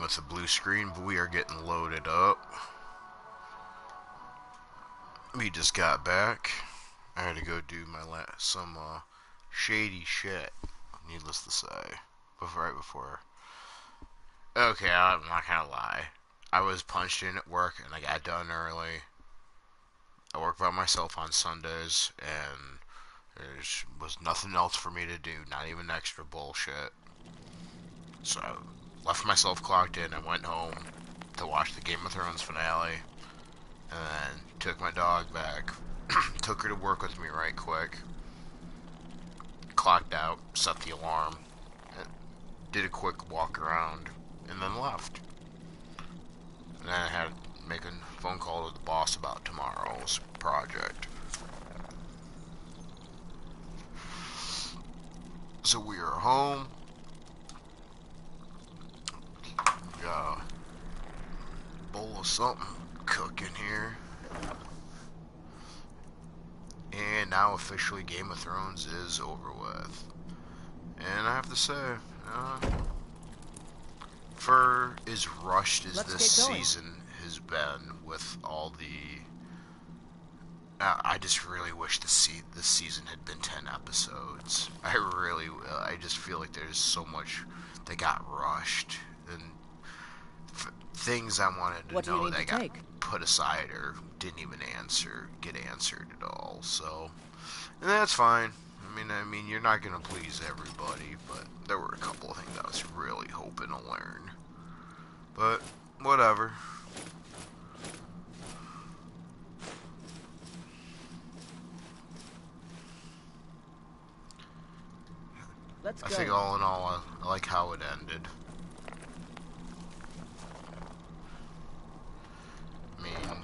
with a blue screen, but we are getting loaded up. We just got back. I had to go do some shady shit, needless to say, right before. Okay, I'm not gonna lie. I was punched in at work and I got done early. I work by myself on Sundays, and there was nothing else for me to do, not even extra bullshit. So I left myself clocked in and went home to watch the Game of Thrones finale, and then took my dog back, took her to work with me right quick, clocked out, set the alarm, did a quick walk around, and then left. And then I had to make a phone call to the boss about tomorrow's project. So we are home. Got a bowl of something cooking here. And now officially Game of Thrones is over with. And I have to say, for as rushed as this season has been with all the... I just really wish this season had been 10 episodes. I just feel like there's so much that got rushed. And things I wanted to know that got put aside or didn't even get answered at all. So, and that's fine. I mean, you're not gonna please everybody, but there were a couple of things I was really hoping to learn. But whatever. Let's go. I think all in all, I like how it ended. I mean,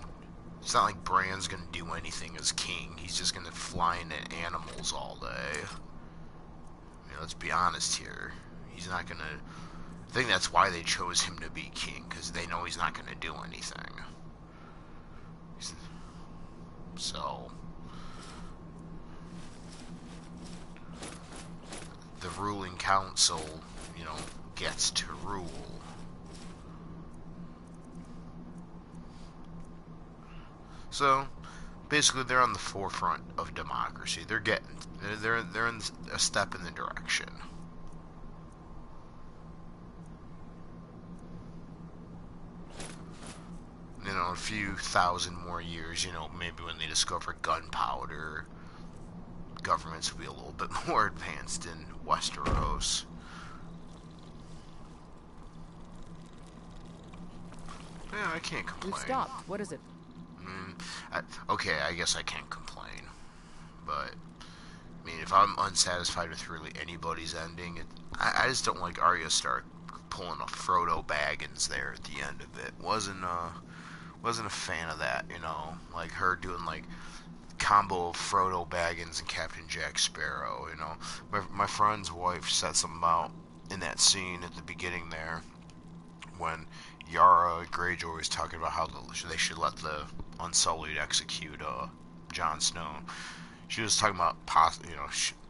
it's not like Bran's gonna do anything as king. He's just gonna fly into animals all day. I mean, let's be honest here. He's not gonna... I think that's why they chose him to be king, because they know he's not gonna do anything. So... the ruling council, gets to rule. So, basically, they're on the forefront of democracy. They're in a step in the direction. A few thousand more years, maybe when they discover gunpowder, governments will be a little bit more advanced in Westeros. Yeah, I can't complain. We've stopped. What is it? Okay, I guess I can't complain. But, I mean, if I'm unsatisfied with really anybody's ending, I just don't like Arya Stark pulling a Frodo Baggins there at the end of it. Wasn't a fan of that, like her doing like combo of Frodo Baggins and Captain Jack Sparrow, My friend's wife said something about in that scene at the beginning there when Yara Greyjoy was talking about how they should let the Unsullied execute Jon Snow. She was talking about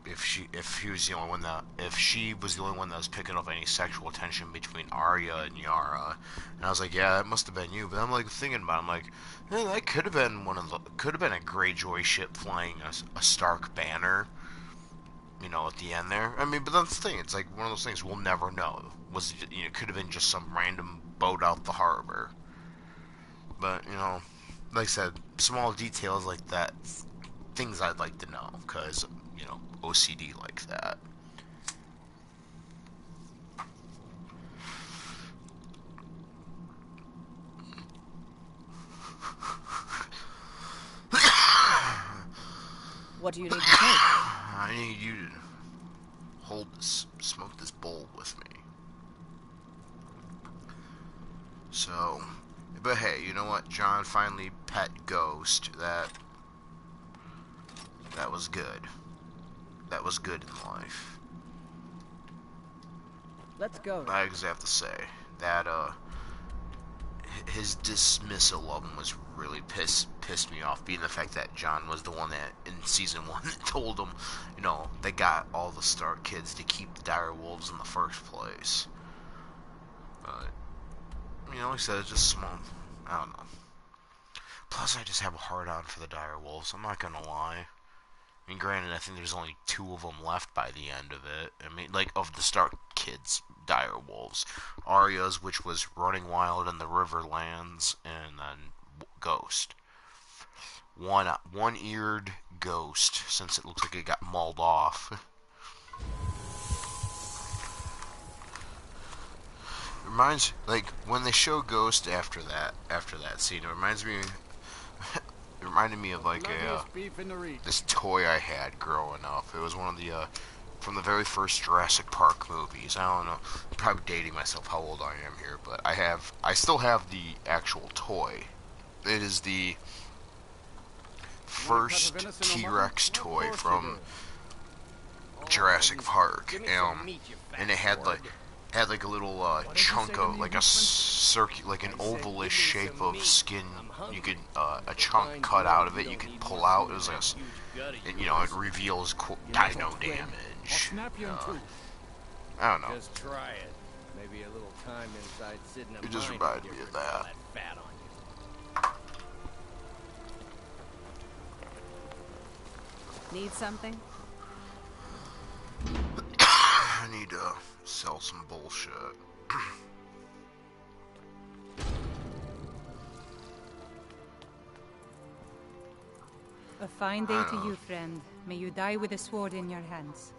if she was the only one that was picking up any sexual attention between Arya and Yara, and I was like, yeah, that must have been you. But I'm like thinking about it, I'm like, yeah, that could have been a Greyjoy ship flying a Stark banner, at the end there. I mean, but that's the thing. It's like one of those things we'll never know. It could have been just some random boat out the harbor. But like I said, small details like that, things I'd like to know, because OCD like that. What do you need to take? I need you to smoke this bowl with me. So, but hey, you know what? John finally pet Ghost. That was good. That was good in life. Let's go. I just have to say that his dismissal of him was really pissed me off, being the fact that John was the one that in season 1 that told him, they got all the Stark kids to keep the dire wolves in the first place. But like I said, it's just small. I don't know. Plus, I just have a hard on for the dire wolves. I'm not gonna lie. I mean, granted, I think there's only 2 of them left by the end of it. I mean, like, of the Stark kids' dire wolves. Arya's, which was running wild in the Riverlands, and then Ghost. One-eared Ghost, since it looks like it got mauled off. Reminds, like, when they show Ghost after that scene, it reminds me, it reminded me of, like, this toy I had growing up. It was one of the, from the very first Jurassic Park movies. I don't know, I'm probably dating myself how old I am here, but I still have the actual toy. It is the first T-Rex toy from Jurassic Park, and it had like a little chunk of like a like an ovalish shape of skin. You could a chunk cut out of it. You could pull out. It was like and, it reveals dino damage. I don't know. Just try it. Maybe a little time inside sitting. It just reminded me of that. Fat on you. Need something? I need to sell some bullshit. A fine day to you, friend. May you die with a sword in your hands.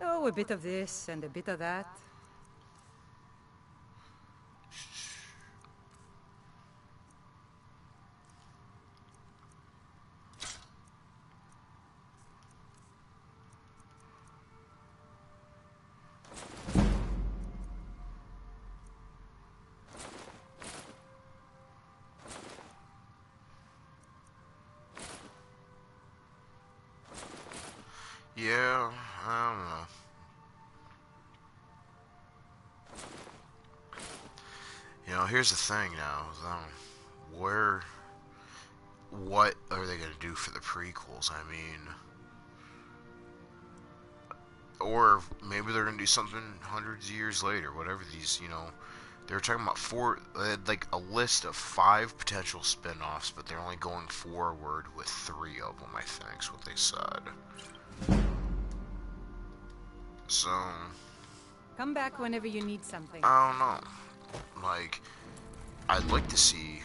Oh, a bit of this and a bit of that. Yeah, I don't know. Here's the thing now. What are they going to do for the prequels? I mean, or maybe they're going to do something hundreds of years later, whatever these, they were talking about they had like a list of 5 potential spin-offs, but they're only going forward with 3 of them, I think, is what they said. So, Come back whenever you need something. I don't know. Like, I'd like to see.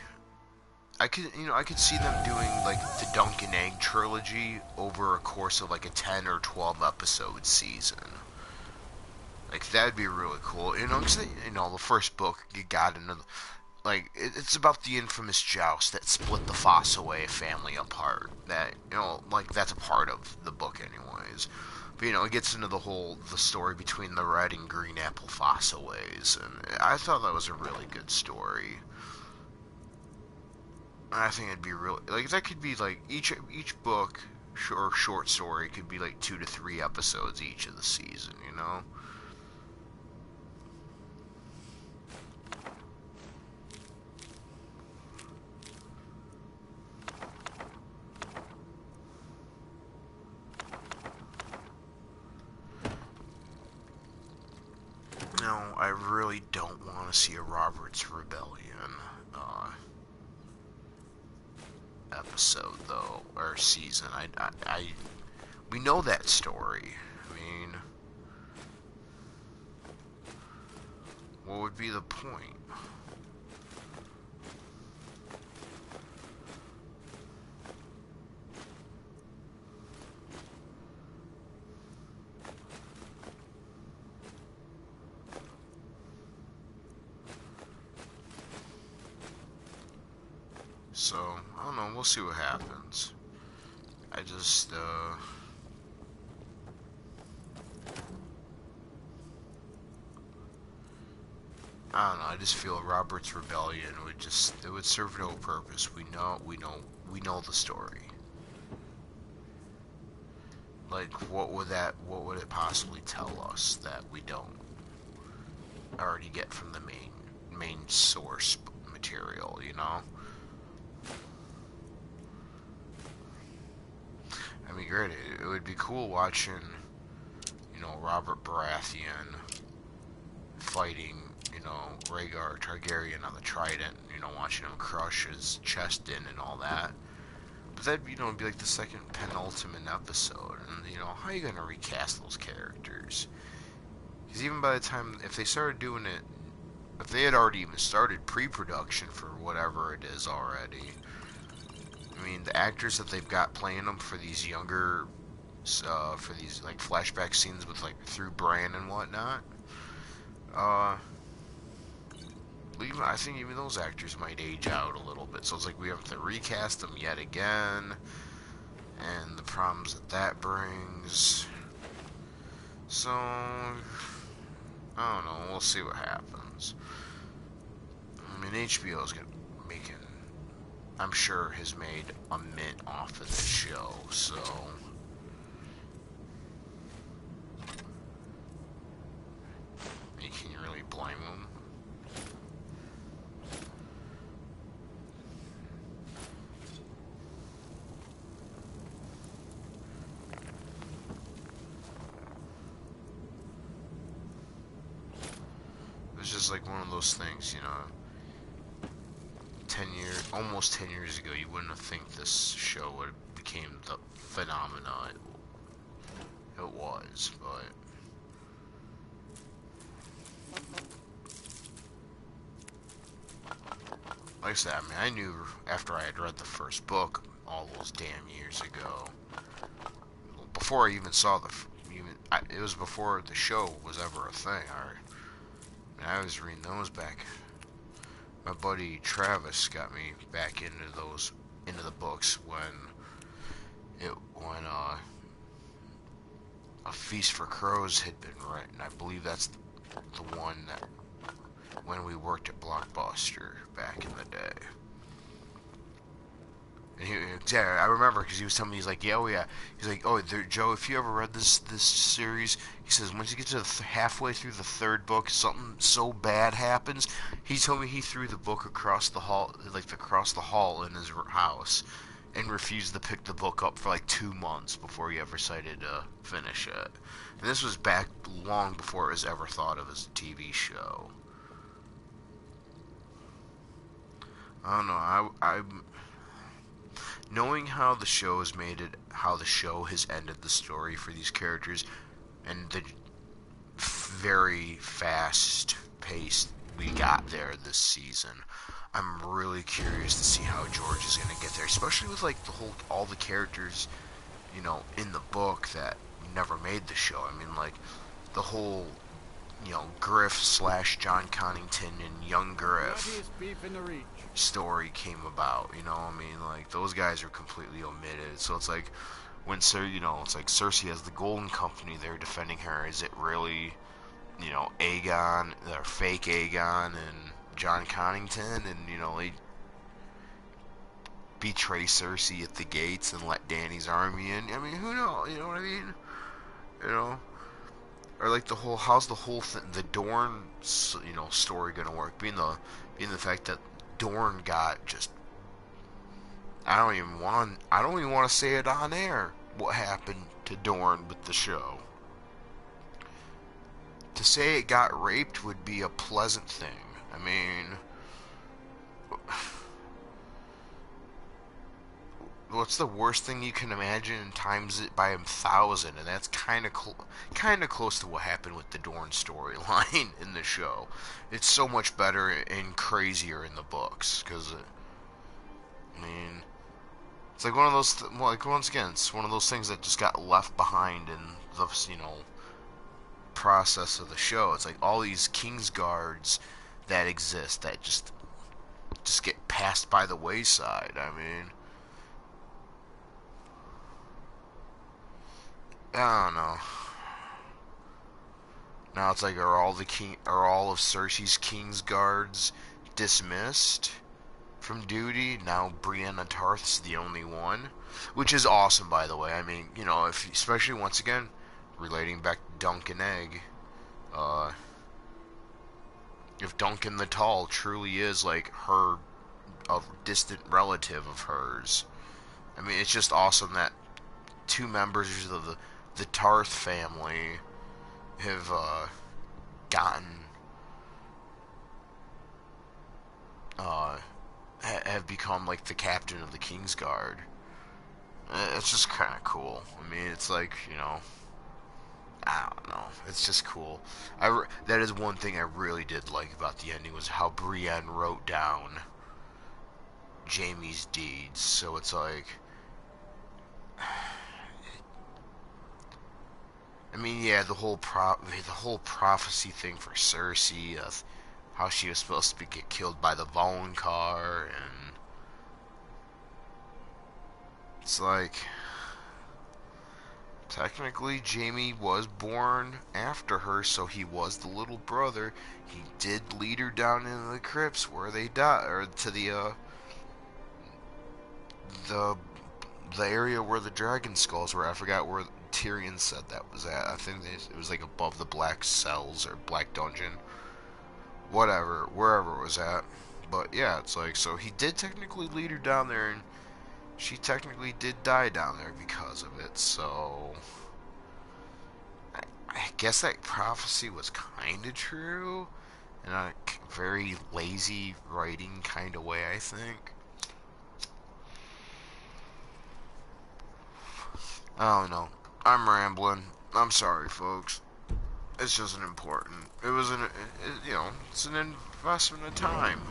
I could see them doing like the Dunk and Egg trilogy over a course of like a 10 or 12 episode season. Like that'd be really cool. Cause the first book you got into, it's about the infamous joust that split the Fossaway family apart. That that's a part of the book, anyways. But it gets into the story between the red and green apple Fossaways, and I thought that was a really good story. And I think it'd be really that could be like each book or short story could be like 2 to 3 episodes each of the season, No, I really don't want to see a Robert's Rebellion episode though, or season. We know that story. I mean, what would be the point? So, I don't know, we'll see what happens. I just, I don't know, I just feel Robert's Rebellion it would serve no purpose. We know the story. Like, what would it possibly tell us that we don't already get from the main source material, I mean, great. It would be cool watching, Robert Baratheon fighting, Rhaegar Targaryen on the Trident, watching him crush his chest in and all that. But that'd, be like the second penultimate episode, and, how are you gonna recast those characters? Because even by the time, if they started doing it, if they had already even started pre-production for whatever it is already, I mean, the actors that they've got playing them for these younger, for these, like, flashback scenes with, like, through Bran and whatnot, I think even those actors might age out a little bit. So it's like we have to recast them yet again, and the problems that brings. So, I don't know. We'll see what happens. I mean, HBO's making, I'm sure, has made a mint off of this show. So, can you really blame them? It's just like one of those things, almost 10 years ago, you wouldn't have think this show would have became the phenomena it was, but like I said, I mean, I knew after I had read the first book all those damn years ago, before I even saw it was before the show was ever a thing. I was reading those back. My buddy Travis got me back into the books when A Feast for Crows had been written. I believe that's the one that when we worked at Blockbuster back in the day. And exactly, I remember because he was telling me, he's like, yeah, oh yeah. He's like, oh, Joe, if you ever read this series, he says, once you get to halfway through the third book, something so bad happens. He told me he threw the book across the hall in his house, and refused to pick the book up for like 2 months before he ever decided to finish it. And this was back long before it was ever thought of as a TV show. I don't know. I'm knowing how the show has made it, how the show has ended the story for these characters, and the very fast pace we got there this season, I'm really curious to see how George is going to get there, especially with like all the characters, in the book that never made the show. I mean, like the whole, Griff / John Connington and young Griff story came about, I mean, like, those guys are completely omitted, so it's like, when it's like Cersei has the Golden Company there defending her, is it really, Aegon, or fake Aegon and John Connington, and, they betray Cersei at the gates and let Dany's army in? I mean, who knows, you know what I mean? Or like how's the whole thing, the Dorne, story gonna work? Being the fact that Dorne got just, I don't even want to say it on air. What happened to Dorne with the show? To say it got raped would be a pleasant thing. I mean, what's the worst thing you can imagine, and times it by 1,000, and that's kind of close to what happened with the Dorne storyline in the show. It's so much better and crazier in the books, because I mean, it's like one of those, once again, it's one of those things that just got left behind in the process of the show. It's like all these Kingsguards that exist that just get passed by the wayside. I mean, I don't know. Now it's like, are all of Cersei's Kingsguards dismissed from duty? Now Brienne of Tarth's the only one, which is awesome, by the way. I mean, especially once again, relating back to Dunk and Egg, if Duncan the Tall truly is like a distant relative of hers, I mean, it's just awesome that two members of the Tarth family have gotten have become like the captain of the King's Guard. It's just kind of cool. I mean, it's like, you know, I don't know. It's just cool. That is one thing I really did like about the ending, was how Brienne wrote down Jaime's deeds. So it's like, I mean, yeah, the whole prophecy thing for Cersei, how she was supposed to get killed by the Voluncar, and it's like, technically Jaime was born after her, so he was the little brother. He did lead her down into the crypts where they died, or to the area where the dragon skulls were. I forgot where Tyrion said that was at. I think it was like above the black cells or black dungeon, whatever, wherever it was at. But yeah, it's like, so he did technically lead her down there, and she technically did die down there because of it. So I guess that prophecy was kind of true in a very lazy writing kind of way, I think. I don't know. I'm rambling. I'm sorry, folks. It's just important. It was you know, it's an investment of time.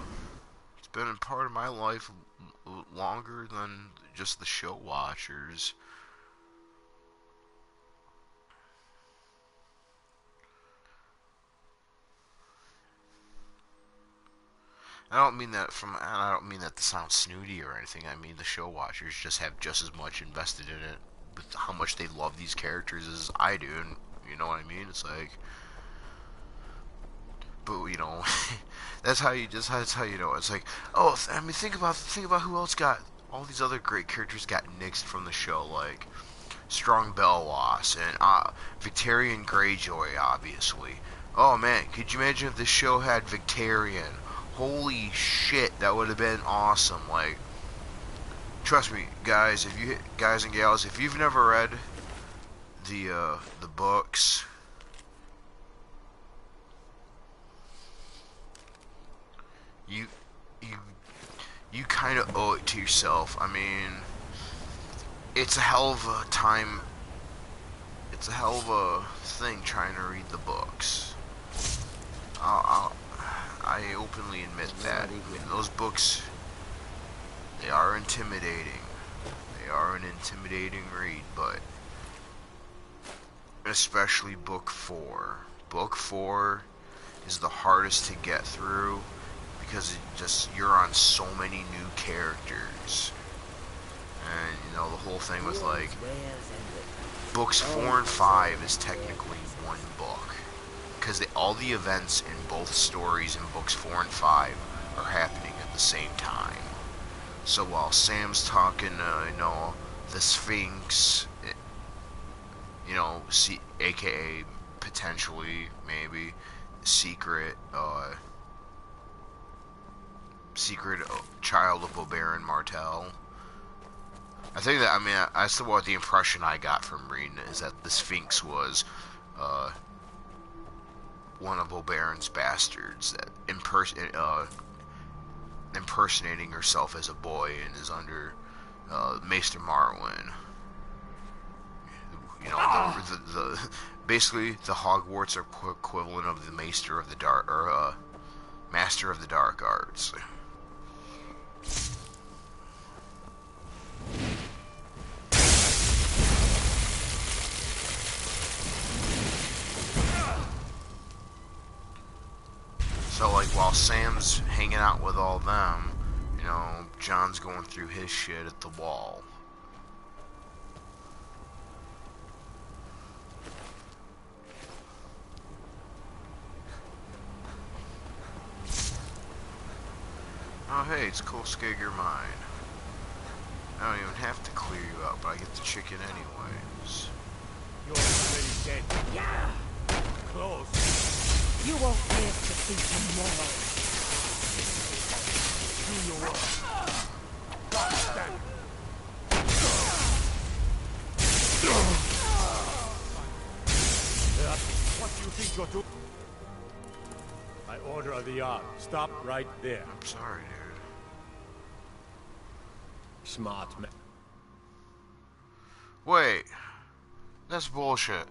It's been a part of my life longer than just the show watchers. I don't mean that to sound snooty or anything. I mean the show watchers just have just as much invested in it with how much they love these characters as I do, and you know what I mean? It's like, but you know, that's how you know. It's like, oh, I mean, think about who else got all these other great characters got nixed from the show, like Strong Belwas and Victarion Greyjoy, obviously. Oh man, could you imagine if this show had Victarion? Holy shit, that would have been awesome. Like, trust me, guys and gals, if you've never read the books, you kind of owe it to yourself. I mean, it's a hell of a time. It's a hell of a thing trying to read the books. I openly admit that. I mean, those books, they are intimidating. They are an intimidating read, but especially book 4. Book 4 is the hardest to get through because you're on so many new characters. And you know, the whole thing with like books 4 and 5 is technically one book, because all the events in both stories in books 4 and 5 are happening at the same time. So while Sam's talking, you know, the Sphinx, aka potentially maybe secret child of Oberyn Martell. I think that, I mean, I still what the impression I got from reading it is that the Sphinx was one of Oberyn's bastards that impersonating herself as a boy and is under Maester Marwyn. You know, the basically the Hogwarts are equivalent of the Maester of the Dark, or Master of the Dark Arts. So, like, while Sam's hanging out with all them, you know, Jon's going through his shit at the wall. Oh, hey, it's cool Skager mine. I don't even have to clear you out, but I get the chicken anyways. You're already dead. Yeah! Close. You won't live to see tomorrow. Do your work. Stand. What think you're doing? By order of the Ark. Stop right there. I'm sorry, dude. Smart man. Wait. That's bullshit.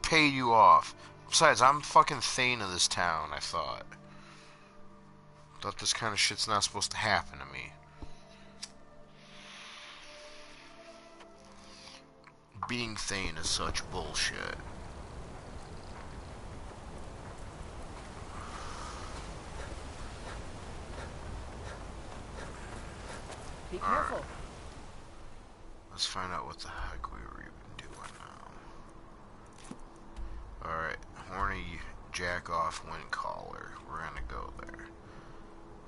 Paid you off. Besides, I'm fucking Thane of this town, I thought. Thought this kind of shit's not supposed to happen to me. Being Thane is such bullshit. Be careful. Right. Let's find out what the heck we were even doing now. Alright, horny jack off wind caller. We're gonna go there.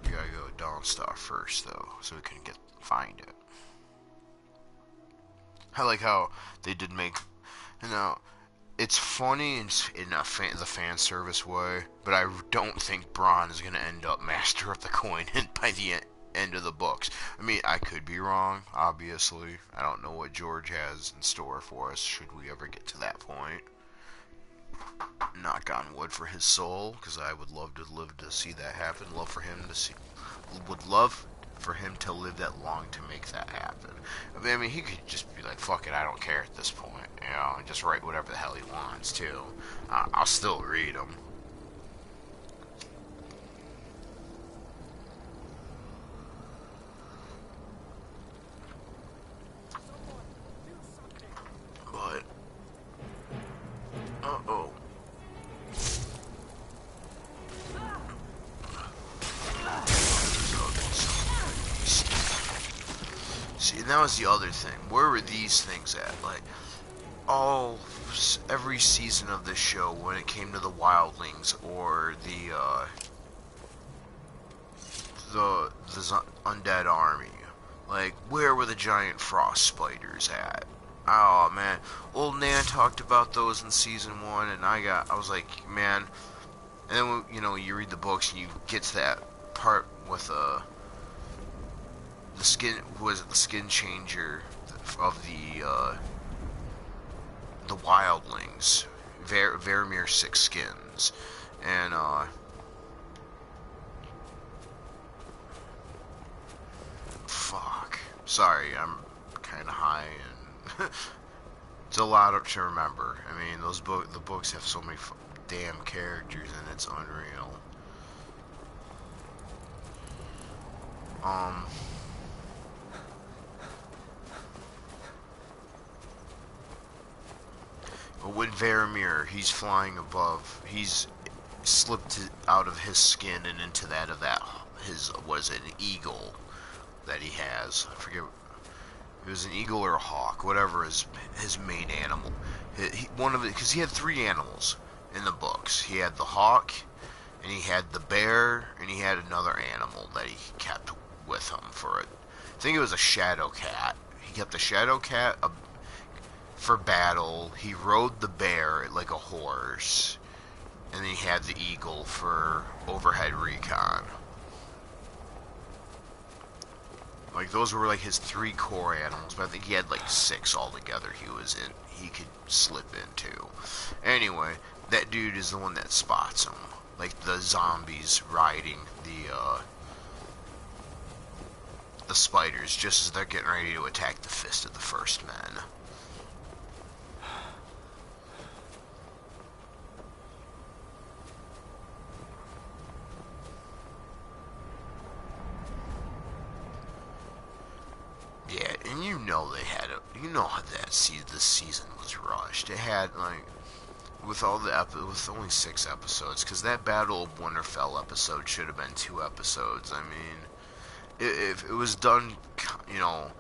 We gotta go Dawnstar first though, so we can find it. I like how they did make, you know, it's funny in the fan service way, but I don't think Bronn is gonna end up Master of the Coin by the end of the books. I mean, I could be wrong, obviously. I don't know what George has in store for us should we ever get to that point. Knock on wood for his soul, because I would love to live to see that happen. Would love for him to live that long to make that happen. I mean, he could just be like, fuck it, I don't care at this point, you know, and just write whatever the hell he wants, too. I'll still read them. But, uh-oh. See, and that was the other thing. Where were these things at? Like, every season of this show, when it came to the wildlings or the undead army, like, where were the giant frost spiders at? Oh man, old Nan talked about those in season 1, and I was like, man. And then, you know, you read the books and you get to that part with the skin, the skin changer of the wildlings, Varamir 6 skins, and fuck, sorry, I'm kind of high and it's a lot to remember. I mean, the books have so many damn characters and it's unreal. But when Varamir, he's flying above, he's slipped out of his skin and into that of an eagle that he has. I forget, it was an eagle or a hawk, whatever his main animal. Because he had 3 animals in the books. He had the hawk, and he had the bear, and he had another animal that he kept with him for it. I think it was a shadow cat. He kept the shadow cat for battle. He rode the bear like a horse, and then he had the eagle for overhead recon. Like, those were like his 3 core animals, but I think he had like 6 altogether he could slip into. Anyway, that dude is the one that spots him. Like the zombies riding the spiders just as they're getting ready to attack the Fist of the First Men. Yeah, and you know they had this season was rushed. It had like with only 6 episodes, because that Battle of Winterfell episode should have been 2 episodes. I mean, if it was done, you know,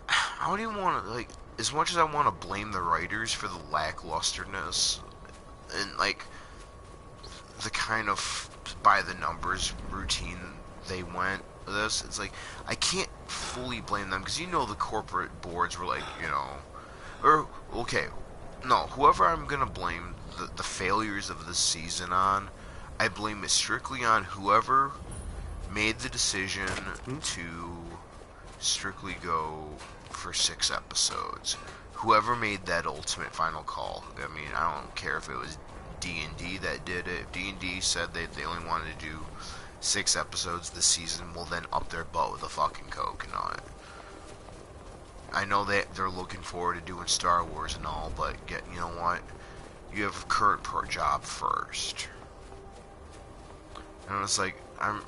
I don't even want to, like, as much as I want to blame the writers for the lacklusterness and like the kind of by the numbers routine they went with this, it's like I can't fully blame them, because you know the corporate boards were like, you know, or okay, no, whoever I'm gonna blame the failures of this season on, I blame it strictly on whoever made the decision to strictly go for 6 episodes. Whoever made that ultimate final call. I mean, I don't care if it was D&D that did it. If D&D said that they only wanted to do 6 episodes this season, well then up their butt with a fucking coconut. I know that they're looking forward to doing Star Wars and all, but you know what? You have a current job first. And it's like, I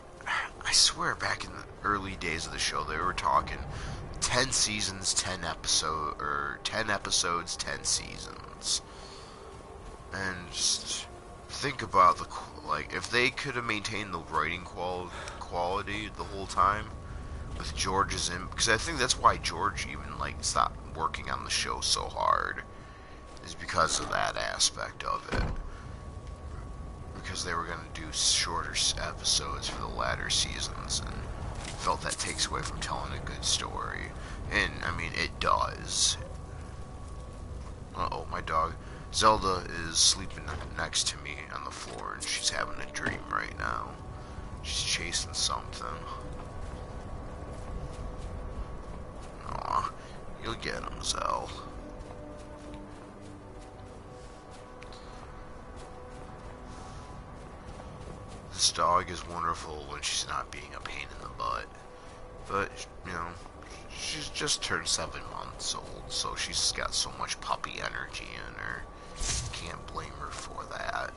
swear back in the early days of the show, they were talking 10 seasons, 10 episodes, or 10 episodes, 10 seasons. And just think about if they could have maintained the writing quality the whole time, with George's because I think that's why George even stopped working on the show so hard, is because of that aspect of it. Because they were going to do shorter episodes for the latter seasons, and felt that takes away from telling a good story. And, I mean, it does. Uh-oh, my dog. Zelda is sleeping next to me on the floor, and she's having a dream right now. She's chasing something. Aw, you'll get him, Zell. This dog is wonderful when she's not being a pain in the butt. But, you know, she's just turned 7 months old, so she's got so much puppy energy in her. Can't blame her for that.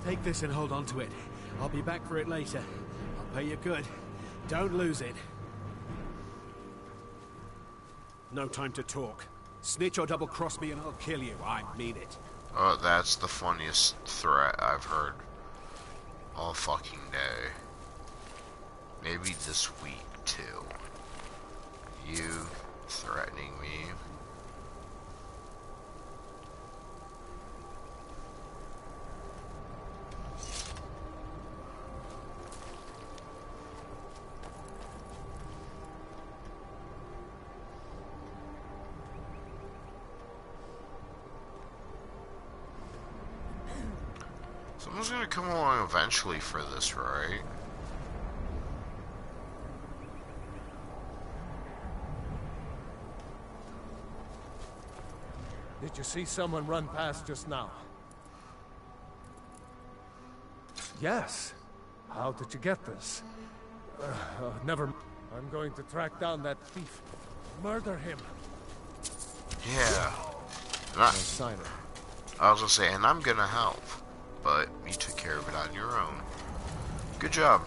Take this and hold on to it. I'll be back for it later. I'll pay you good. Don't lose it. No time to talk. Snitch or double-cross me and I'll kill you. I mean it. Oh, that's the funniest threat I've heard all fucking day. Maybe this week, too. You threatening me. Someone's gonna come along eventually for this, right? Did you see someone run past just now? Yes. How did you get this? Never. I'm going to track down that thief. Murder him. Yeah. No sign of. I was gonna say, and I'm gonna help. But you took care of it on your own. Good job.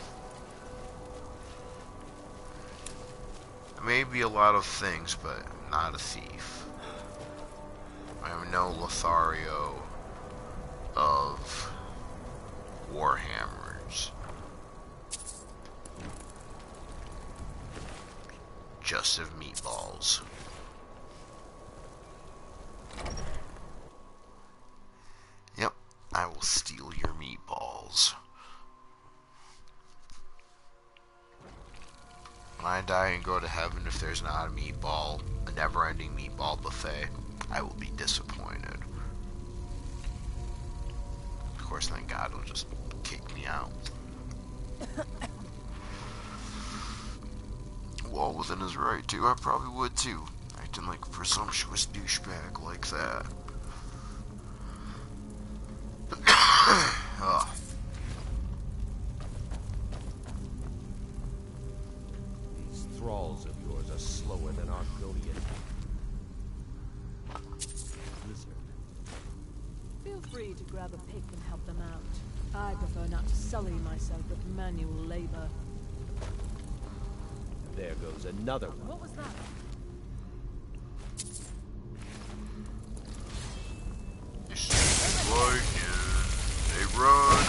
I may be a lot of things, but I'm not a thief. I am no Lothario of Warhammers. Just of meatballs. Yep. I will steal your meatballs. When I die and go to heaven, if there's not a never-ending meatball buffet, I will be disappointed. Of course, then God will just kick me out. Well, within his right, too. I probably would, too. Acting like a presumptuous douchebag like that. These thralls of yours are slower than Argonian. Lizard. Feel free to grab a pick and help them out. I prefer not to sully myself with manual labor. There goes another one. What was that? They running.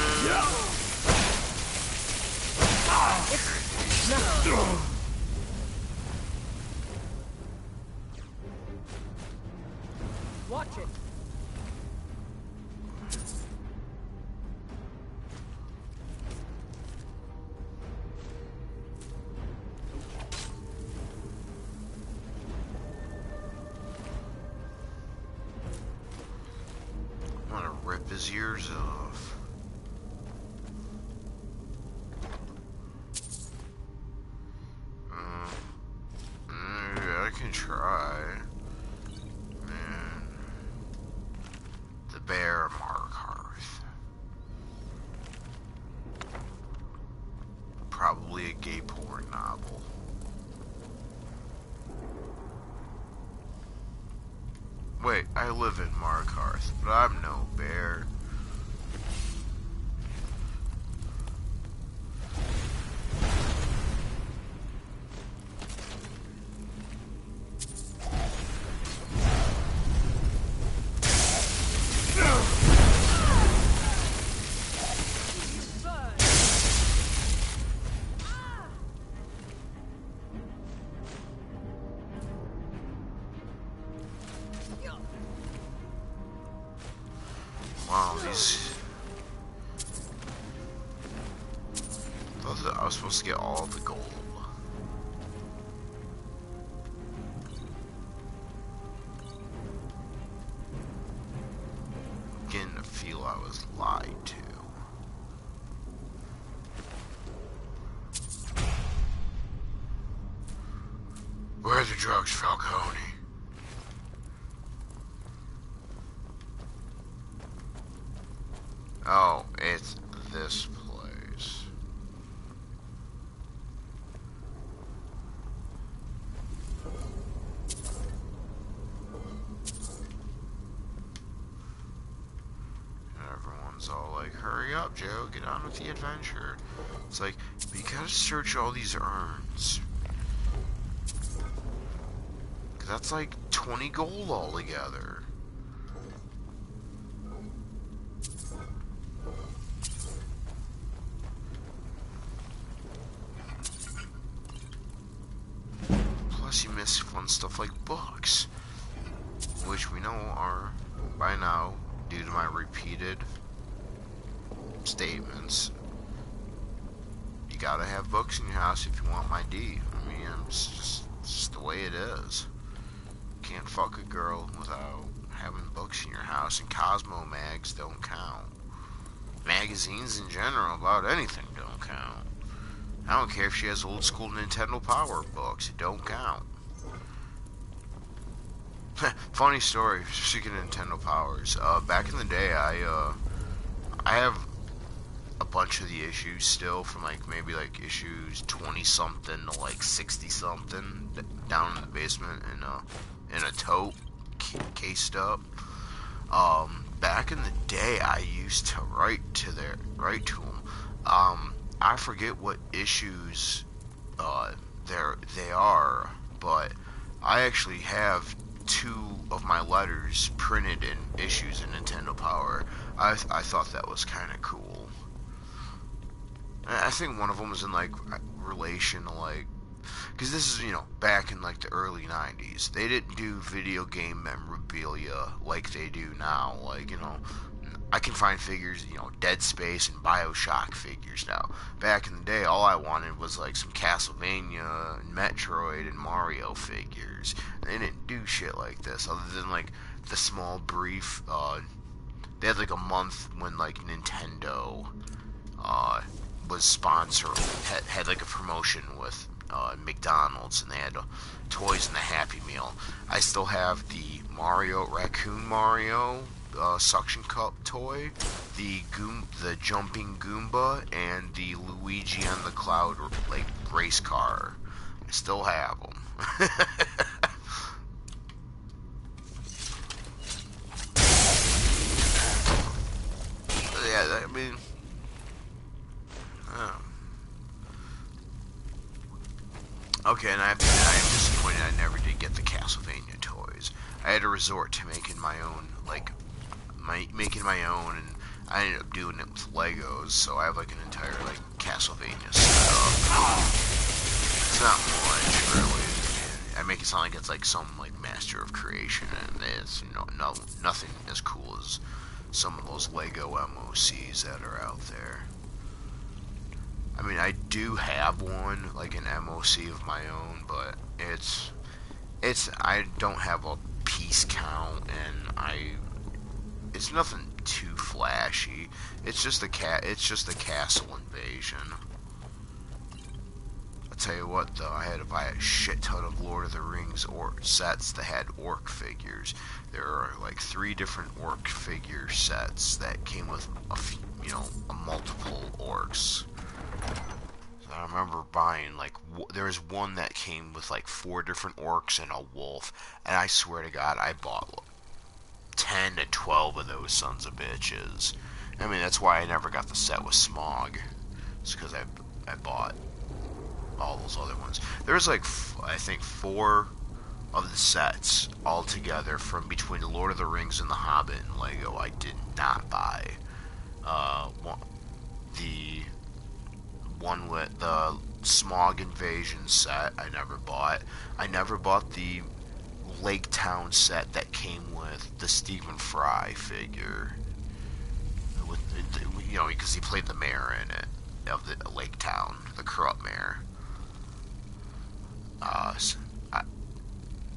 Watch it. I'm gonna rip his ears off. can try. Man. The Bear Markarth. Probably a gay porn novel. Wait, I live in Markarth, but I'm no bear. Wow, these... I thought that I was supposed to get all the gold. I'm getting the feel I was lied to. Where are the drugs, Falcone? Oh, it's this place. Everyone's all like, hurry up, Joe, get on with the adventure. It's like, but you gotta search all these urns. 'Cause that's like 20 gold altogether. Plus you miss fun stuff like books, which we know are, by now, due to my repeated statements, you gotta have books in your house if you want my D. I mean, it's just the way it is. Can't fuck a girl without having books in your house, and Cosmo mags don't count. Magazines in general about anything don't count. I don't care if she has old school Nintendo Power books, it don't count. Funny story, speaking of Nintendo Powers, back in the day, I have a bunch of the issues still from like maybe like issues 20 something to like 60 something down in the basement in a tote cased up. Back in the day, I used to write to them. I forget what issues they are, but I actually have 2 of my letters printed in issues in Nintendo Power. I thought that was kind of cool. I think one of them was in like relation to like, because this is, you know, back in like the early 90s. They didn't do video game memorabilia like they do now. Like, you know, I can find figures, you know, Dead Space and BioShock figures now. Back in the day, all I wanted was like some Castlevania and Metroid and Mario figures. And they didn't do shit like this, other than like the small brief, they had like a month when like Nintendo was sponsoring, had like a promotion with McDonald's, and they had toys in the Happy Meal. I still have the Raccoon Mario suction cup toy, the jumping Goomba, and the Luigi on the Cloud like race car. I still have them. Yeah, I mean, okay, and I am disappointed I never did get the Castlevania toys. I had to resort to making my own, and I ended up doing it with Legos, so I have like an entire like Castlevania setup. It's not much, really. I make it sound like it's like some like master of creation, and it's nothing as cool as some of those Lego MOCs that are out there. I mean, I do have one, like an MOC of my own, but I don't have a piece count, and it's nothing too flashy. It's just a castle invasion. I'll tell you what, though, I had to buy a shit ton of Lord of the Rings sets that had orc figures. There are like 3 different orc figure sets that came with a multiple orcs. So I remember buying like there was one that came with like 4 different orcs and a wolf, and I swear to God, I bought 10 to 12 of those sons of bitches. I mean, that's why I never got the set with Smog. It's because I bought all those other ones. There's like I think 4 of the sets all together from between the Lord of the Rings and the Hobbit and Lego I did not buy. The one with the Smog Invasion set I never bought. I never bought the Lake Town set that came with the Stephen Fry figure. With, because he played the mayor in it of the Lake Town, the corrupt mayor.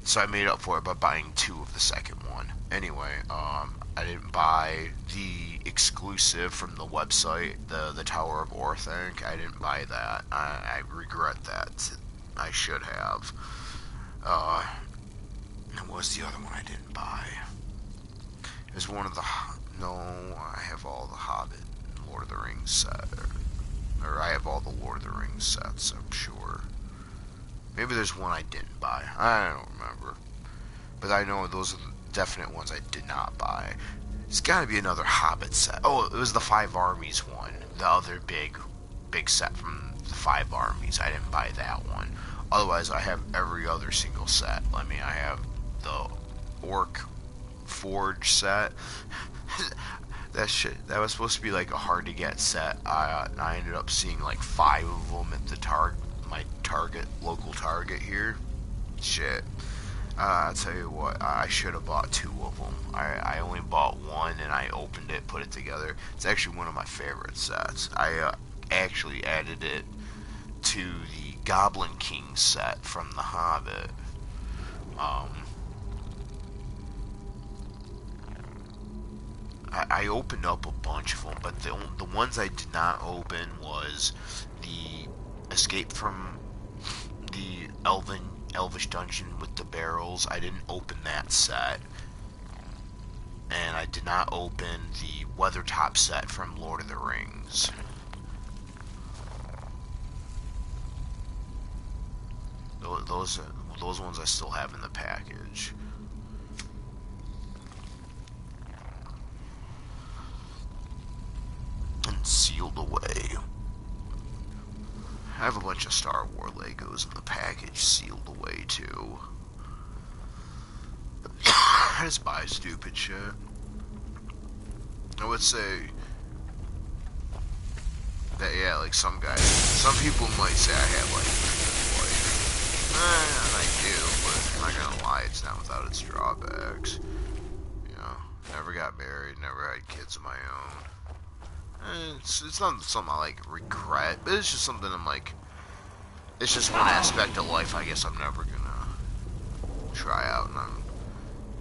So I made up for it by buying 2 of the second one. Anyway, I didn't buy the exclusive from the website, the Tower of Orthanc. I didn't buy that. I regret that. I should have. What was the other one I didn't buy? It was one of the... No, I have all the Hobbit and Lord of the Rings set. Or I have all the Lord of the Rings sets, I'm sure. Maybe there's one I didn't buy. I don't remember. But I know those are the definite ones I did not buy. It's got to be another Hobbit set. Oh, it was the 5 Armies one. The other big set from the 5 Armies. I didn't buy that one. Otherwise, I have every other single set. I mean, I have the Orc Forge set. That was supposed to be like a hard to get set. I ended up seeing like 5 of them at the my local Target here. Shit. I'll tell you what, I should have bought 2 of them. I only bought 1 and I opened it, put it together. It's actually one of my favorite sets. I actually added it to the Goblin King set from The Hobbit. I opened up a bunch of them, but the ones I did not open was the Escape from the Elvish Dungeon with the barrels. I didn't open that set. And I did not open the Weathertop set from Lord of the Rings. Those ones I still have in the package. And sealed away. I have a bunch of Star Wars Legos in the package sealed away too. I just buy stupid shit. I would say that, yeah, like some people might say I have like a life. And I do, but I'm not gonna lie, it's not without its drawbacks. You know, never got married, never had kids of my own. It's not something I like regret, but it's just something I'm like, it's just one aspect of life I guess I'm never gonna try out, and I'm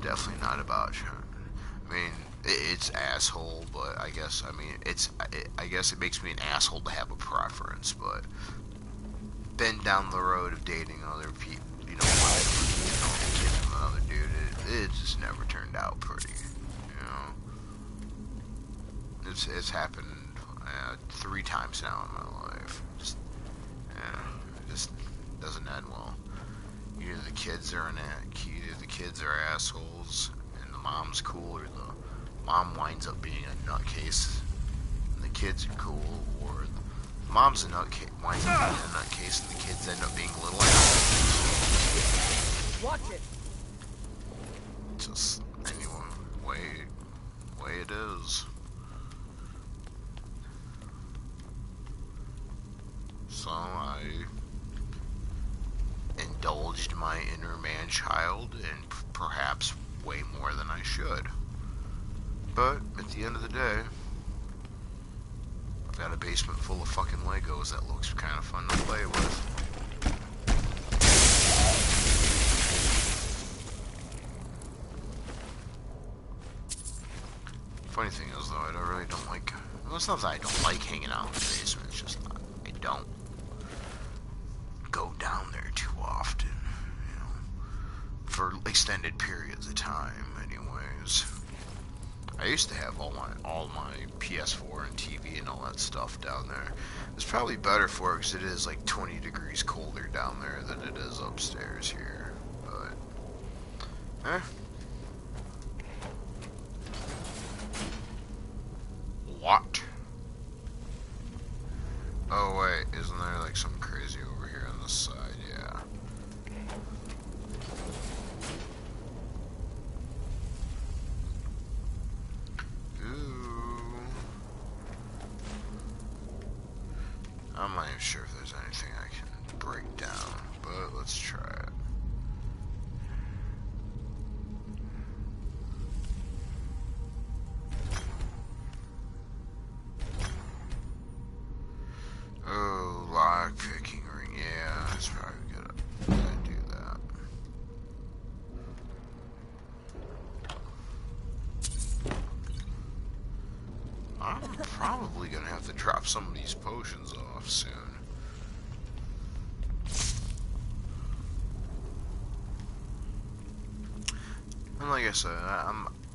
definitely not about trying. I mean, it's asshole, but I guess, I mean, I guess it makes me an asshole to have a preference, but been down the road of dating other people, kids with another dude, it just never turned out pretty, you know. It's happened 3 times now in my life. Just doesn't end well. Either the kids are assholes, and the mom's cool, or the mom winds up being a nutcase, and the kids are cool, or the mom's a nutcase, winds up being a nutcase, and the kids end up being little assholes. Watch it. Just way it is. So I indulged my inner man-child, and perhaps way more than I should. But at the end of the day, I've got a basement full of fucking Legos that looks kind of fun to play with. Funny thing is, though, I really don't like... Well, it's not that I don't like hanging out in the basement, it's just I don't often, you know, for extended periods of time. Anyways, I used to have all my PS4 and TV and all that stuff down there. It's probably better for it because it is like 20 degrees colder down there than it is upstairs here. But, What? Oh wait, isn't there like something crazy over here on this side? Yeah. Ooh. I'm not even sure if there's anything I can break down, but let's try it. Oh, lock picking ring. Yeah, that's probably good. Gonna do that. I'm probably gonna have to drop some of these potions off soon. And like I said,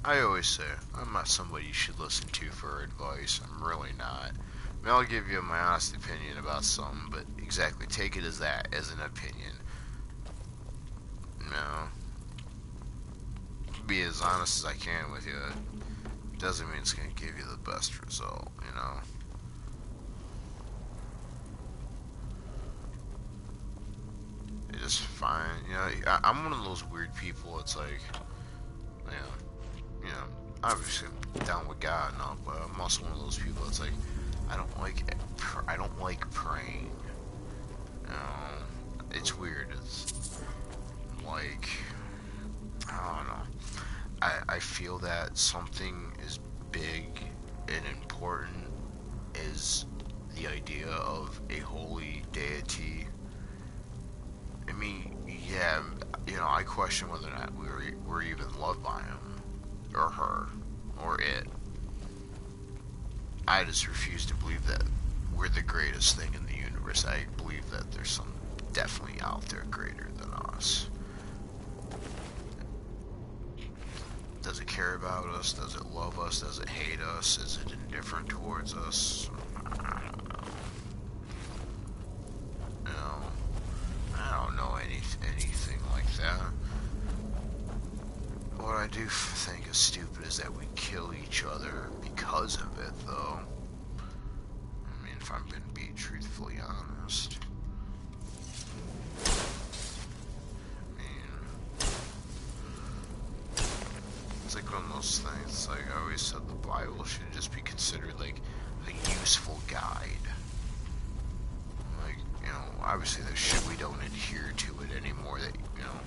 I always say, I'm not somebody you should listen to for advice. I'm really not. I mean, I'll give you my honest opinion about something, but exactly, take it as that, as an opinion. No. Be as honest as I can with you. It doesn't mean it's going to give you the best result, you know. It's just fine, you know. I'm one of those weird people. It's like, you know, obviously I'm down with God and all, but I'm also one of those people. It's like, I don't like praying. You know, it's weird. It's like, I don't know. I feel that something as big and important as the idea of a holy deity. I mean, yeah, you know, I question whether or not we're even loved by him, or her, or it. I just refuse to believe that we're the greatest thing in the universe. I believe that there's some definitely out there greater than us. Does it care about us? Does it love us? Does it hate us? Is it indifferent towards us? I don't know. You know, I don't know anything like that. What I do think is stupid is that we kill each other because of it, though. I mean, if I'm gonna be truthfully honest. I mean, it's like one of those things. It's like I always said, the Bible should just be considered like a useful guide. Like, you know, obviously there's shit we don't adhere to it anymore. That, you know,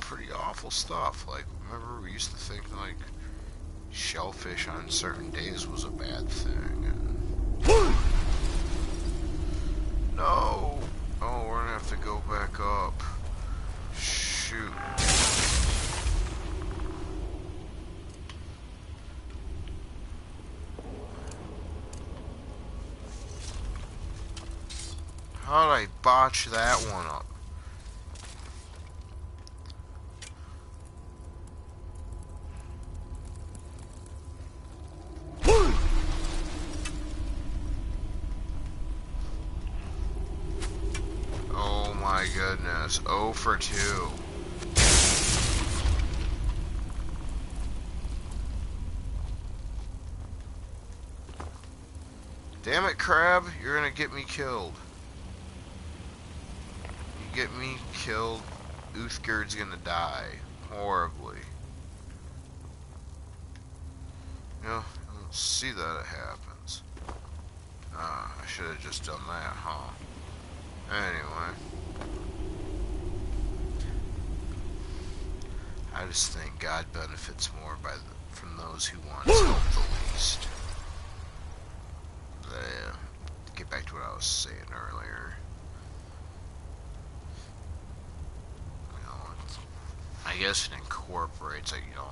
pretty awful stuff. Like, remember we used to think like shellfish on certain days was a bad thing. And no! Oh, we're gonna have to go back up. Shoot. How'd I botch that one up? Oh my goodness. 0 for 2. Damn it, crab. You're gonna get me killed. You get me killed, Uthgerd's gonna die. Horribly. You know, let's see that it happens. I should have just done that, huh? Anyway. I just think God benefits more from those who want his help the least. Yeah. Get back to what I was saying earlier. You know, I guess it incorporates, like, you know,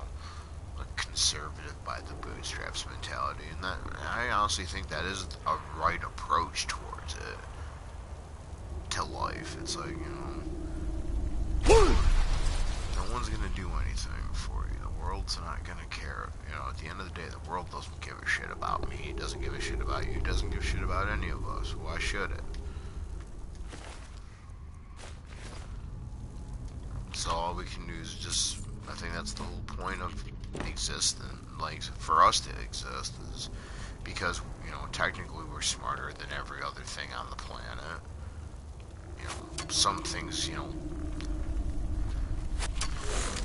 a conservative by the bootstraps mentality, and that, I honestly think that is a right approach towards it. To life. It's like, you know, one's gonna do anything for you. The world's not gonna care. You know, at the end of the day, the world doesn't give a shit about me. It doesn't give a shit about you. It doesn't give a shit about any of us. Why should it? So all we can do is just, I think that's the whole point of existence, like, for us to exist, is because, you know, technically we're smarter than every other thing on the planet. You know, some things, you know,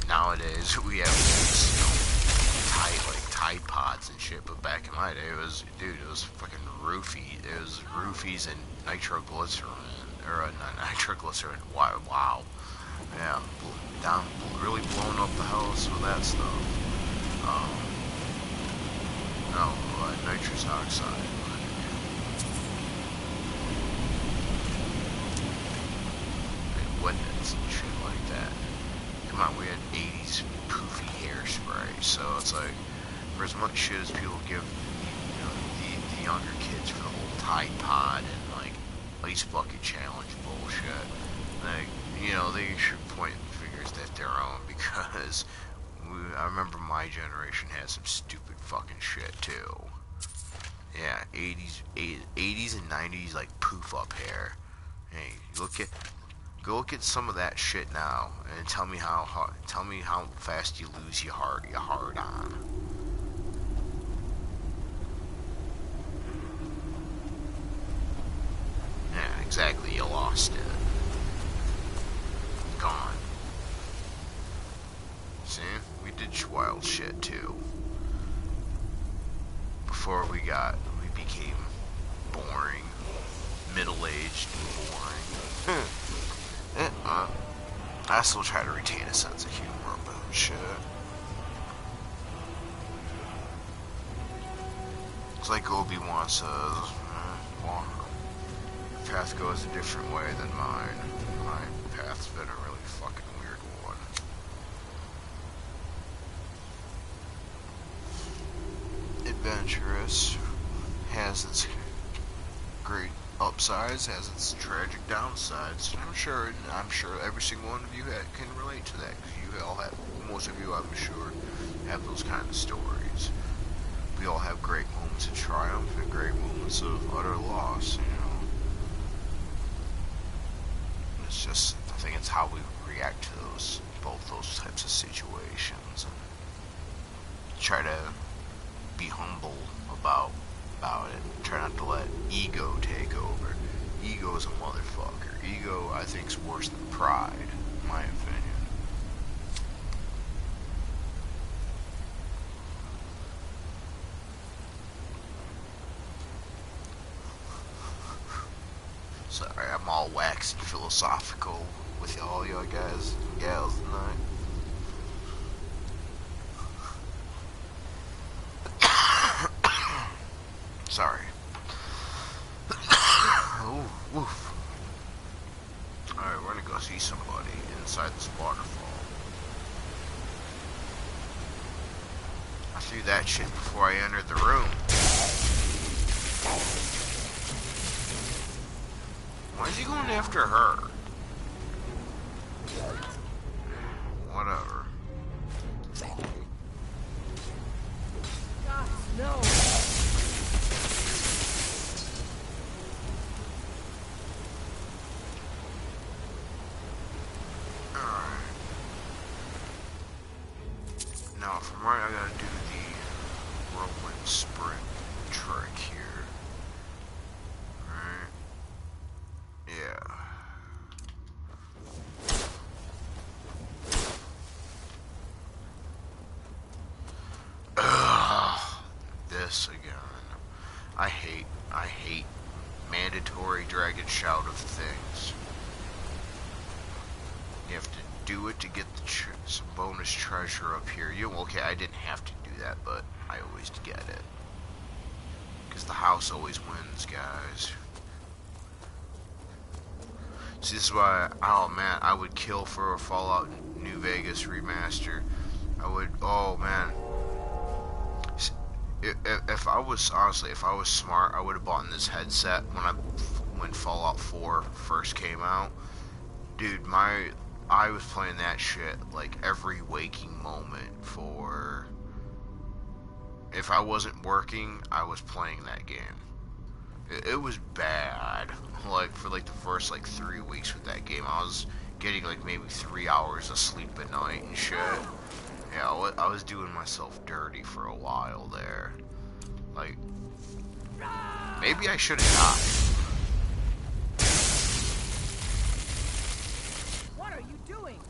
nowadays we have these, you know, Tide Pods and shit, but back in my day it was, dude, it was fucking roofies and nitroglycerin, or not nitroglycerin, wow. Yeah, really blowing up the house with that stuff. No, nitrous oxide. And wetness and shit like that. Come on, we had 80s poofy hairspray, so it's like, for as much shit as people give, you know, the younger kids for the whole Tide Pod and, like, Ice Bucket Challenge bullshit, like, you know, they should point fingers at their own, because I remember my generation had some stupid fucking shit too. Yeah, 80s and 90s, like, poof up hair. Hey, go look at some of that shit now, and tell me how fast you lose your hard on. Yeah, exactly. You lost it. Gone. See, we did wild shit too. Before we became boring, middle-aged, boring. I still try to retain a sense of humor about shit. It's like Obi-Wan says, well, your path goes a different way than mine. My path's been a really fucking weird one. Adventurous, has its great upsides, has its tragic downsides. I'm sure every single one of you can relate to that, because most of you, I'm sure, have those kind of stories. We all have great moments of triumph and great moments of utter loss, you know. It's just, I think it's how we react to both those types of situations. Try to be humble about it. Try not to let ego take over. Ego is a motherfucker. Ego, I think, is worse than pride, in my opinion. Sorry, I'm all waxy philosophical with all y'all guys and gals tonight. Sorry. Ooh, woof. Alright, we're gonna go see somebody inside this waterfall. I threw that shit before I entered the room. Why is he going after her? Whatever. God, no! Now, from right, I gotta do the whirlwind sprint trick here. Alright. Yeah. Ugh. This again. I hate mandatory dragon shout of things. You have to do it to get some bonus treasure up here. Okay, I didn't have to do that, but I always get it. Because the house always wins, guys. See, this is why, oh man, I would kill for a Fallout New Vegas remaster. I would, oh man. If I was smart, I would have bought this headset when Fallout 4 first came out. Dude, my I was playing that shit like every waking moment for... If I wasn't working, I was playing that game. It was bad. Like, for like the first like 3 weeks with that game, I was getting like maybe 3 hours of sleep a night and shit. Yeah, I was doing myself dirty for a while there. Like, maybe I should have died. What are you doing?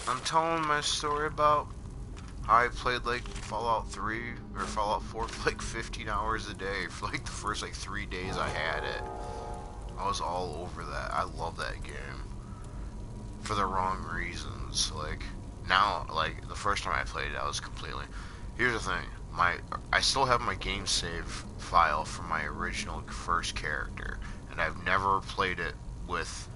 I'm telling my story about how I played like Fallout 3 or Fallout 4 for like 15 hours a day for like the first like 3 days I had it. I was all over that. I love that game. For the wrong reasons. Like, now, like, the first time I played it, I was completely... Here's the thing. I still have my game save file from my original first character. And I've never played it with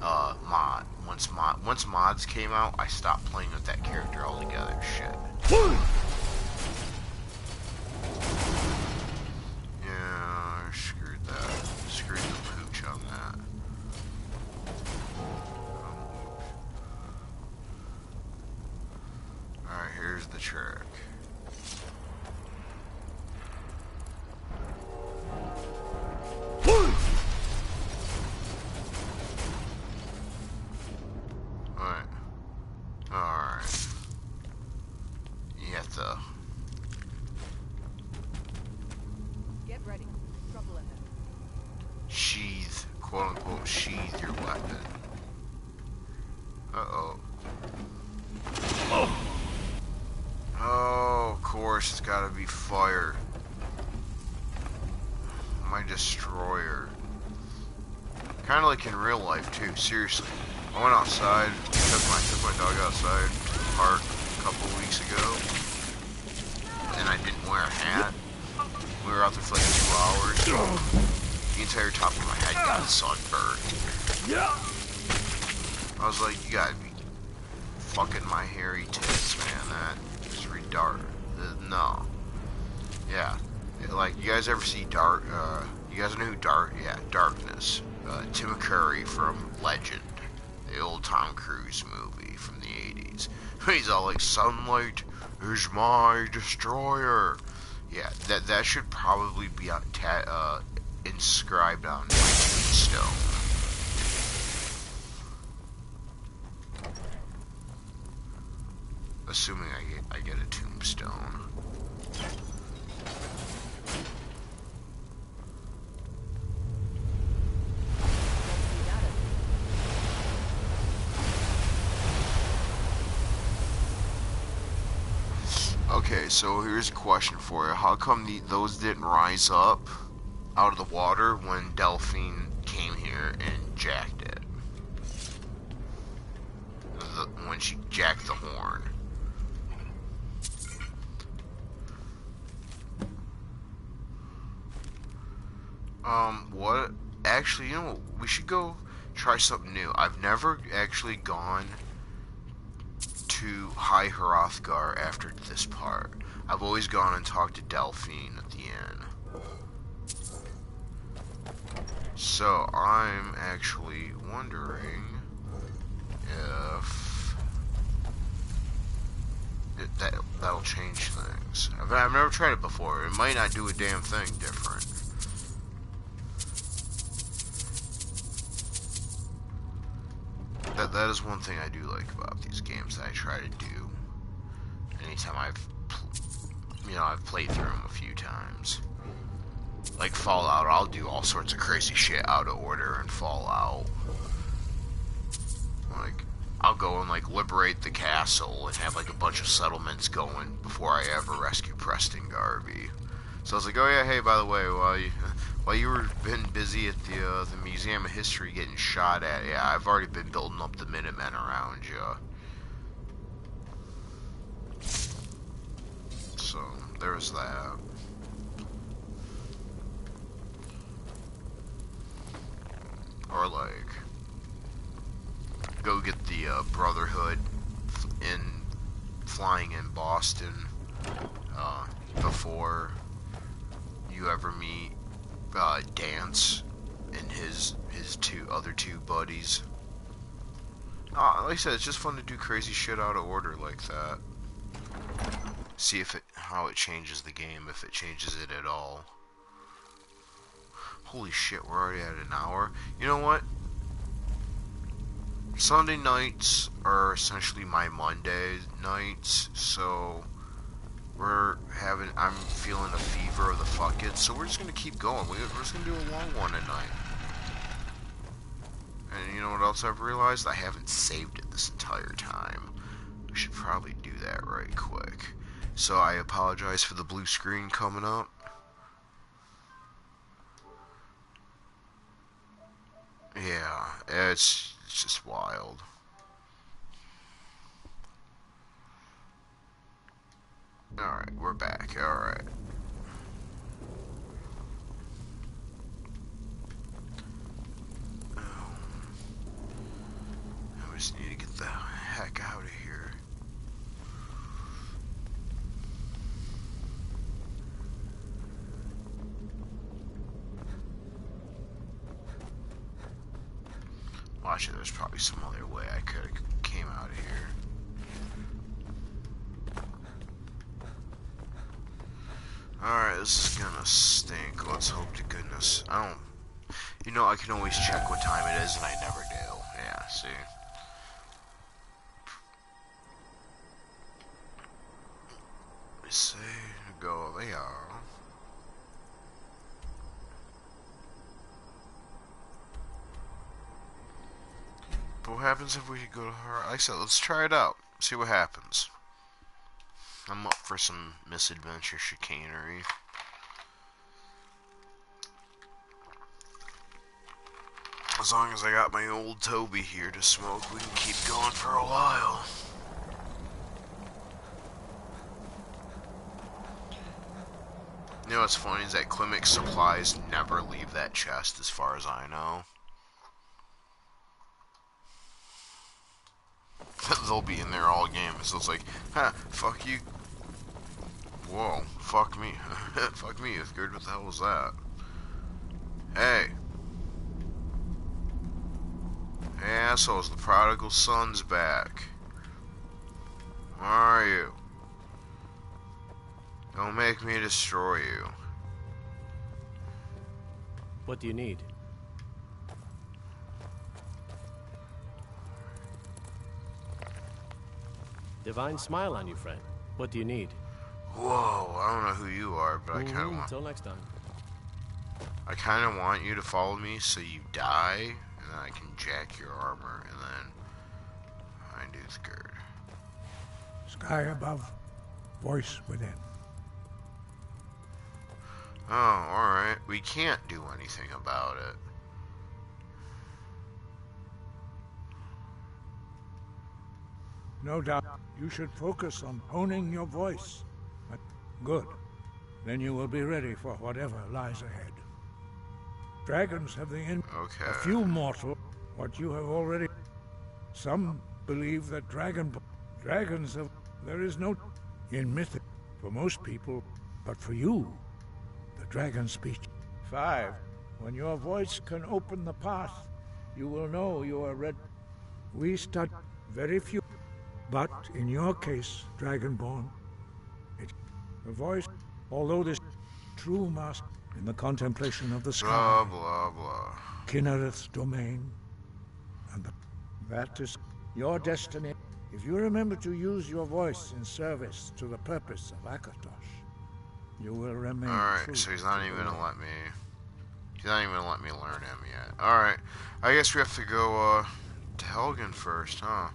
mod. Once mods came out, I stopped playing with that character altogether. Shit. Yeah, screwed that. Screwed the pooch on that. Alright, here's the trick. Alright. You have to... Get ready. Trouble ahead. sheathe, quote-unquote, sheathe your weapon. Uh-oh. Oh, of course, it's gotta be fire. My destroyer. Kinda like in real life, too, seriously. I went outside, took my dog outside to the park a couple weeks ago, and I didn't wear a hat. We were out there for like 2 hours. The entire top of my head got sunburned. I was like, you gotta be fucking my hairy tits, man. That is retarded. No. Yeah. Like, you guys ever see you guys know who Darkness. Tim Curry from Legend. The old Tom Cruise movie from the 80s. He's all like, sunlight is my destroyer. Yeah, that should probably be inscribed on my tombstone. Assuming I get a tombstone. Okay, so here's a question for you. How come those didn't rise up out of the water when Delphine came here and jacked it? When she jacked the horn. What? Actually, you know what? We should go try something new. I've never actually gone to High Hrothgar after this part. I've always gone and talked to Delphine at the end. So, I'm actually wondering if that'll change things. I've never tried it before. It might not do a damn thing different. That is one thing I do like about these games that I try to do anytime I've played through them a few times. Like Fallout, I'll do all sorts of crazy shit out of order in Fallout. Like, I'll go and like liberate the castle and have like a bunch of settlements going before I ever rescue Preston Garvey. So I was like, oh yeah, hey, by the way, while you were been busy at the Museum of History getting shot at, yeah, I've already been building up the Minutemen around you. So, there's that. Or like, go get the Brotherhood flying in Boston before you ever meet Dance and his other two buddies. Like I said, it's just fun to do crazy shit out of order like that. See how it changes the game, if it changes it at all. Holy shit, we're already at an hour. You know what? Sunday nights are essentially my Monday nights, so I'm feeling a fever of the fuck it, so we're just gonna keep going. We're just gonna do a long one tonight. And you know what else I've realized? I haven't saved it this entire time. We should probably do that right quick. So I apologize for the blue screen coming up. Yeah, it's just wild. Alright, we're back. Alright. I just need to get the heck out of here. Watch it, there's probably some other way I could have came out of here. Alright, this is gonna stink. Let's hope to goodness. You know, I can always check what time it is, and I never do. Yeah, see? Let me see. Go there. But what happens if we go to her? Like I said, let's try it out. See what happens. I'm up for some misadventure chicanery. As long as I got my old Toby here to smoke, we can keep going for a while. You know what's funny is that Klimek supplies never leave that chest as far as I know. They'll be in there all game. So it's like, huh, fuck you. Whoa, fuck me. Fuck me, it's good. What the hell was that? Hey. Hey, assholes, the prodigal son's back. Where are you? Don't make me destroy you. What do you need? Divine smile on you, friend. What do you need? Whoa, I don't know who you are, but I kind of want... Until next time. I kind of want you to follow me so you die, and then I can jack your armor, and then I do the gird. Sky above, voice within. Oh, alright. We can't do anything about it. No doubt you should focus on honing your voice. But good. Then you will be ready for whatever lies ahead. Dragons have the Okay. A few mortal, what you have already... Some believe that dragons have... There is no... In myth, for most people, but for you, the dragon speech. 5. When your voice can open the path, you will know you are ready. We study very few. But in your case, Dragonborn, the voice, although this true master in the contemplation of the sky, Blah, blah, blah. Kinnereth's domain, and that is your destiny. If you remember to use your voice in service to the purpose of Akatosh, you will remain Alright, true. so he's not even gonna let me... He's not even gonna let me learn him yet. Alright, I guess we have to go, to Helgen first, huh?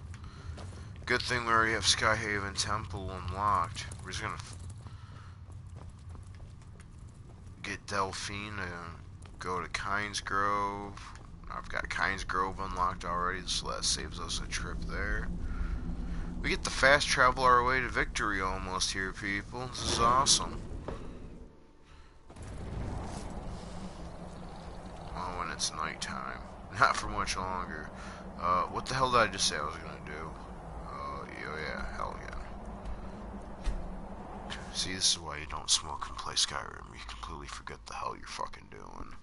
Good thing we already have Skyhaven Temple unlocked. We're just gonna get Delphine and go to Kynes Grove. I've got Kynes Grove unlocked already, so that saves us a trip there. We get to fast travel our way to victory almost here, people. This is awesome. Oh, and it's nighttime. Not for much longer. What the hell did I just say I was gonna do? Oh yeah, hell yeah. See, this is why you don't smoke and play Skyrim. You completely forget the hell you're fucking doing.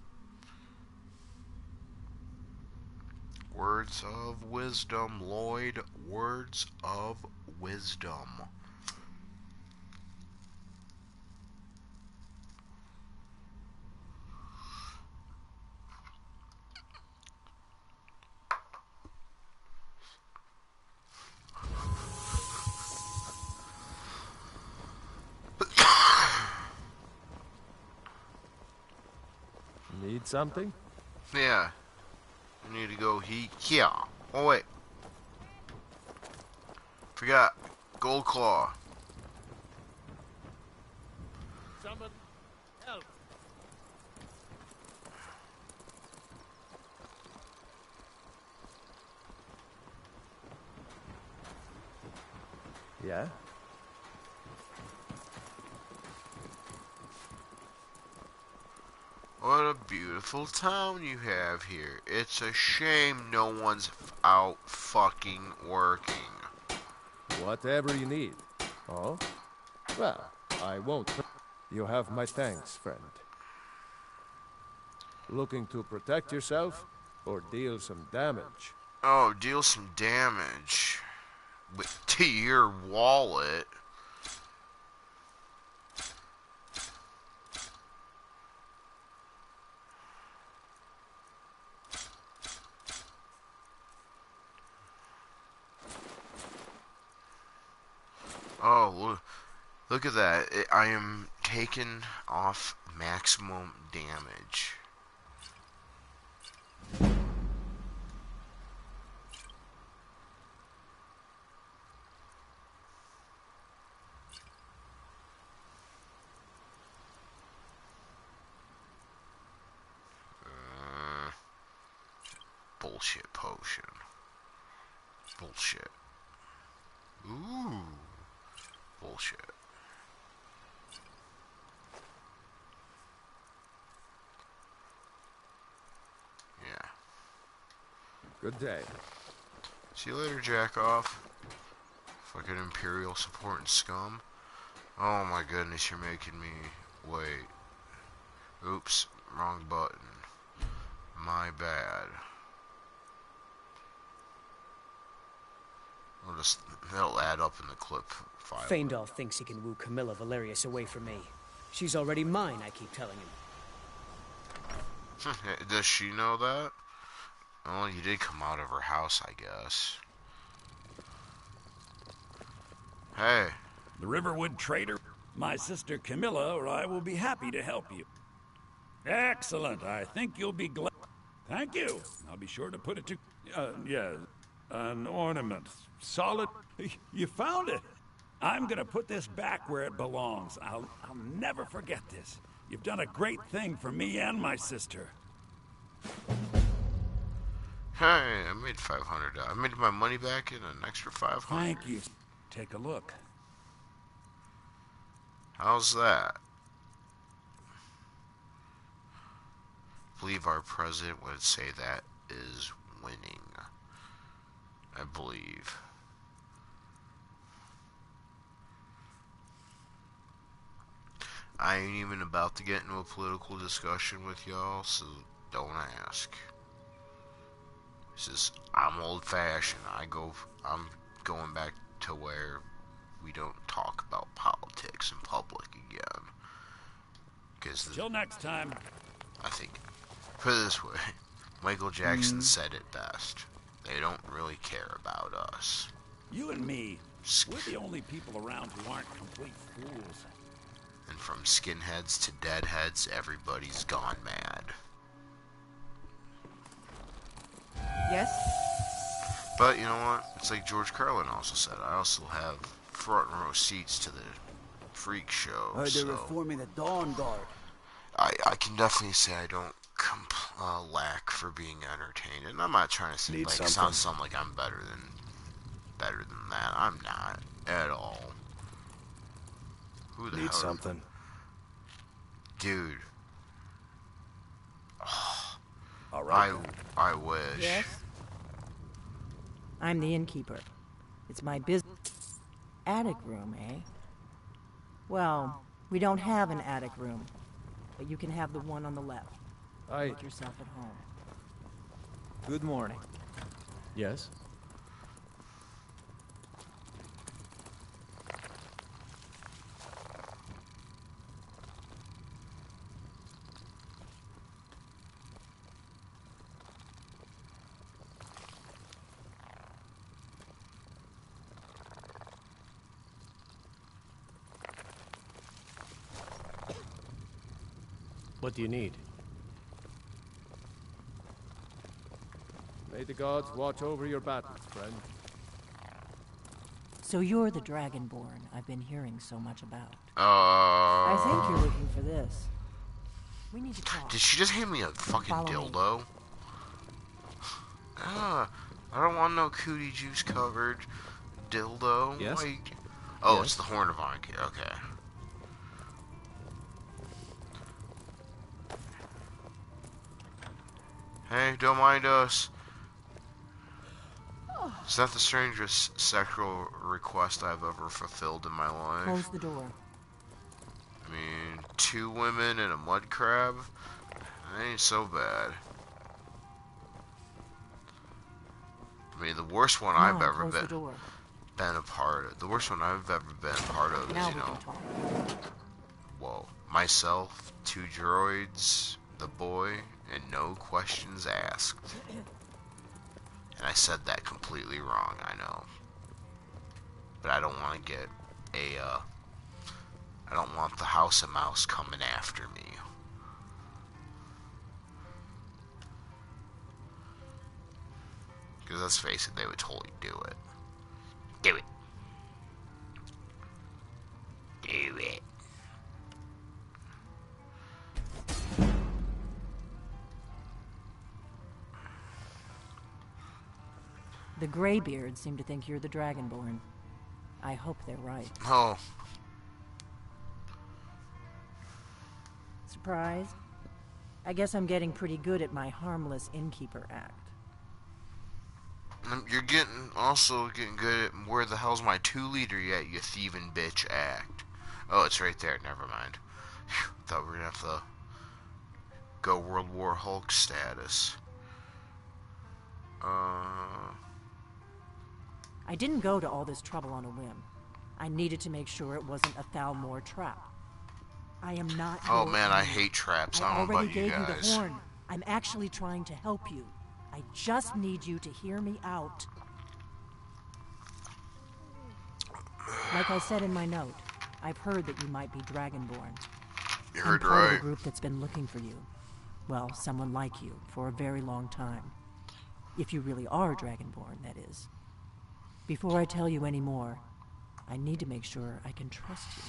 Words of wisdom, Lloyd. Words of wisdom. Need something? Yeah. I need to go here. Oh, wait. Forgot. Gold Claw. Someone help. Yeah? What a beautiful town you have here. It's a shame no one's out fucking working. Whatever you need. Oh? Well, I won't. You have my thanks, friend. Looking to protect yourself or deal some damage? Oh, deal some damage. To your wallet. Oh, look at that. I am taking off maximum damage. Bullshit potion. Bullshit. Ooh. Bullshit. Yeah. Good day. See you later, jack off. Fucking Imperial supporting scum. Oh my goodness, you're making me wait. Oops, wrong button. My bad. That'll add up in the clip file. Feindal thinks he can woo Camilla Valerius away from me. She's already mine, I keep telling him. Does she know that? Well, you did come out of her house, I guess. Hey. The Riverwood trader? My sister Camilla or I will be happy to help you. Excellent. I think you'll be glad. Thank you. I'll be sure to put it to... yeah, an ornament. Solid. You found it. I'm gonna put this back where it belongs. I'll never forget this. You've done a great thing for me and my sister. Hey, I made $500. I made my money back in an extra $500. Thank you. Take a look. How's that? I believe our president would say that is winning. I believe. I ain't even about to get into a political discussion with y'all, so don't ask. It's just, I'm old-fashioned. I'm going back to where we don't talk about politics in public again. Till next time. I think, put it this way, Michael Jackson said it best. They don't really care about us. You and me, we're the only people around who aren't complete fools. And from skinheads to deadheads, everybody's gone mad. Yes? But you know what? It's like George Carlin also said. I also have front row seats to the freak show. Heard they're reforming the Dawn Guard. I can definitely say I don't lack for being entertained, and I'm not trying to say sound like I'm better than that. I'm not at all. Who the hell? Need something, dude? Oh, all right. I wish. Yes. I'm the innkeeper. It's my business. Attic room, eh? Well, we don't have an attic room, but you can have the one on the left. Make yourself at home. Good morning. Yes? What do you need? May the gods watch over your battles, friend. So you're the Dragonborn I've been hearing so much about. I I think you're looking for this. We need to talk. Did she just hand me a fucking Follow me. dildo? I don't want no cootie juice covered dildo. Yes? Like, oh, Yes? it's the Horn of Anki. Okay. Hey, don't mind us. Is that the strangest sexual request I've ever fulfilled in my life? Close the door. I mean, 2 women and a mud crab? That ain't so bad. I mean, the worst one I've ever close the door. been a part of. The worst one I've ever been a part of is, Now you we know, can talk. whoa, myself, 2 droids, the boy, and no questions asked. And I said that completely wrong, I know. But I don't want to get I don't want the House of Mouse coming after me. Because let's face it, they would totally do it. Do it. Do it. The Greybeards seem to think you're the Dragonborn. I hope they're right. Oh. Surprised? I guess I'm getting pretty good at my harmless innkeeper act. You're also getting good at where the hell's my 2-liter yet, you thieving bitch act. Oh, it's right there. Never mind. Whew, thought we were gonna have to go World War Hulk status. I didn't go to all this trouble on a whim. I needed to make sure it wasn't a Thalmor trap. I am not. Oh your man, I enemy. hate traps. I I don't know already about you gave you guys. the horn. I'm actually trying to help you. I just need you to hear me out. Like I said in my note, I've heard that you might be Dragonborn. You I'm heard part of right. a group that's been looking for you. Well, someone like you for a very long time. If you really are Dragonborn, that is. Before I tell you any more, I need to make sure I can trust you.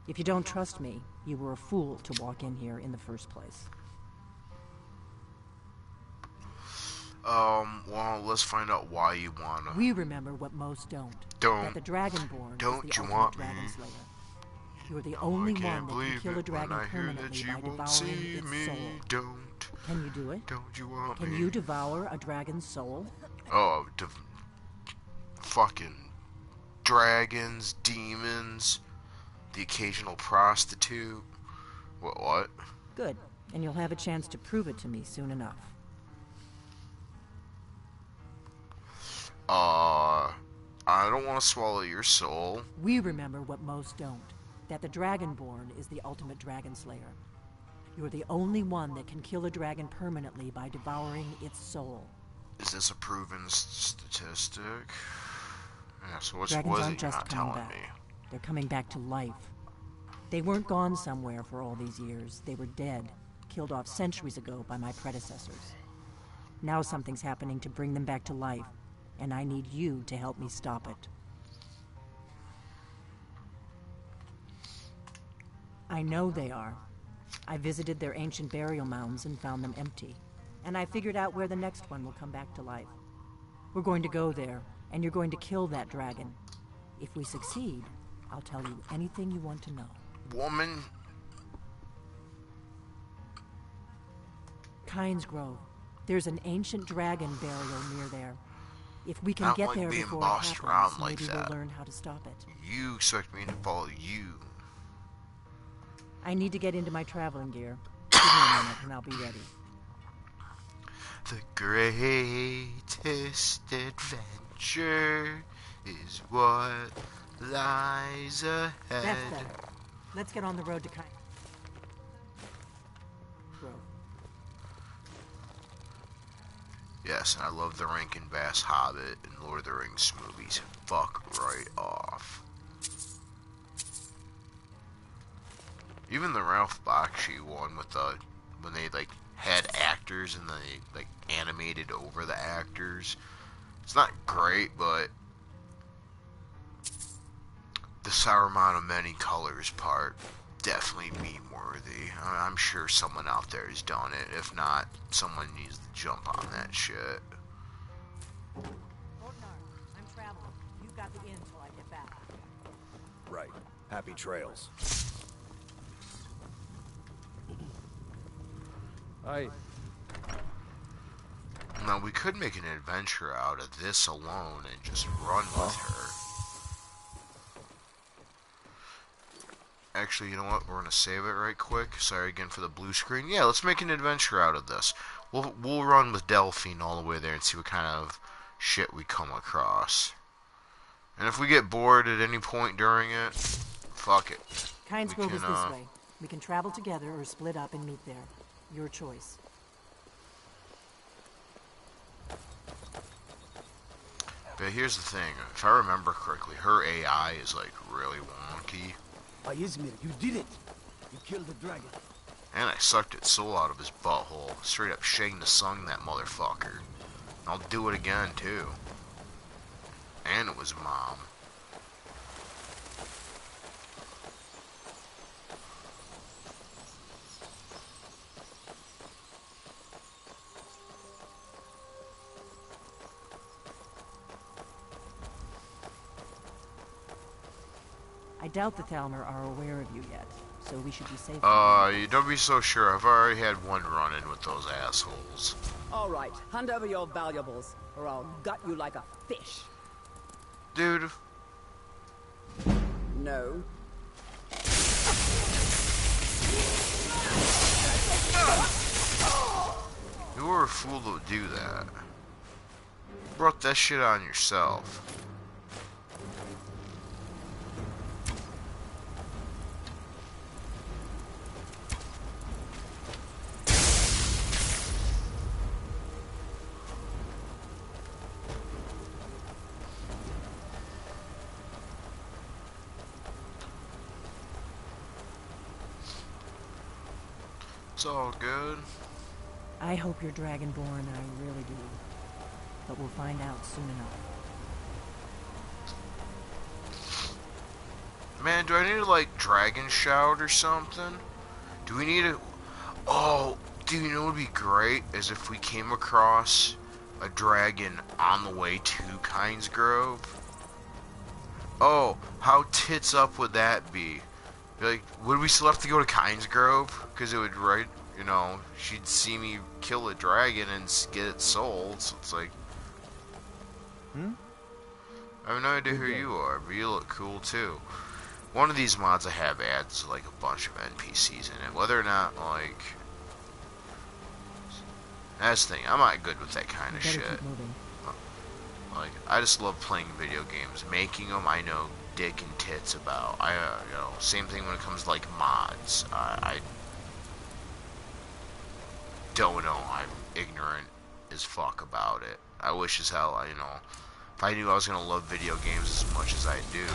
If you don't trust me, you were a fool to walk in here in the first place. Well, let's find out why you wanna. We remember what most don't. Don't. That the Dragonborn Don't is the you ultimate want me? dragon slayer. You're the only I one can't that can believe kill a it when dragon I hear that permanently you by won't devouring see its me. soul. Don't. Can you do it? Don't you want Can me? you devour a dragon's soul? Oh, fucking dragons, demons, the occasional prostitute. What? Good. And you'll have a chance to prove it to me soon enough. I don't want to swallow your soul. We remember what most don't. That the Dragonborn is the ultimate dragon slayer. You're the only one that can kill a dragon permanently by devouring its soul. Is this a proven statistic? Yeah, so what Dragons is aren't it just not coming telling back. me? They're coming back to life. They weren't gone somewhere for all these years. They were dead, killed off centuries ago by my predecessors. Now something's happening to bring them back to life, and I need you to help me stop it. I know they are. I visited their ancient burial mounds and found them empty. And I figured out where the next one will come back to life. We're going to go there, and you're going to kill that dragon. If we succeed, I'll tell you anything you want to know. Woman. Kynes Grove. There's an ancient dragon burial near there. If we can I don't get like there being before it bossed happens, around like maybe that. we'll learn how to stop it. You expect me to follow you. I need to get into my traveling gear. Give me a minute and I'll be ready. The greatest adventure is what lies ahead. That's better. Let's get on the road to Grove. Yes, and I love the Rankin Bass Hobbit and Lord of the Rings movies. Fuck right off. Even the Ralph Bakshi one with the when they like had actors and they like animated over the actors. It's not great, but the Saruman of Many Colors part definitely meme worthy. I'm sure someone out there has done it. If not, someone needs to jump on that shit. Ortnar, I'm traveling. You've got the inn till I get back. Right. Happy trails. Now, we could make an adventure out of this alone and just run with her. Actually, you know what? We're gonna save it right quick. Sorry again for the blue screen. Yeah, let's make an adventure out of this. We'll run with Delphine all the way there and see what kind of shit we come across. And if we get bored at any point during it, fuck it. Kynes Grove is this way. We can travel together or split up and meet there. Your choice. But here's the thing. If I remember correctly, her AI is like really wonky. Izmir, you did it! You killed the dragon. And I sucked its soul out of his butthole. Straight up Shang Tsung that motherfucker. I'll do it again, too. And it was Mom. I doubt the Thalmor are aware of you yet, so we should be safe. You don't be so sure. I've already had one run-in with those assholes. All right, hand over your valuables, or I'll gut you like a fish. Dude. No. You were a fool to do that. You brought that shit on yourself. It's all good. I hope you're Dragonborn, I really do. But we'll find out soon enough. Man, do I need to, like, dragon shout or something? Do we need to... Oh, dude, you know what would be great? Is if we came across a dragon on the way to Kynes Grove. Oh, how tits up would that be? Like, would we still have to go to Kynes Grove? Because it would, right, you know, she'd see me kill a dragon and get it sold, so it's like... I have no idea who you are, but you look cool, too. One of these mods I have adds, like, a bunch of NPCs in it. Whether or not, like... That's the thing, I'm not good with that kind of shit. Like, I just love playing video games. Making them, I know dick and tits about. You know, same thing when it comes to, like, mods. I don't know. I'm ignorant as fuck about it. I wish as hell, you know, if I knew I was gonna love video games as much as I do,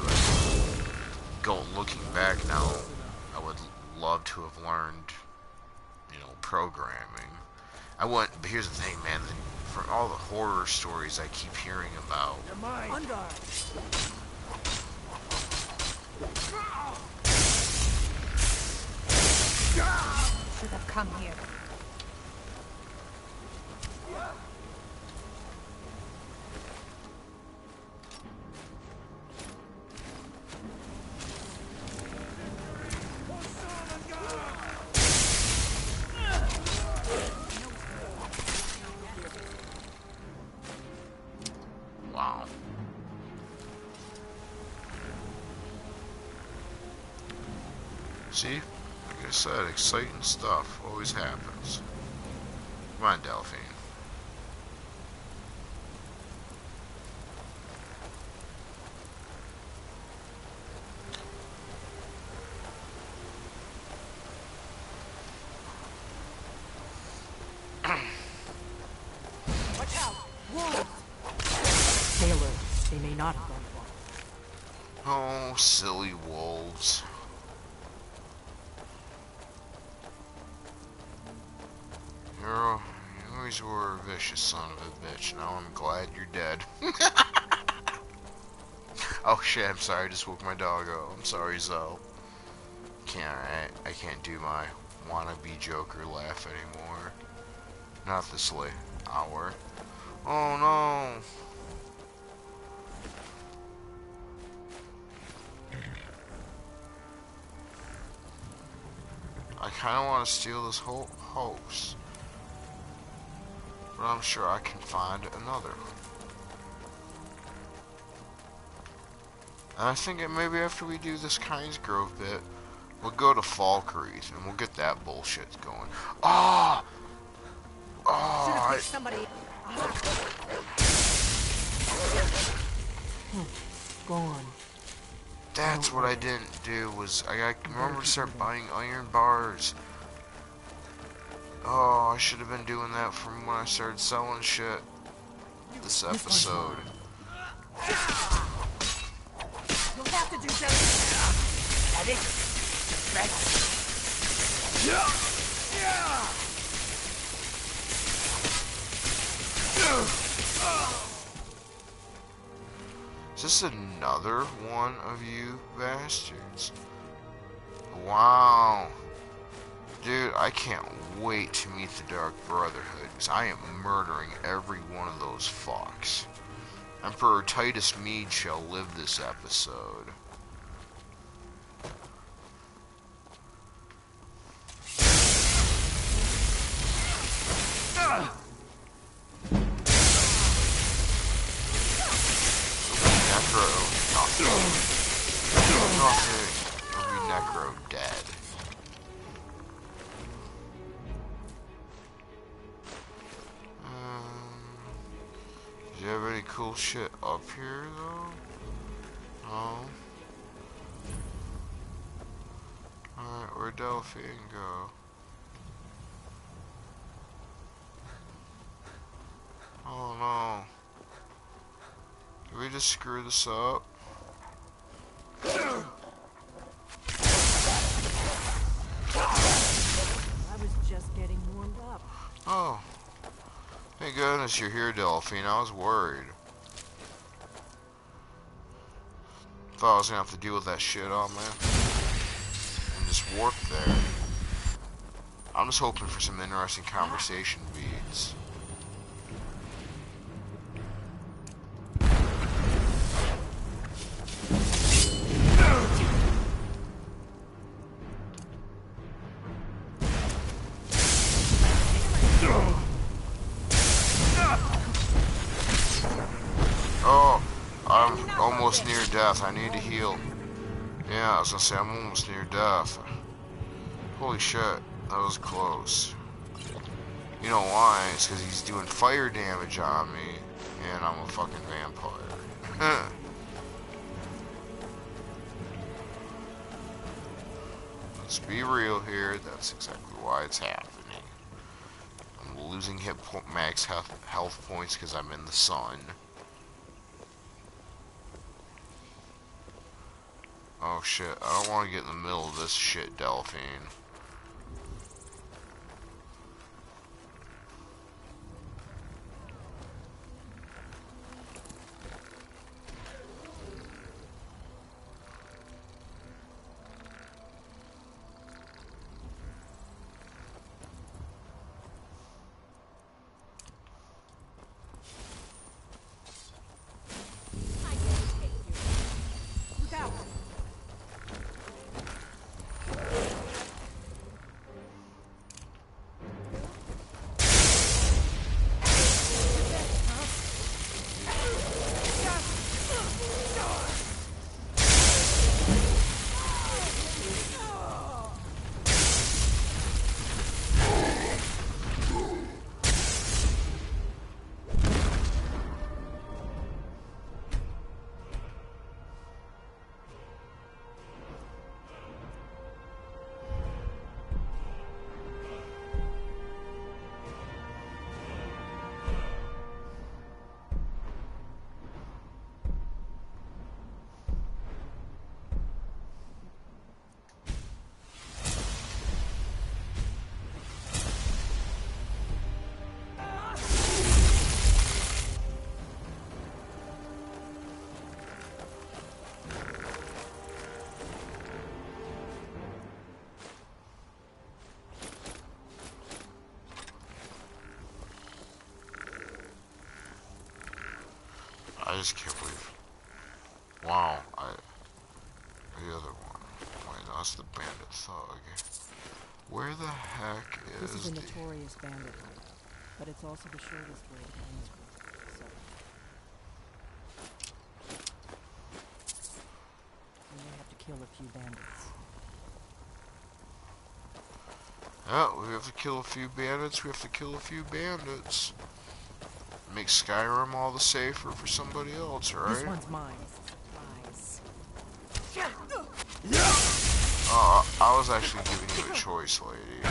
looking back now, I would love to have learned, you know, programming. But here's the thing, man. For all the horror stories I keep hearing about. You're mine. Should have come here. Wow. See? I said, exciting stuff always happens. Come on, Delphine. Watch out! Wolves! Sailor, they may not have gone far. Oh, silly wolves. You always were a vicious son of a bitch. Now I'm glad you're dead. Oh shit, I'm sorry, I just woke my dog up. I'm sorry, Zoe. I can't do my wannabe Joker laugh anymore. Not this late hour. Oh no! I kinda wanna steal this whole house. But I'm sure I can find another. And I think that maybe after we do this Kynes Grove bit, we'll go to Falkreath and we'll get that bullshit going. Ah! Oh! Somebody. Go on. That's what I didn't do. Was I remember to start buying iron bars. Oh, I should have been doing that from when I started selling shit. This episode. You'll have to do better. That is. Is this another one of you bastards? Wow. Dude, I can't wait to meet the Dark Brotherhood, because I am murdering every one of those fucks. Emperor Titus Mead shall live this episode. Nothing. You'll be Necro dead. Do you have any cool shit up here though? No. Alright, where'd Delphine go? Oh no. Did we just screw this up? I was just getting warmed up. Oh. Thank goodness you're here, Delphine. I was worried. Thought I was gonna have to deal with that shit on man. And just warp there. I'm just hoping for some interesting conversation beads. Oh, I'm almost near death. I need to heal. Yeah, I was gonna say I'm almost near death. Holy shit, that was close. You know why? It's because he's doing fire damage on me, and I'm a fucking vampire. Let's be real here. That's exactly why it's happening. I'm losing max health points because I'm in the sun. Oh shit, I don't want to get in the middle of this shit, Delphine. just can't believe. Wow, the other one. Wait, that's the bandit thug. Where the heck is This is a notorious bandit route, but it's also the shortest way to Baskirk, so... We may have to kill a few bandits. Yeah, we have to kill a few bandits, we have to kill a few bandits. Make Skyrim all the safer for somebody else, right? This one's mine. I was actually giving you a choice, lady.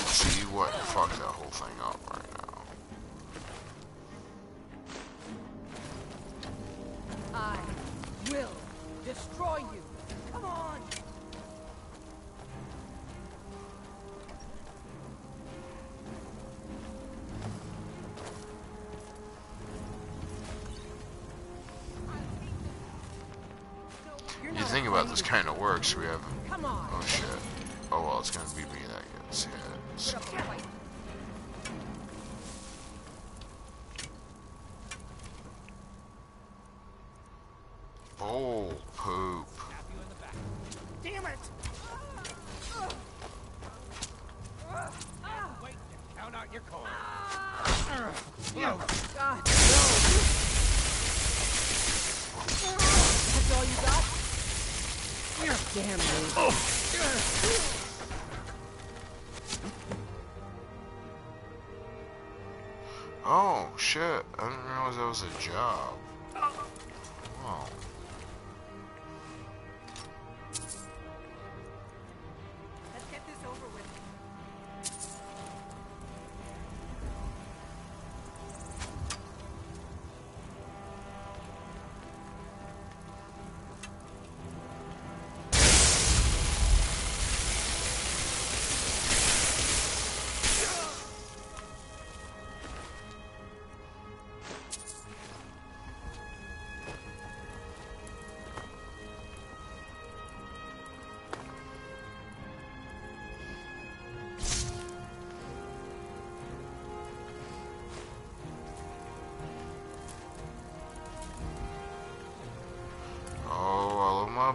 See what fucked that whole thing up right now. I will destroy you. Come on. You think about this kind of works, we have... Come on. Oh shit. Oh well, it's gonna be me that gets hit. So. Oh, poop. Damn it! Wait, count out your coin. Oh, God, no! That's all you got? Damn you. Oh, shit. I didn't realize that was a job. Wow. Let's get this over with.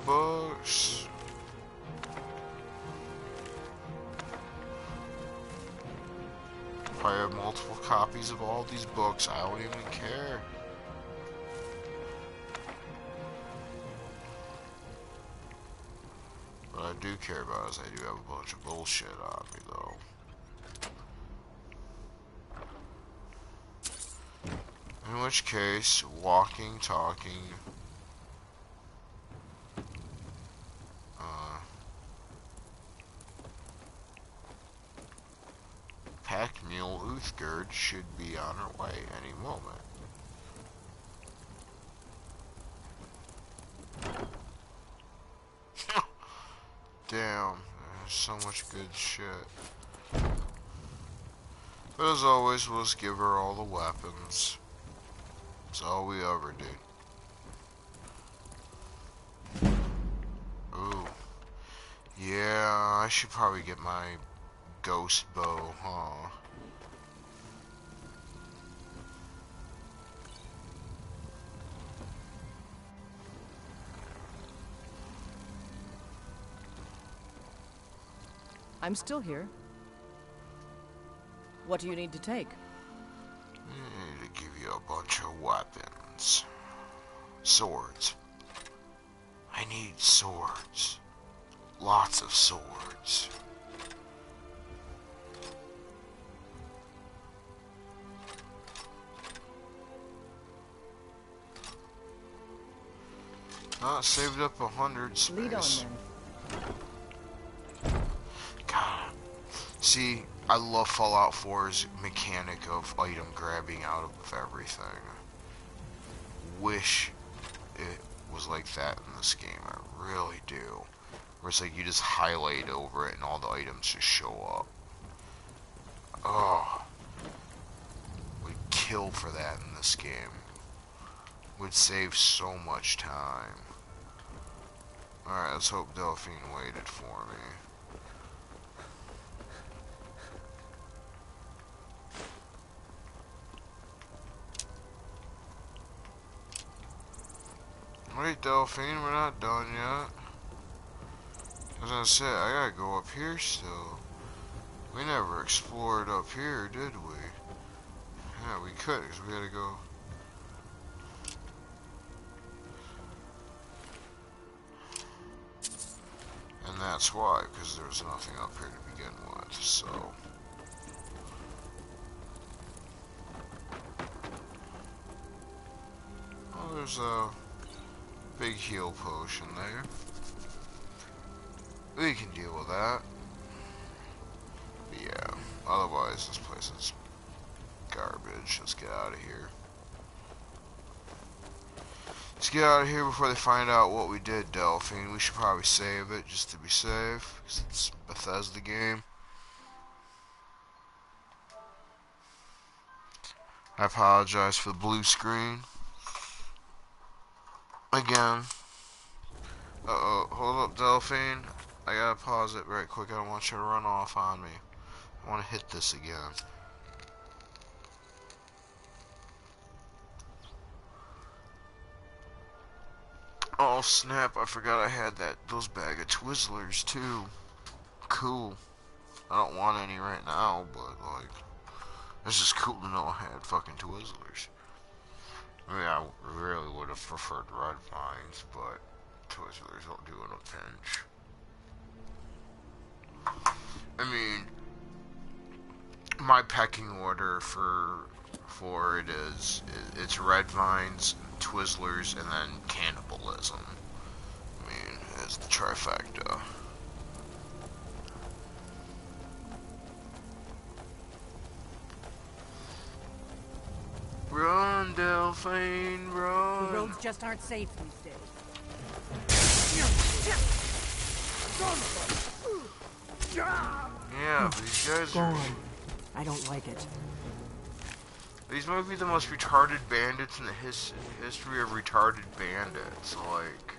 Books. If I have multiple copies of all these books, I don't even care. What I do care about is I do have a bunch of bullshit on me, though. In which case, walking, talking... Pack mule Uthgerd should be on her way any moment. Damn, there's so much good shit. But as always, we'll just give her all the weapons. That's all we ever did. Ooh. Yeah, I should probably get my ghost bow, huh? I'm still here. What do you need to take? I need to give you a bunch of weapons. Swords. I need swords. Lots of swords. Saved up 100 space. Lead on then. God. See, I love Fallout 4's mechanic of item grabbing out of everything. Wish it was like that in this game. I really do. Where it's like you just highlight over it and all the items just show up. Oh. Would kill for that in this game. Would save so much time. Alright, let's hope Delphine waited for me. Wait, Delphine, we're not done yet. As I said, I gotta go up here still. We never explored up here, did we? Yeah, we could, because we had to go. And that's why, because there was nothing up here to begin with, so. Oh, there's a big heal potion there. We can deal with that. But yeah, otherwise this place is garbage. Let's get out of here. Let's get out of here before they find out what we did, Delphine. We should probably save it just to be safe, because it's a Bethesda game. I apologize for the blue screen. Again. Uh-oh, hold up, Delphine. I gotta pause it right quick. I don't want you to run off on me. I want to hit this again. Oh snap, I forgot I had those bag of Twizzlers too. Cool. I don't want any right now, but like, it's just cool to know I had fucking Twizzlers. I mean, I really would have preferred red vines, but Twizzlers don't do in a pinch. I mean, my pecking order for it is it's red vines, Twizzlers, and then cannibalism. I mean, it's the trifecta. Run, Delphine, run! The roads just aren't safe these days. Yeah, but these guys Go are... on. I don't like it. These might be the most retarded bandits in the history of retarded bandits. Like,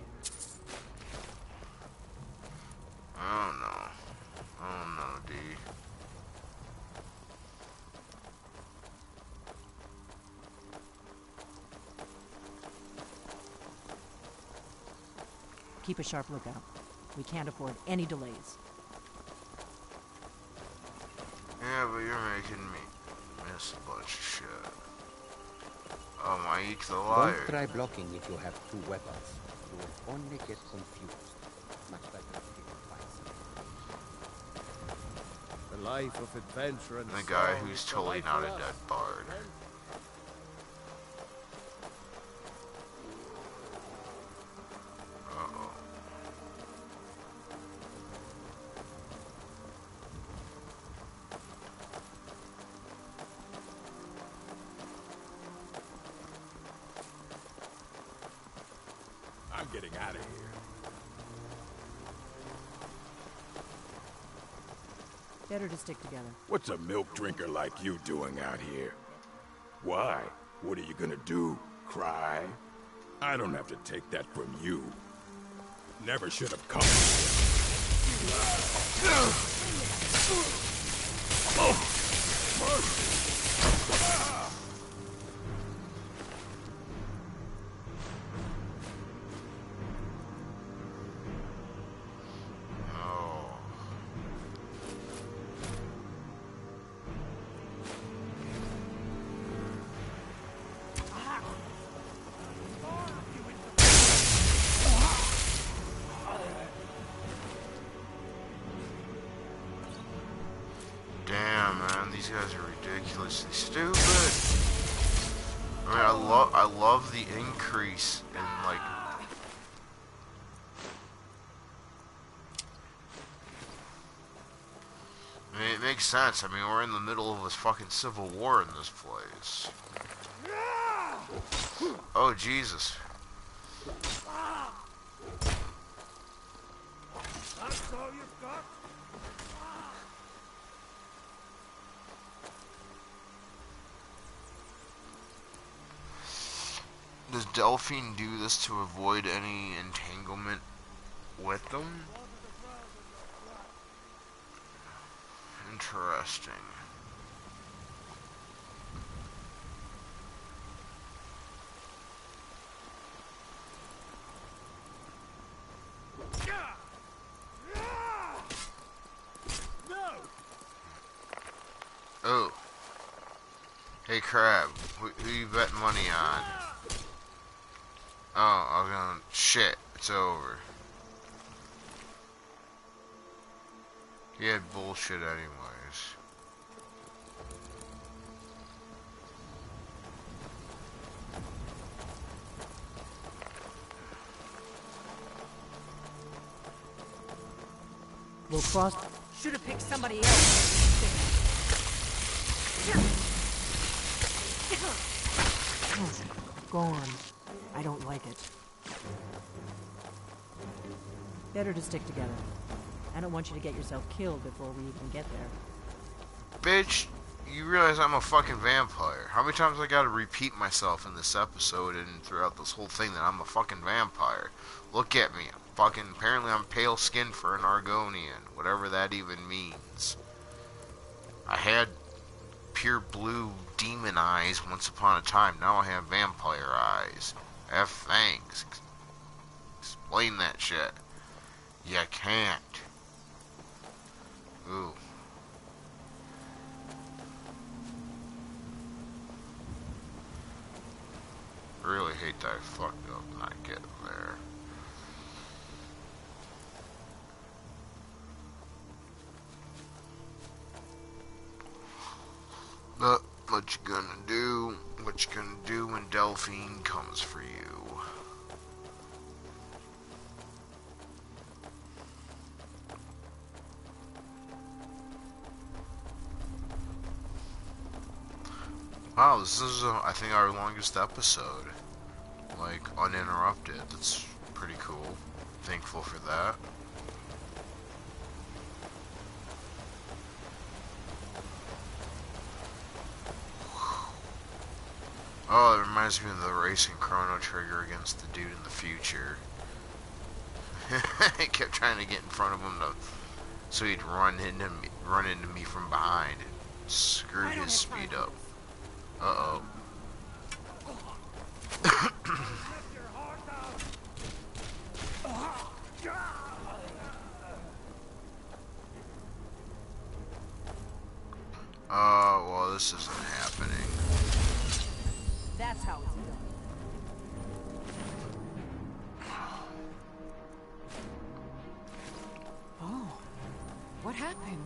I don't know. I don't know, D. Keep a sharp lookout. We can't afford any delays. Yeah, but you're making me miss a bunch of shit. Oh, Mike the liar. Don't try blocking if you have two weapons. You will only get confused. Much better if you find something. The life of adventure and the guy who's totally not a dead bard. Uh-oh. I'm getting out of here. Better to stick together. What's a milk drinker like you doing out here? Why? What are you gonna do? Cry? I don't have to take that from you. Never should have come here. Damn, man, these guys are ridiculously stupid. I mean, I love the increase in, like... I mean, it makes sense. I mean, we're in the middle of this fucking civil war in this place. Oh, Jesus. That's all you've got? Does Delphine do this to avoid any entanglement with them? Interesting. Oh. Hey, Crab. Who you betting money on? Oh, I was gonna... Shit. It's over. He had bullshit anyways. We'll cross. Should have picked somebody else. Gone. I don't like it. Better to stick together. I don't want you to get yourself killed before we even get there. Bitch, you realize I'm a fucking vampire. How many times I gotta repeat myself in this episode and throughout this whole thing that I'm a fucking vampire? Look at me. Apparently I'm pale skinned for an Argonian. Whatever that even means. I had pure blue demon eyes once upon a time. Now I have vampire eyes. I have fangs. Explain that shit. You can't. Ooh. I really hate that I fucked up not getting there. But what you gonna do? What you gonna do when Delphine comes for you? Wow, this is, I think, our longest episode. Like, uninterrupted. That's pretty cool. Thankful for that. Oh, it reminds me of the racing Chrono Trigger against the dude in the future. I kept trying to get in front of him so he'd run into me from behind. Screw his speed up. Uh-oh. Well, this isn't happening. That's how it's done. Oh, what happened?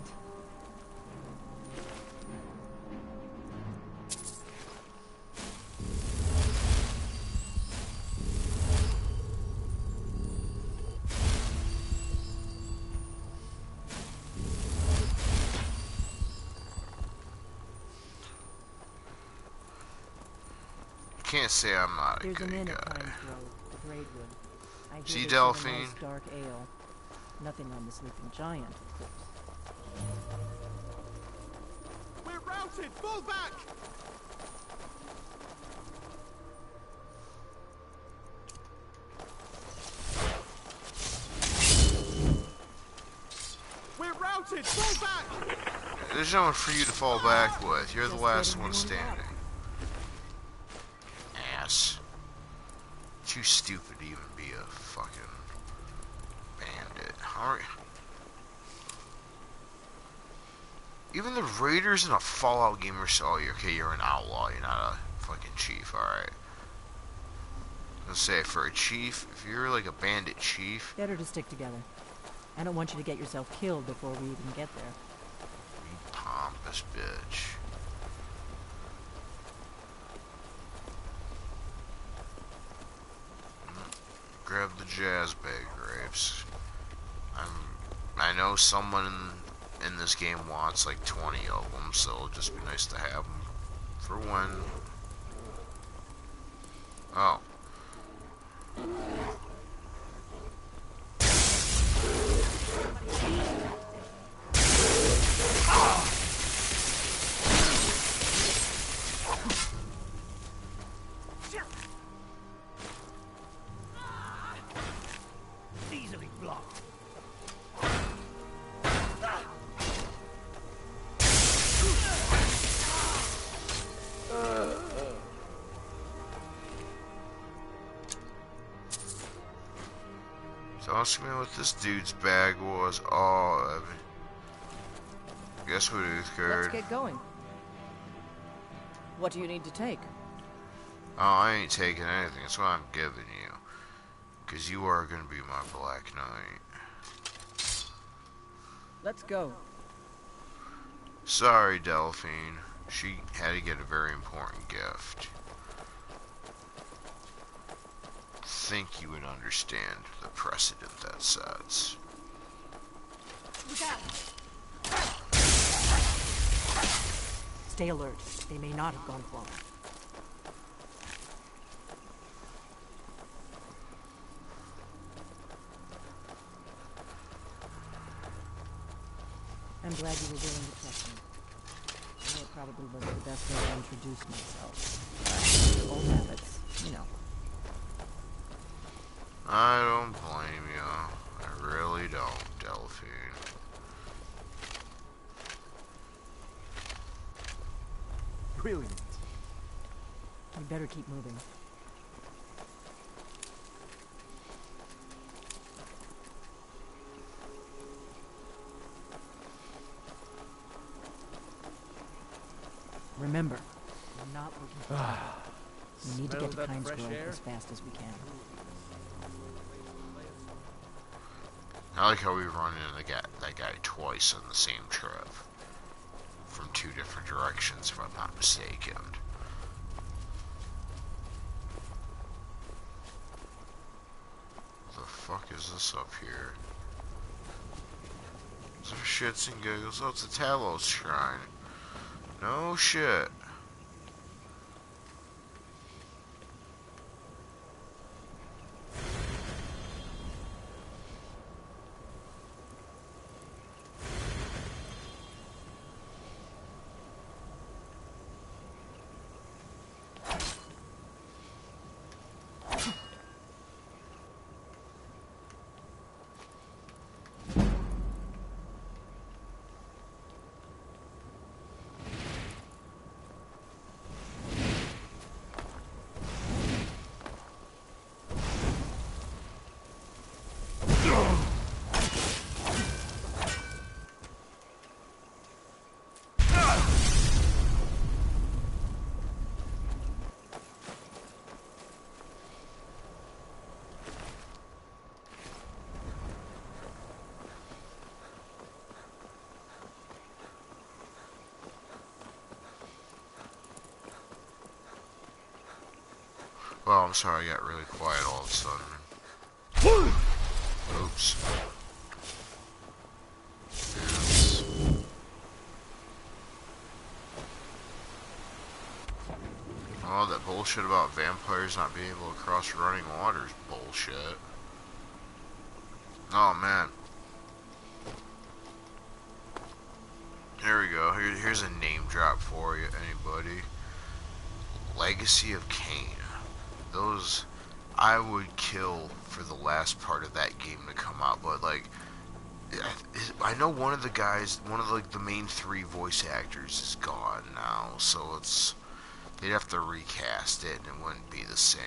Can't say I'm not a There's good an inn guy. at Pines Grove, the Braidwood. I hear See, they serve a Delphine? nice dark ale. Nothing on the Sleeping Giant, of course. We're routed! Fall back! We're routed! Fall back! There's no one for you to fall back with. You're the last one standing. Ass. Too stupid to even be a fucking bandit. Alright. Even the raiders in a Fallout game are so, oh, okay, you're an outlaw, you're not a fucking chief, alright. Let's say, for a chief, if you're like a bandit chief... Better to stick together. I don't want you to get yourself killed before we even get there. You pompous bitch. Grab the jazz bag grapes. I know someone in this game wants like 20 of them, so it'll just be nice to have them for when. Oh. Easily blocked. So ask me what this dude's bag was. Oh, guess what it occurred. Let's get going. What do you need to take? Oh, I ain't taking anything. That's what I'm giving you. Because you are going to be my Black Knight. Let's go. Sorry, Delphine. She had to get a very important gift. Think you would understand the precedent that sets. Stay alert. They may not have gone far. I'm glad you were willing to trust me. I know it probably wasn't the best way to introduce myself. Old habits, you know. I don't blame you. I really don't, Delphine. Brilliant. We better keep moving. Remember, we're not looking for we need to get to Pines Grove as fast as we can. I like how we run into that guy twice on the same trip. From 2 different directions, if I'm not mistaken. What the fuck is this up here? Some shits and giggles. Oh, it's a Talos shrine. No shit. Well, I'm sorry I got really quiet all of a sudden. Oops. Oops. Oh, that bullshit about vampires not being able to cross running water is bullshit. Oh, man. Here we go. Here's a name drop for you, anybody. Legacy of Kain. Those I would kill for the last part of that game to come out, but like I know one of the guys, one of like the main 3 voice actors is gone now, so it's they'd have to recast it and it wouldn't be the same.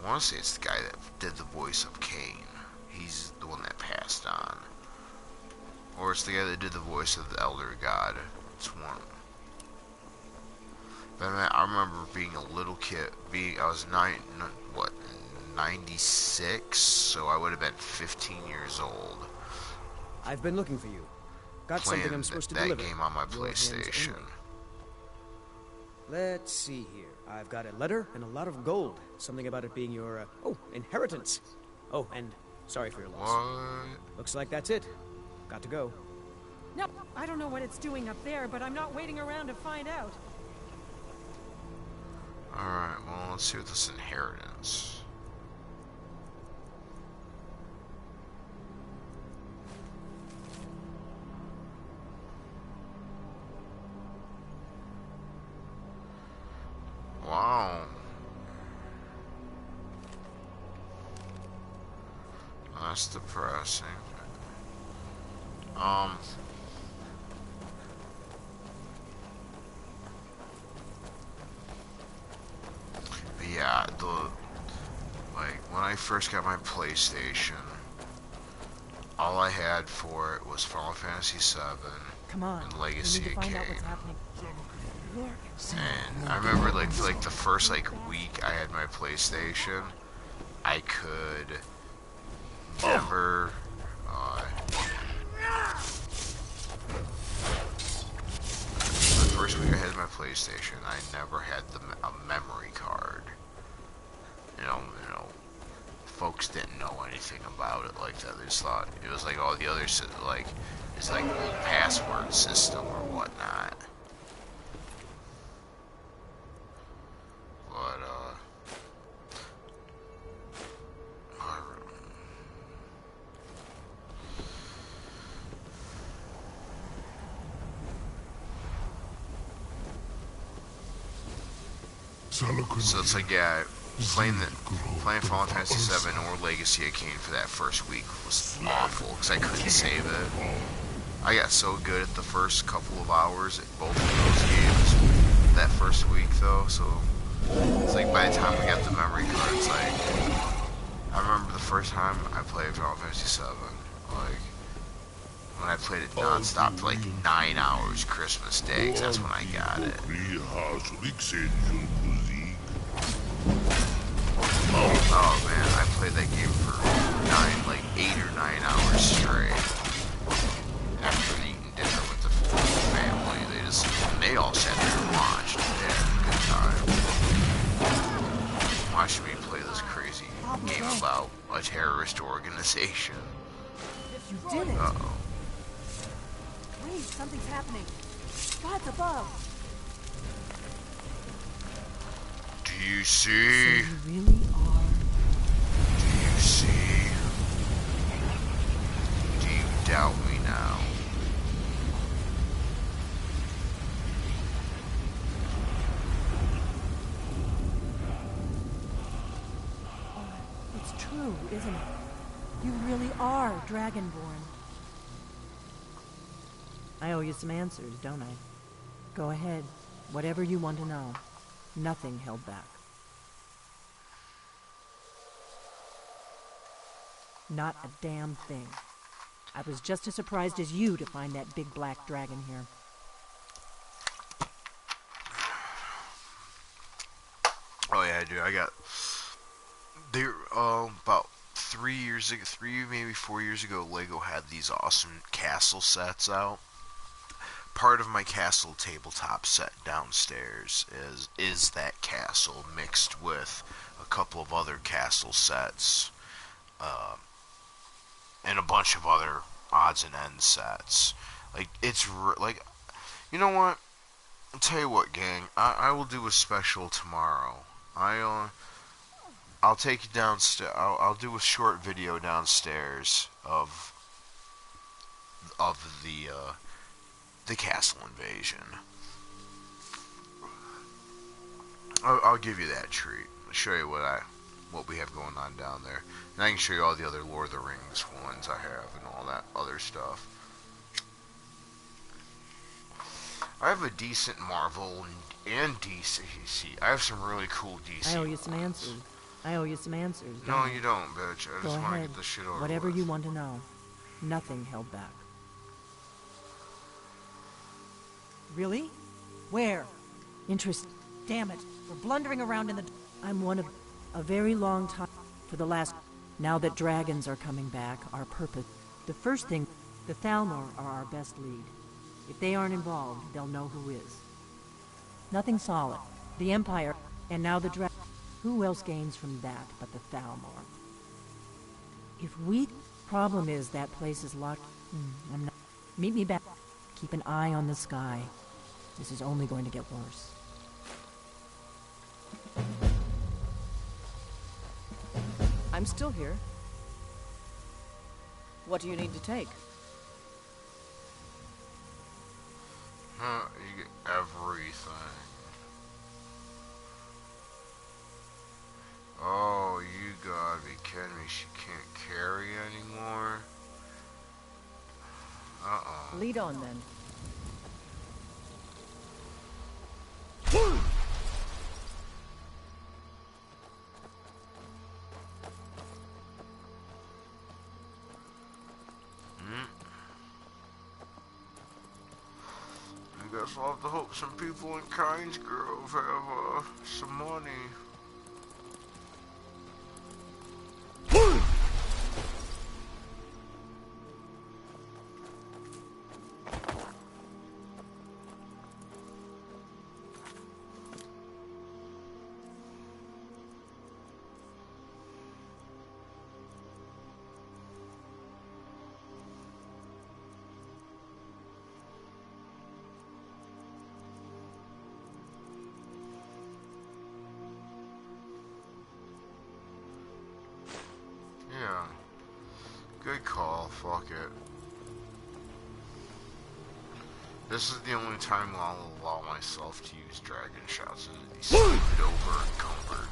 I want to say it's the guy that did the voice of Kain. He's the one that passed on. Or it's the guy that did the voice of the Elder God. It's one. But man, I remember being a little kid. I was 96, so I would have been 15 years old. I've been looking for you. Got something I'm supposed to deliver. That game on my PlayStation. Let's see here. I've got a letter and a lot of gold. Something about it being your, inheritance. Oh, and sorry for your loss. What? Looks like that's it. Got to go. No, I don't know what it's doing up there, but I'm not waiting around to find out. Alright, well, let's see what this inheritance. Wow. That's depressing. Yeah, when I first got my PlayStation, all I had for it was Final Fantasy VII Come on. and We Legacy need to of find out Kain. what's happening. And I remember like for like the first like week I had my PlayStation, I could never the first week I had my PlayStation, I never had a memory card. You know, folks didn't know anything about it like that. They just thought it was like all the other like it's like a password system or whatnot. But so it's like, yeah, playing Final Fantasy VII or Legacy of Kain for that first week was awful because I couldn't save it. I got so good at the first couple of hours at both of those games that first week though, so it's like by the time we got the memory card, it's like I remember the first time I played Final Fantasy VII, like when I played it non-stop for like 9 hours Christmas Day, 'cause that's when I got it. Oh man, I played that game for 8 or 9 hours straight. After eating dinner with the family, they all sat there and watched. They had a good time. Watching me play this crazy game about a terrorist organization. You did it! Uh-oh. Wait, something's happening. God's above. Do you see? So you really are. Do you see? Do you doubt me now? It's true, isn't it? You really are Dragonborn. I owe you some answers, don't I? Go ahead. Whatever you want to know. Nothing held back. Not a damn thing. I was just as surprised as you to find that big black dragon here. Oh yeah, dude, I got there about 4 years ago, Lego had these awesome castle sets out. Part of my castle tabletop set downstairs is that castle mixed with a couple of other castle sets, and a bunch of other odds and ends sets. Like it's like, you know what? I'll tell you what, gang. I will do a special tomorrow. I'll take you downstairs. I'll do a short video downstairs of the castle invasion. I'll give you that treat. I'll show you what we have going on down there, and I can show you all the other Lord of the Rings ones I have and all that other stuff. I have a decent Marvel and DC. I have some really cool DC. I owe you some answers. I owe you some answers. No, you don't, bitch. I Go just want to ahead. get this shit over Whatever with. you want to know. Nothing held back. Really? Where? Interest. Damn it. We're blundering around in the... I'm one of a very long time for the last... Now that dragons are coming back, our purpose... The first thing, the Thalmor are our best lead. If they aren't involved, they'll know who is. Nothing solid. The Empire, and now the dragon. Who else gains from that but the Thalmor? If we... Problem is that place is locked... I'm not... Meet me back. Keep an eye on the sky. This is only going to get worse. I'm still here. What do you need to take? You get everything. Oh, you gotta be kidding me. She can't carry anymore? Uh-oh. Lead on, then. just love to hope some people in Kynes Grove have some money. Yeah. Good call, fuck it. This is the only time I'll allow myself to use dragon shots into these stupid over-encumbered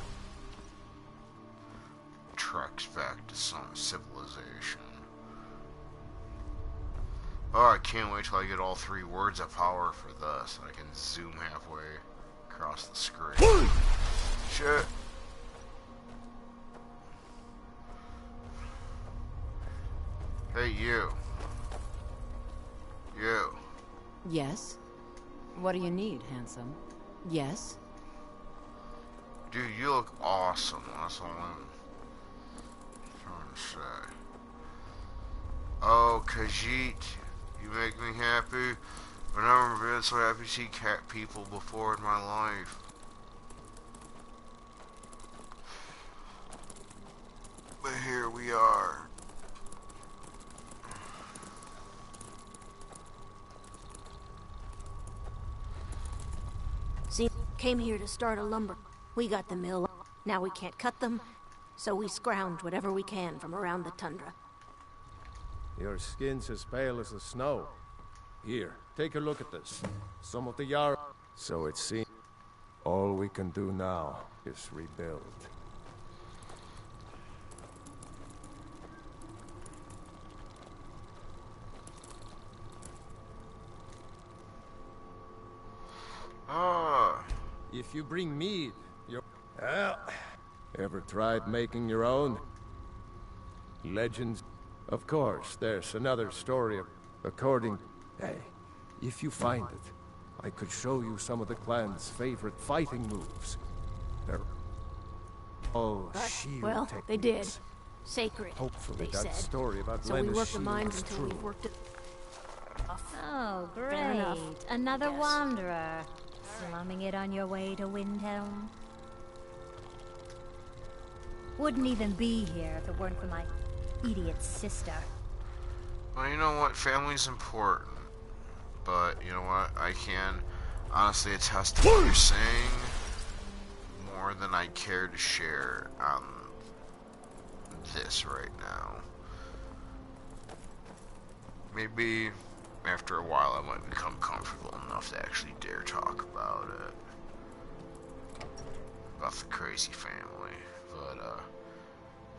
treks back to some civilization. Oh, I can't wait till I get all 3 words of power for this. I can zoom halfway across the screen. Shit. Hey, you. You. Yes? What do you need, handsome? Yes? Dude, you look awesome. That's all I'm trying to say. Oh, Khajiit, you make me happy. I've never been so happy to see cat people before in my life. But here we are. See, came here to start a lumber. We got the mill. Now we can't cut them, so we scrounge whatever we can from around the tundra. Your skin's as pale as the snow. Here, take a look at this. Some of the yard. So it seems all we can do now is rebuild. If you bring mead, you're... Well, ever tried making your own? Legends? Of course, there's another story according... Hey, if you find it, I could show you some of the clan's favorite fighting moves. They're all shield Well, techniques. they did. Sacred, Hopefully they that said. story about So we Lenna's worked the shield mines is until true. we worked it off. Oh, Fair great. enough, Another I guess. wanderer. Slumming it on your way to Windhelm. Wouldn't even be here if it weren't for my idiot sister. Well, you know what? Family's important. But, you know what? I can honestly attest to what you're saying more than I care to share on this right now. Maybe after a while I might become comfortable enough to actually dare talk about it. About the crazy family. But,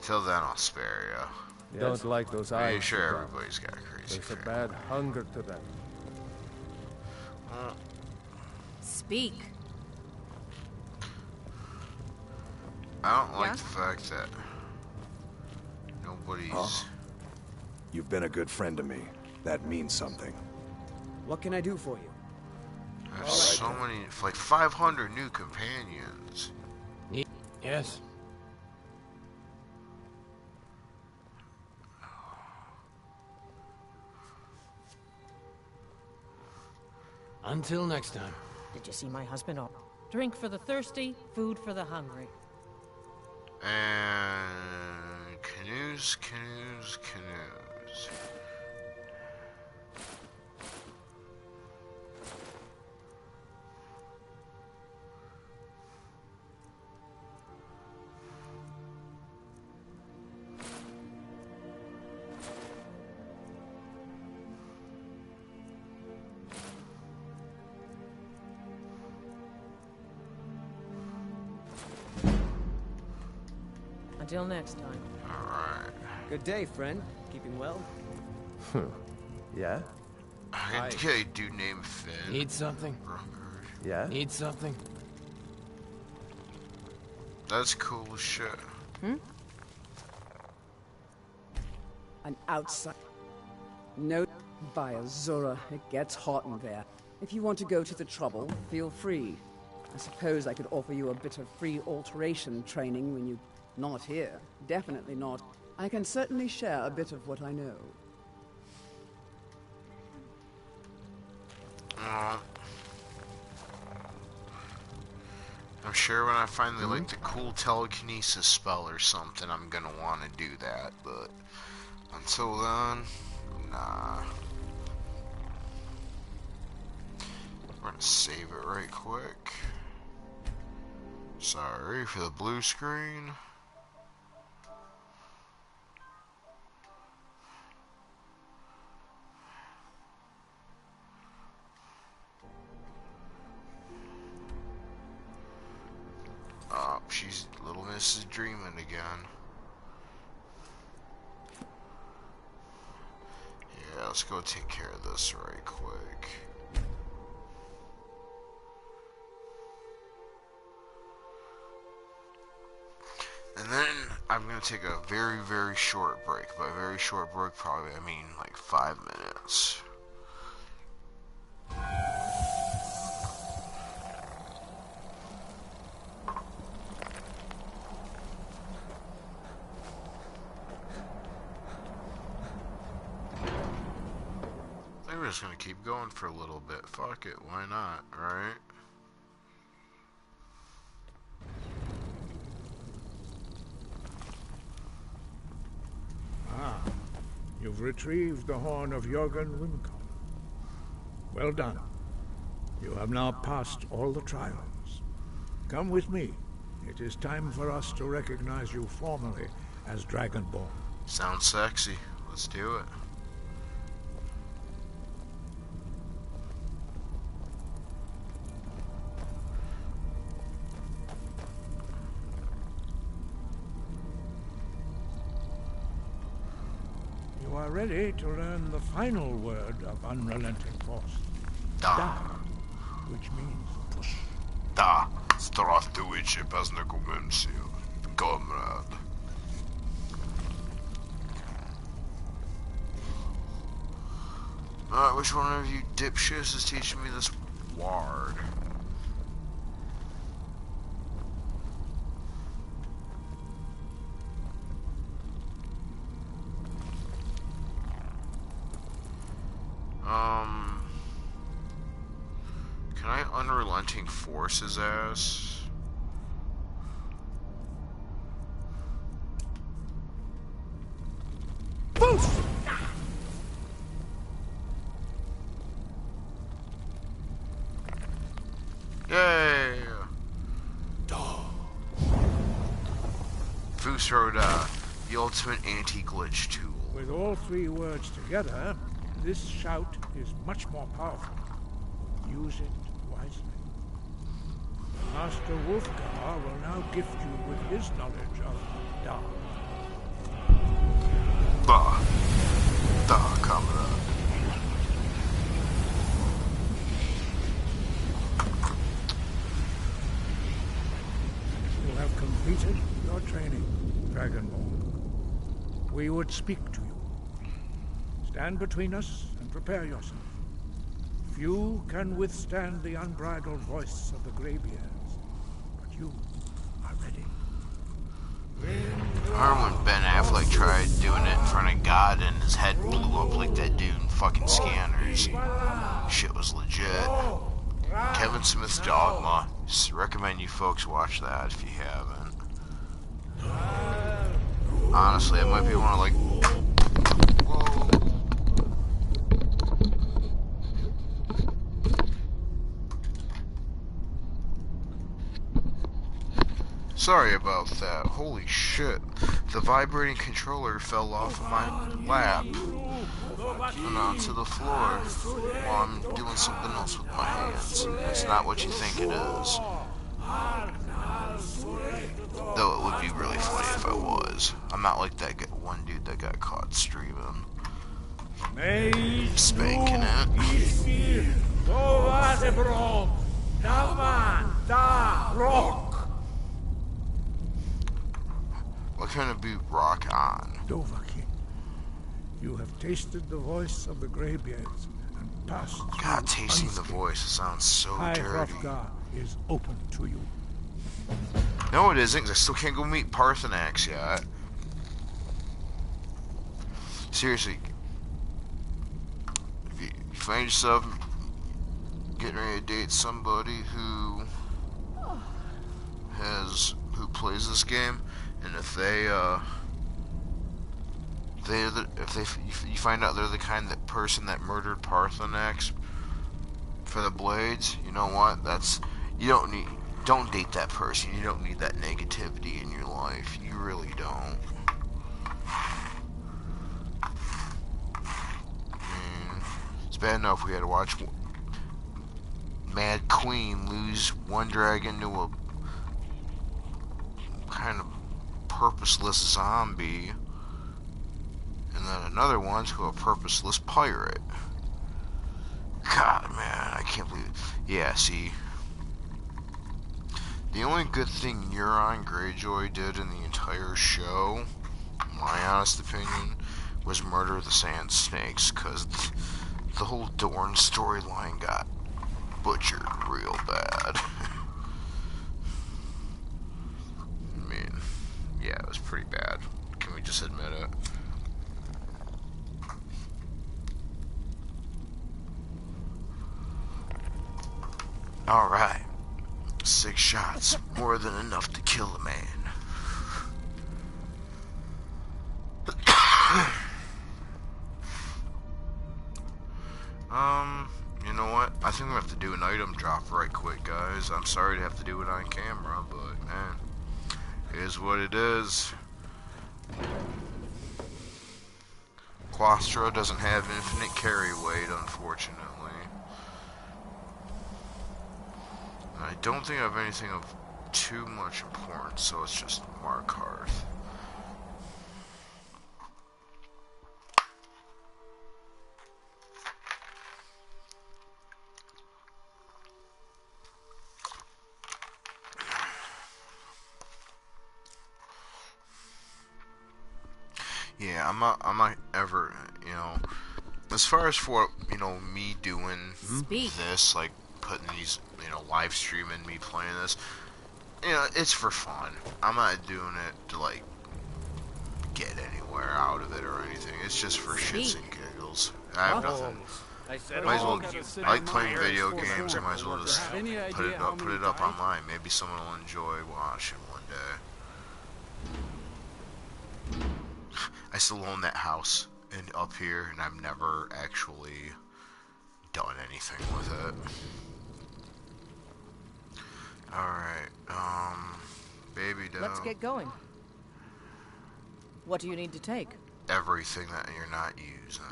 till then I'll spare ya. You don't like those eyes. Pretty sure you got. everybody's got a crazy There's a family. bad hunger to them. Speak. I don't like Yeah? the fact that nobody's... Huh? You've been a good friend to me. That means something. What can I do for you? There's so many, like 500 new companions. Yes. Until next time. Did you see my husband? Oh, Drink for the thirsty, food for the hungry. And canoes, canoes, canoes. Until next time. Alright. good day, friend. Keeping well? Yeah? I get a dude named Finn. Need something? Yeah? Need something? That's cool as shit. An outside. No, by Azura, it gets hot in there. If you want to go to the trouble, feel free. I suppose I could offer you a bit of free alteration training when you're not here. Definitely not. I can certainly share a bit of what I know. I'm sure when I finally like the cool telekinesis spell or something, I'm gonna want to do that, but until then, nah. We're gonna save it right quick. Sorry for the blue screen. Oh, she's little Miss is dreaming again. Yeah, let's go take care of this right quick. And then I'm gonna take a very, very short break. By very short break, probably I mean like 5 minutes. I think we're just gonna keep going for a little bit. Fuck it, why not, right? Ah, you've retrieved the horn of Jürgen Wimcom. Well done. You have now passed all the trials. Come with me. It is time for us to recognize you formally as Dragonborn. Sounds sexy. Let's do it. You are ready to learn the final word of unrelenting force. Da. Which means push. Da. Здравствуйте, познакомимся, comrade. Alright, which one of you dipshits is teaching me this word? Can I unrelenting force his ass? Yay! Fusroda, the ultimate anti-glitch tool. With all three words together, this shout is much more powerful. Use it wisely. Master Wolfgar will now gift you with his knowledge of Da. Da, comrade. You have completed your training, Dragonborn. We would speak to you. Stand between us and prepare yourself. Few can withstand the unbridled voice of the Greybeards, but you are ready. I remember when Ben Affleck tried doing it in front of God and his head blew up like that dude in fucking Scanners. Shit was legit. Kevin Smith's Dogma. Recommend you folks watch that if you haven't. Honestly, it might be one of like... Whoa. Sorry about that. Holy shit. The vibrating controller fell off of my lap and onto the floor while I'm doing something else with my hands. It's not what you think it is. Though it would be really funny if I was. I'm not like that one dude that got caught streaming. Spanking it. What kind of boot rock on? Dovahkiin, you have tasted the voice of the Greybeards, and passed through God, tasting the unscathed. voice, it sounds so High dirty. Hrothgar is open to you. No, it isn't, 'cause I still can't go meet Parthenax yet. Seriously. If you find yourself getting ready to date somebody who plays this game, and if you find out they're the kind that person that murdered Parthenax for the blades, you know what? Don't date that person. You don't need that negativity in your life. You really don't. It's bad enough we had to watch Mad Queen lose one dragon to a kind of purposeless zombie, and then another one to a purposeless pirate. God, man, I can't believe it. Yeah, see, the only good thing Euron Greyjoy did in the entire show, in my honest opinion, was murder the Sand Snakes, because the whole Dorne storyline got butchered real bad. I mean, yeah, it was pretty bad. Can we just admit it? Alright. 6 shots. More than enough to kill a man. You know what? I think we have to do an item drop right quick, guys. I'm sorry to have to do it on camera, but man, it is what it is. Quastra doesn't have infinite carry weight, unfortunately. I don't think I have anything of too much importance, so it's just Mark Hearth. Yeah, I'm not ever, you know, as far as for, you know, me doing this, like putting these, you know, live streaming me playing this, you know, it's for fun. I'm not doing it to, like, get anywhere out of it or anything. It's just for shits and giggles. I have nothing. Might as well, I like playing video games. I might as well just put it up online. Maybe someone will enjoy watching one day. I still own that house and up here, and I've never actually done anything with it. Alright, baby doll. Let's get going. What do you need to take? Everything that you're not using.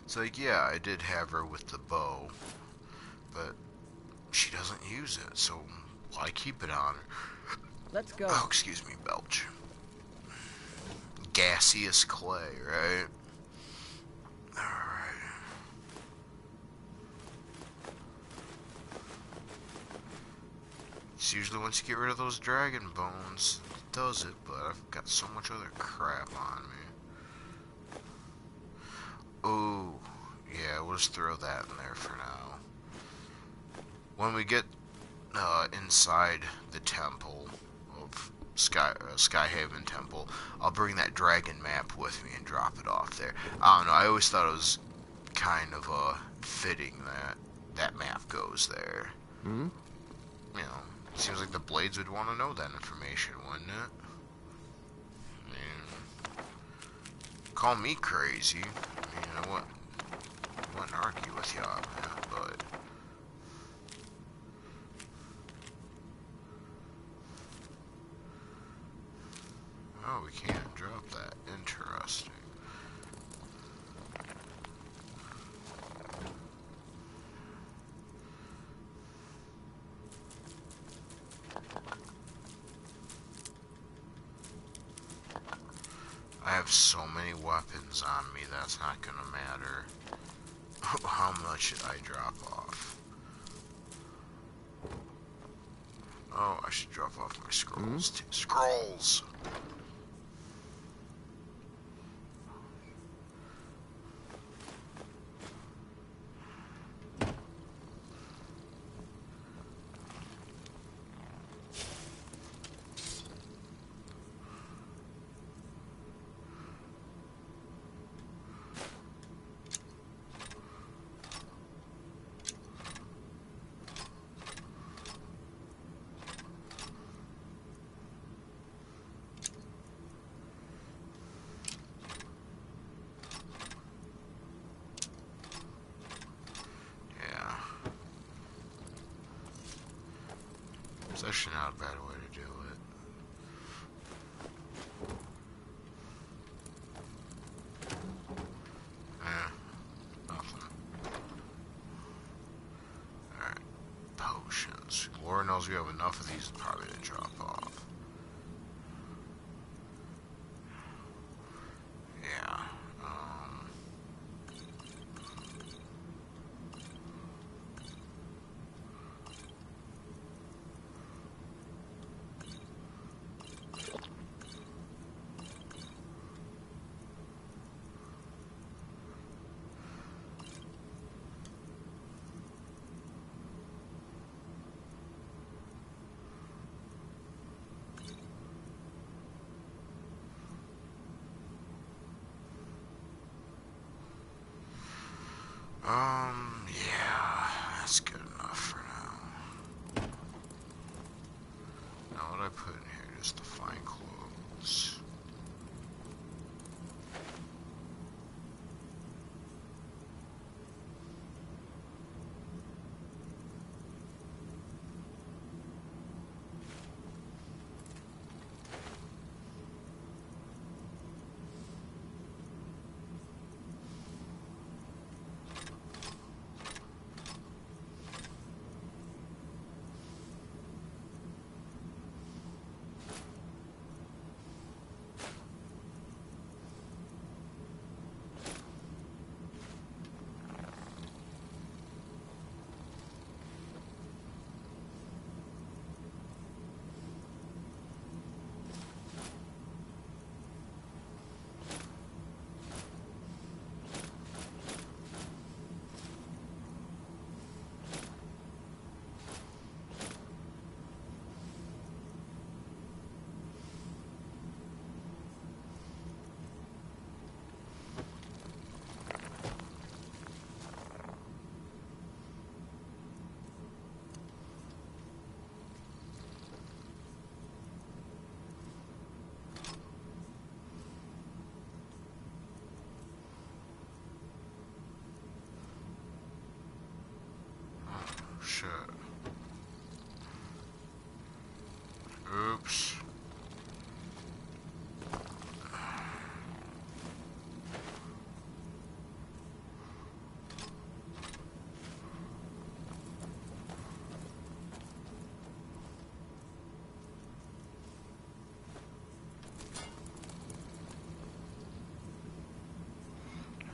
It's like, yeah, I did have her with the bow, but she doesn't use it, so why keep it on her? Let's go. Oh, excuse me, belch. Gaseous clay, right? Alright. It's usually once you get rid of those dragon bones, it does it, but I've got so much other crap on me. Oh, yeah, we'll just throw that in there for now. When we get inside the temple of Skyhaven Temple, I'll bring that dragon map with me and drop it off there. I don't know, I always thought it was kind of fitting that that map goes there. Hmm? You know, seems like the Blades would want to know that information, wouldn't it? I mean, call me crazy. I mean, I wouldn't argue with you on that, but... Oh, we can't drop that. Interesting. I have so many weapons on me, that's not gonna matter how much I drop off. Oh, I should drop off my scrolls. Scrolls! It's actually not a bad way to do it. Nothing. Alright. Potions. Lord knows we have enough of these probably to drop off. Yeah. Yeah, that's good enough for now. Now what I put in here, just the fine clothes. Shit. Oops.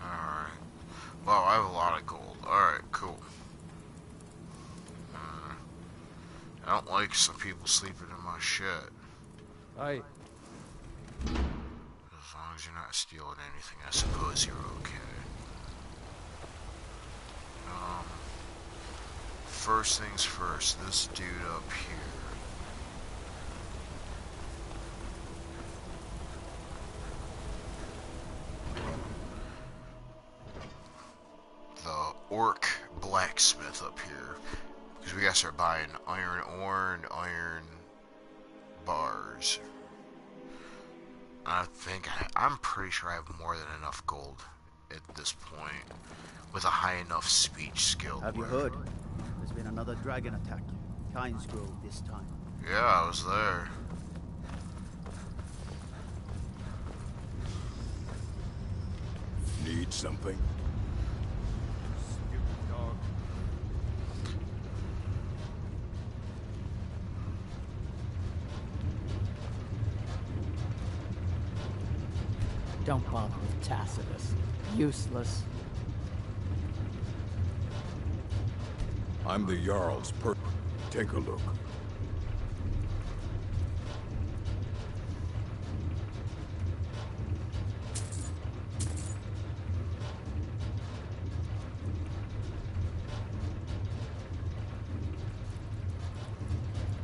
Alright. Wow, I have a lot of gold. Alright, cool. I don't like some people sleeping in my shit. I... As long as you're not stealing anything, I suppose you're okay. First things first, this dude up here. The orc blacksmith up here. Because we gotta start buying iron ore and iron bars. I'm pretty sure I have more than enough gold at this point with a high enough speech skill. Have you heard? There's been another dragon attack. Kynes Grove this time. Yeah, I was there. Need something? Stupid dog. Don't bother with Tacitus. Useless. I'm the Jarl's per... Take a look.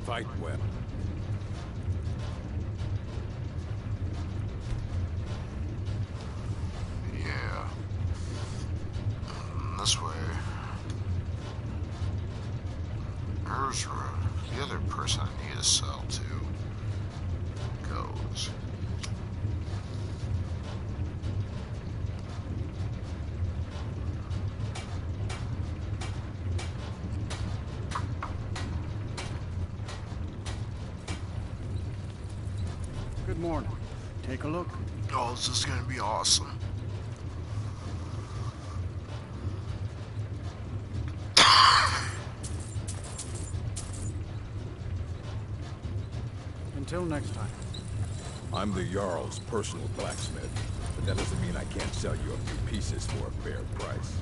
Fight well. Yeah. This way. Where's the other person I need to sell to? Goes. Good morning. Take a look. Oh, this is gonna be awesome. Until next time. I'm the Jarl's personal blacksmith, but that doesn't mean I can't sell you a few pieces for a fair price.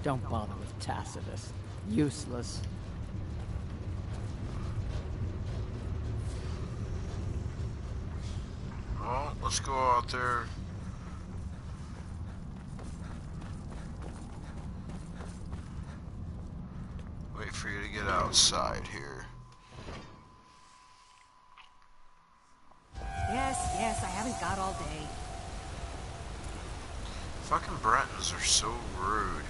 Don't bother with Tacitus. Useless. Well, let's go out there. Wait for you to get outside here. Yes, I haven't got all day. Fucking Bretons are so rude.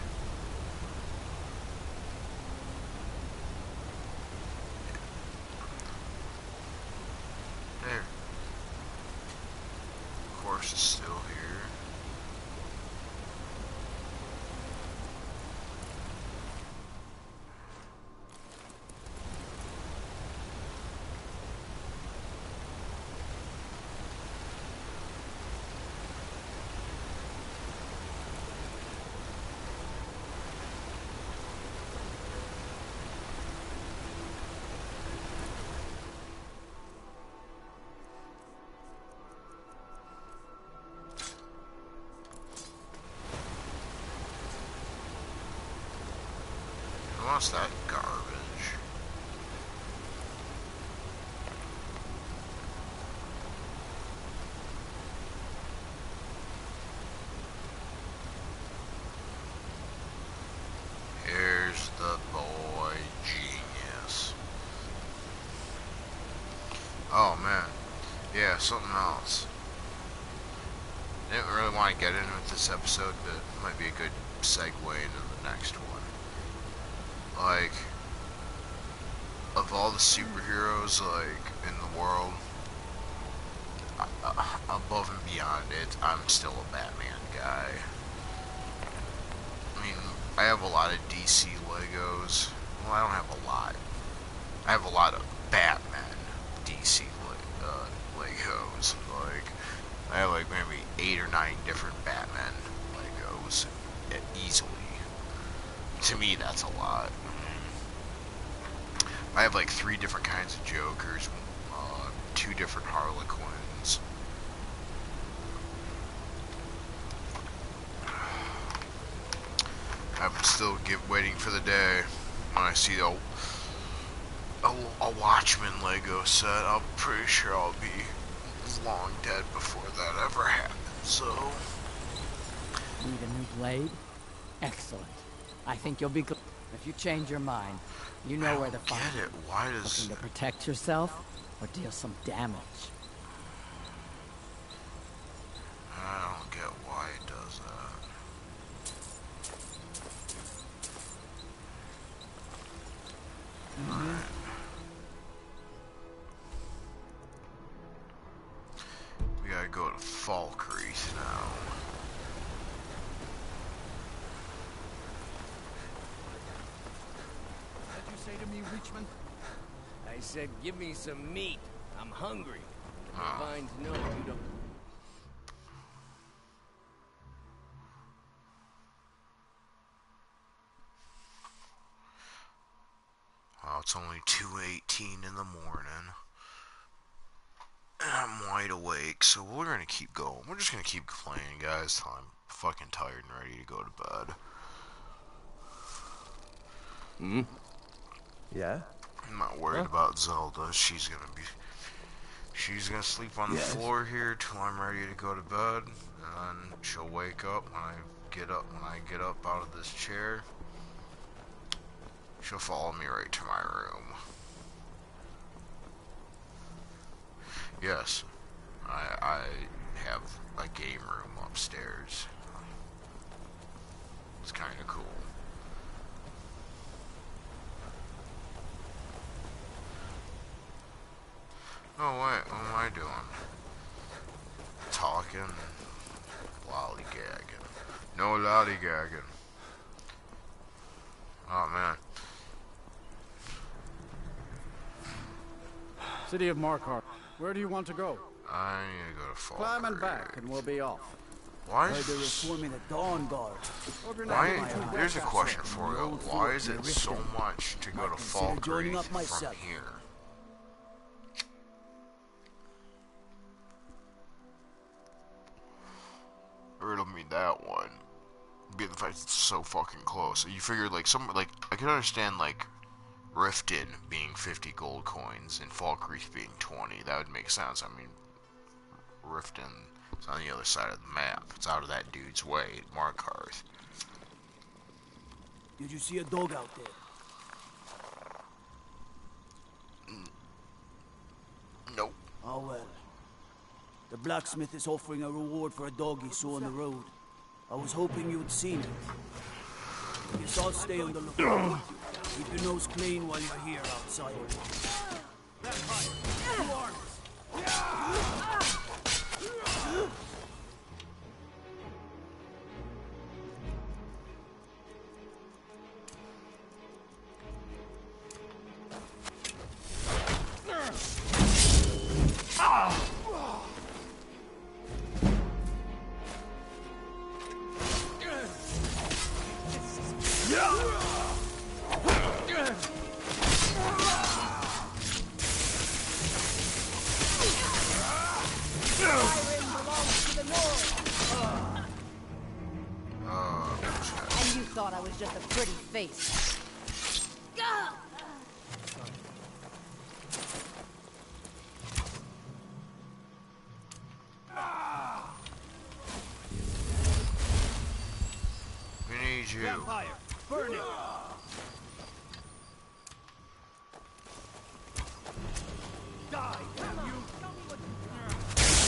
There. Of course, it's still here. What's that garbage? Here's the boy genius. Oh man. Yeah, something else. Didn't really want to get into it this episode, but it might be a good segue into the next one. Like, of all the superheroes, like, in the world, above and beyond it, I'm still a Batman guy. I mean, I have a lot of DC Legos. Well, I don't have a lot. I have a lot of Batman DC Legos. Like, I have like maybe 8 or 9 different Batman Legos easily. To me, that's a lot. I have like 3 different kinds of Jokers, 2 different Harlequins. I'm still waiting for the day when I see a Watchmen Lego set. I'm pretty sure I'll be long dead before that ever happens. So, Need a new blade? Excellent. I think you'll be glad. If you change your mind, you know where to find it. Why does... Looking to protect yourself or deal some damage? I don't get why it does that. Alright. We gotta go to Falkreath now. What'd you say to me, Richmond? I said, give me some meat. I'm hungry. The vines know you don't... Well, it's only 2:18 in the morning. And I'm wide awake, so we're gonna keep going. We're just gonna keep playing, guys, till I'm fucking tired and ready to go to bed. Hmm? Yeah? I'm not worried about Zelda. She's gonna sleep on the floor here till I'm ready to go to bed, and then she'll wake up when I get up out of this chair. She'll follow me right to my room. Yes, I have a game room upstairs. It's kind of cool. Oh wait, what am I doing? Talking, lollygagging. No lollygagging. Oh man. City of Markarth. Where do you want to go? I need to go to Falkreath. Climb and back, and we'll be off. Why Heard is they were forming a Dawn Guard. why? There's a question for you. Why is it so much to go to joining Falkreath up from myself. here? Riddle me that one. Be the fact it's so fucking close. You figure like I can understand like Riften being 50 gold coins and Falkreath being 20. That would make sense. I mean, Riften is on the other side of the map. It's out of that dude's way at Markarth. Did you see a dog out there? Nope. Oh well. The blacksmith is offering a reward for a dog he saw on the road. I was hoping you'd seen it. Guess I'll stay on the lookout. Keep your nose clean while you're here outside. And you thought I was just a pretty face. We need you. Vampire, burn it! Die, damn you!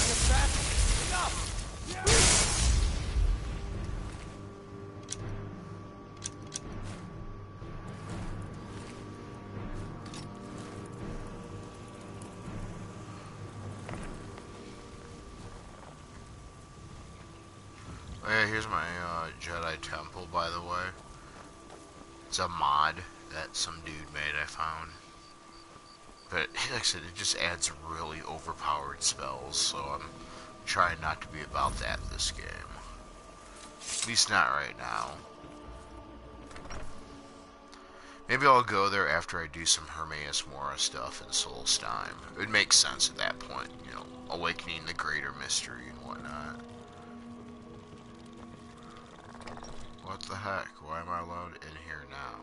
Get back! Enough! Oh yeah, here's my Jedi Temple, by the way. It's a mod that some dude made, I found. But, like I said, it just adds really overpowered spells, so I'm trying not to be about that this game. At least not right now. Maybe I'll go there after I do some Hermaeus Mora stuff in Solstheim. It would make sense at that point, you know, awakening the greater mystery and whatnot. What the heck? Why am I allowed in here now?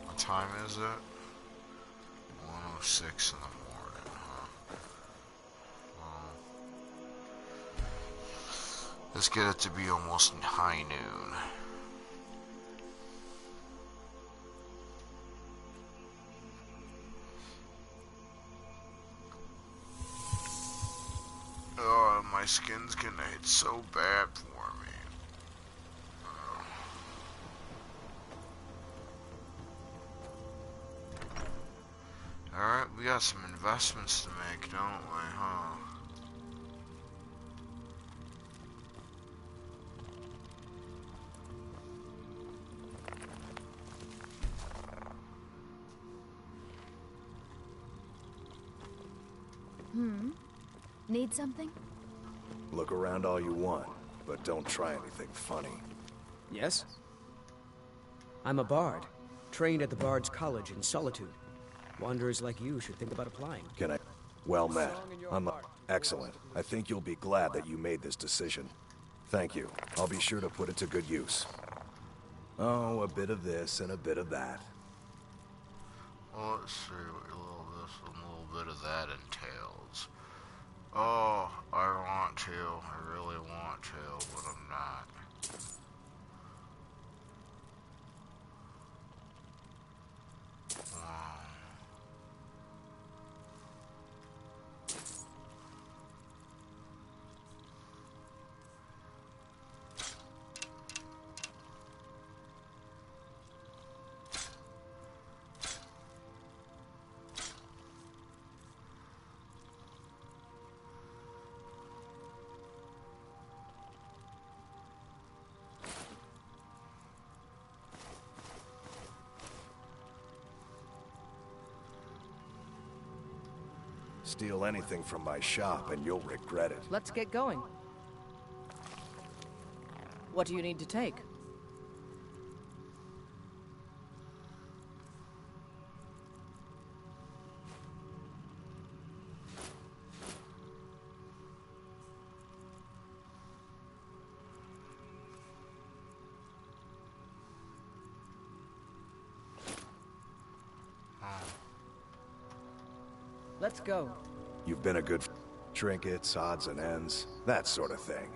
What time is it? 1:06 in the morning, huh? Well, let's get it to be almost high noon. Oh, my skin's gonna hit so bad for me. Alright, we got some investments to make, don't we, huh? Need something? Look around all you want, but don't try anything funny. Yes? I'm a bard, trained at the Bard's College in Solitude. Wanderers like you should think about applying. Can I? Well met. Excellent. I think you'll be glad that you made this decision. Thank you. I'll be sure to put it to good use. Oh, a bit of this and a bit of that. Well, let's see what a little this and a little bit of that entails. Oh, I want to. I really want to, but I'm not. Steal anything from my shop and you'll regret it. Let's get going. What do you need to take? Let's go. You've been a good trinkets, odds and ends, that sort of thing.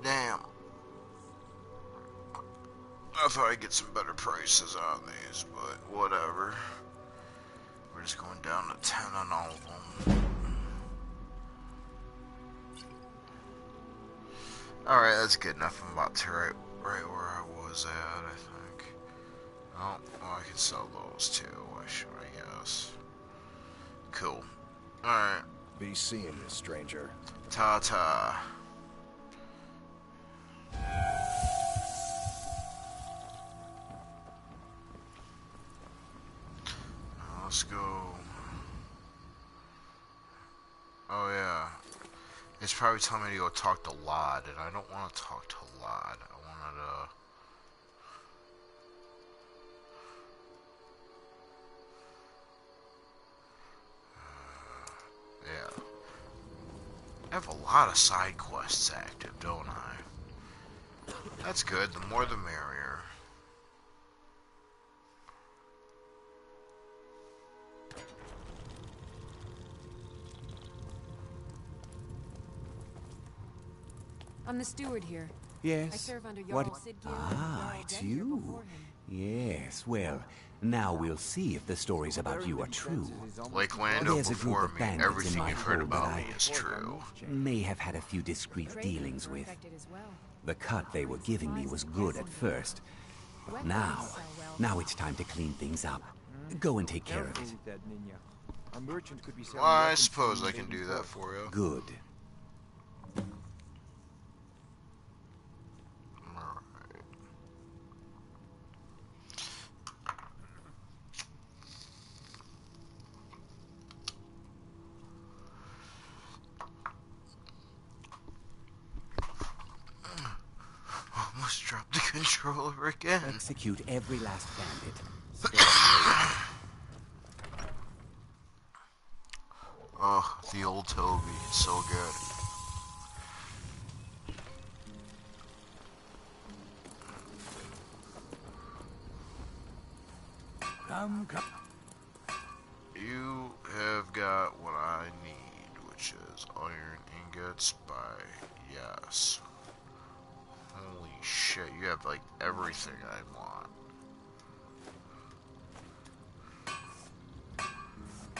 Damn. I thought I'd get some better prices on these, but whatever. We're just going down to 10 on all of them. Alright, that's good enough. I'm about to right where I was at, I think. Oh, well, I can sell those too. Why should I guess? Cool. Alright. Be seeing you, stranger. Ta-ta. Let's go. Oh yeah. It's probably telling me to go talk to Lod, and I don't want to talk to Lod. I wanted to... yeah. I have a lot of side quests active, don't I? That's good. The more the merrier. I'm the steward here. Yes. I serve under What? Jarl Sidgir. Ah, it's you. Yes, well, now we'll see if the stories about you are true. Like Lando There's a group before of me, bandits in everything my you've heard hold that about me I is true. may have had a few discreet dealings with. The cut they were giving me was good at first. But now it's time to clean things up. Go and take care of it. Well, I suppose I can do that for you. Good. Almost dropped the controller again. Execute every last bandit. Oh, the old Toby. It's so good. Come. You have got what I need, which is iron ingots by yes. Holy shit, you have like everything I want.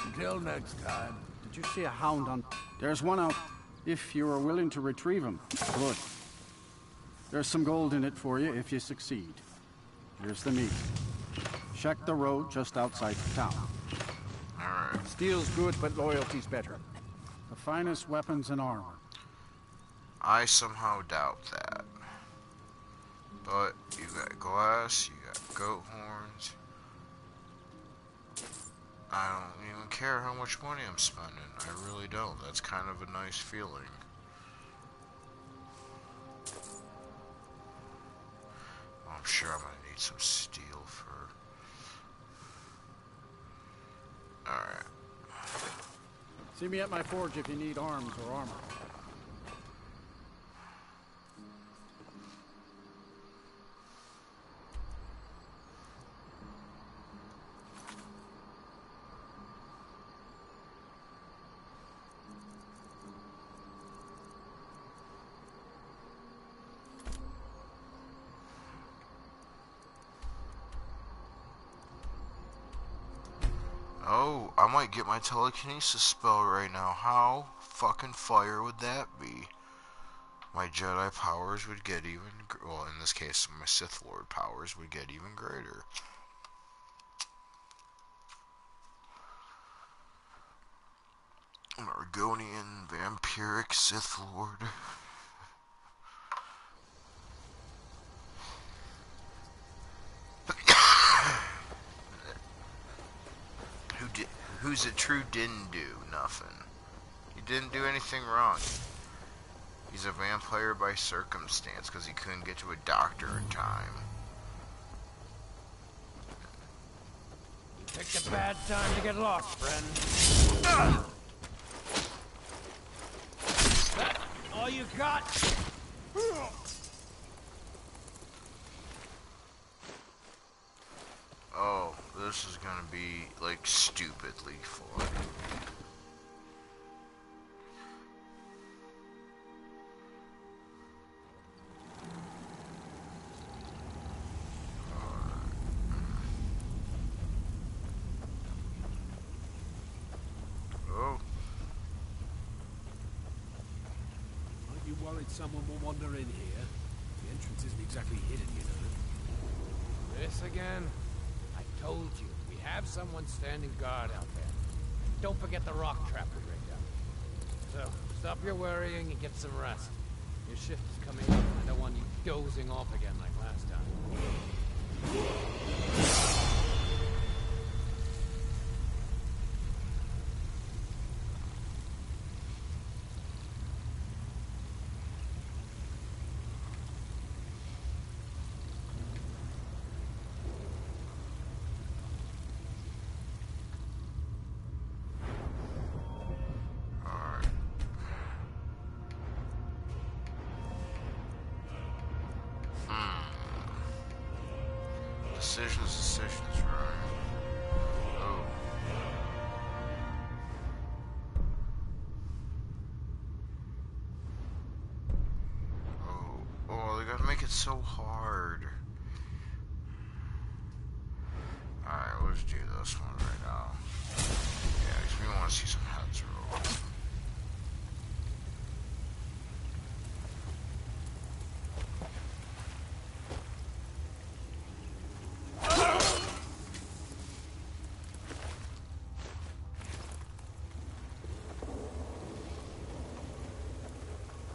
Until next time. Did you see a hound on... There's one out... If you are willing to retrieve him. Good. There's some gold in it for you if you succeed. Here's the meat. Check the road just outside the town. Alright. Steel's good, but loyalty's better. The finest weapons and armor. I somehow doubt that. But you got glass, you got goat horns. I don't even care how much money I'm spending. I really don't. That's kind of a nice feeling. I'm sure I'm gonna need some steel for... Alright. See me at my forge if you need arms or armor. Oh, I I might get my telekinesis spell right now. How fucking fire would that be? My Jedi powers would get even... Well, in this case, my Sith Lord powers would get even greater. An Argonian vampiric Sith Lord. Who's a true didn't do nothing. He didn't do anything wrong. He's a vampire by circumstance because he couldn't get to a doctor in time. You picked a bad time to get lost, friend. That all you got? Oh, this is gonna be, like, stupidly fun. Oh. Aren't you worried someone will wander in here? The entrance isn't exactly hidden, you know. This again? I told you, we have someone standing guard out there. Don't forget the rock trap we rigged up. So, stop your worrying and get some rest. Your shift is coming up. I don't want you dozing off again like last time. Decisions, right? Oh. Oh, they gotta make it so hard. Alright, let's do this one right now. Yeah, because we want to see some heads roll.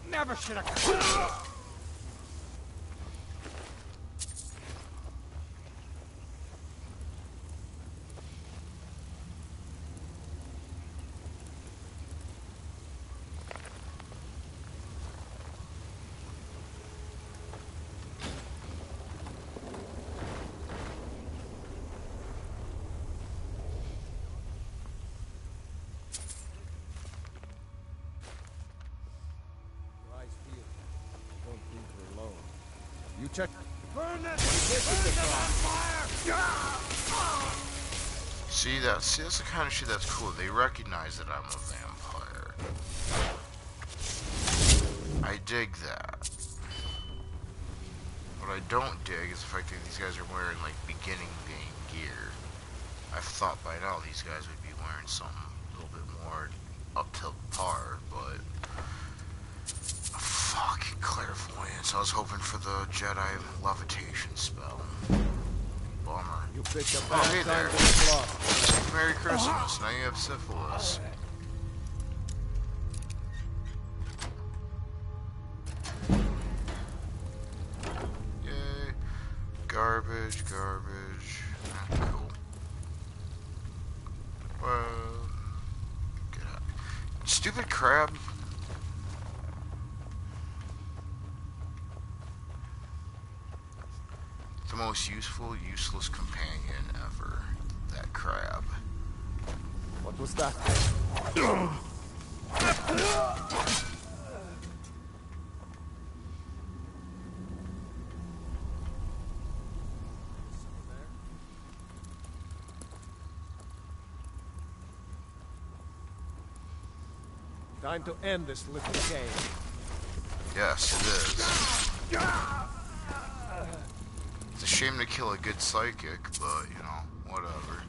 Never should have. You check. Burn that! Burn them on fire! See, that's the kind of shit that's cool. They recognize that I'm a vampire. I dig that. What I don't dig is the fact that these guys are wearing, like, beginning game gear. I've thought by now these guys would be wearing something a little bit more up to par, but... Fucking clairvoyance. I was hoping for the Jedi levitation spell. Bummer. You picked up oh, hey there. Merry Christmas. Now you have syphilis. Yay. Garbage. Cool. Get out. Stupid crab. The most useful, useless companion ever. That crab. What was that? Time to end this little game. Yes, it is. It's a shame to kill a good psychic, but, you know, whatever.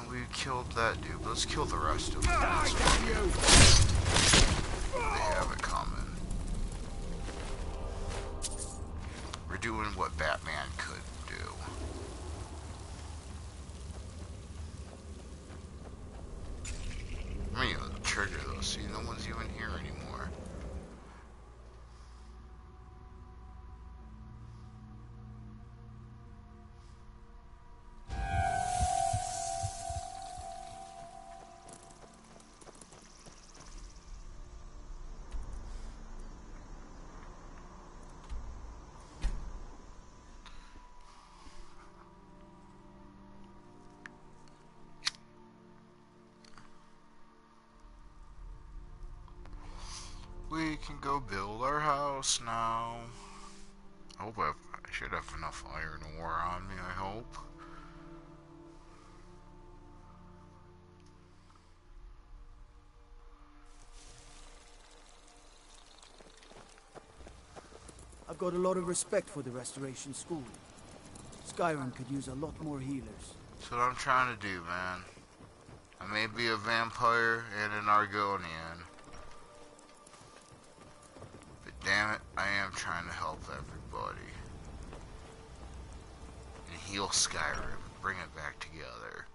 We killed that dude, but let's kill the rest of them. They have it coming. We're doing what Batman could do. I mean, trigger those. See, no one's even here anymore. We can go build our house now. I should have enough iron ore on me, I hope. I've got a lot of respect for the Restoration School. Skyrim could use a lot more healers. That's what I'm trying to do, man. I may be a vampire and an Argonian. But damn it, I am trying to help everybody. And heal Skyrim. Bring it back together.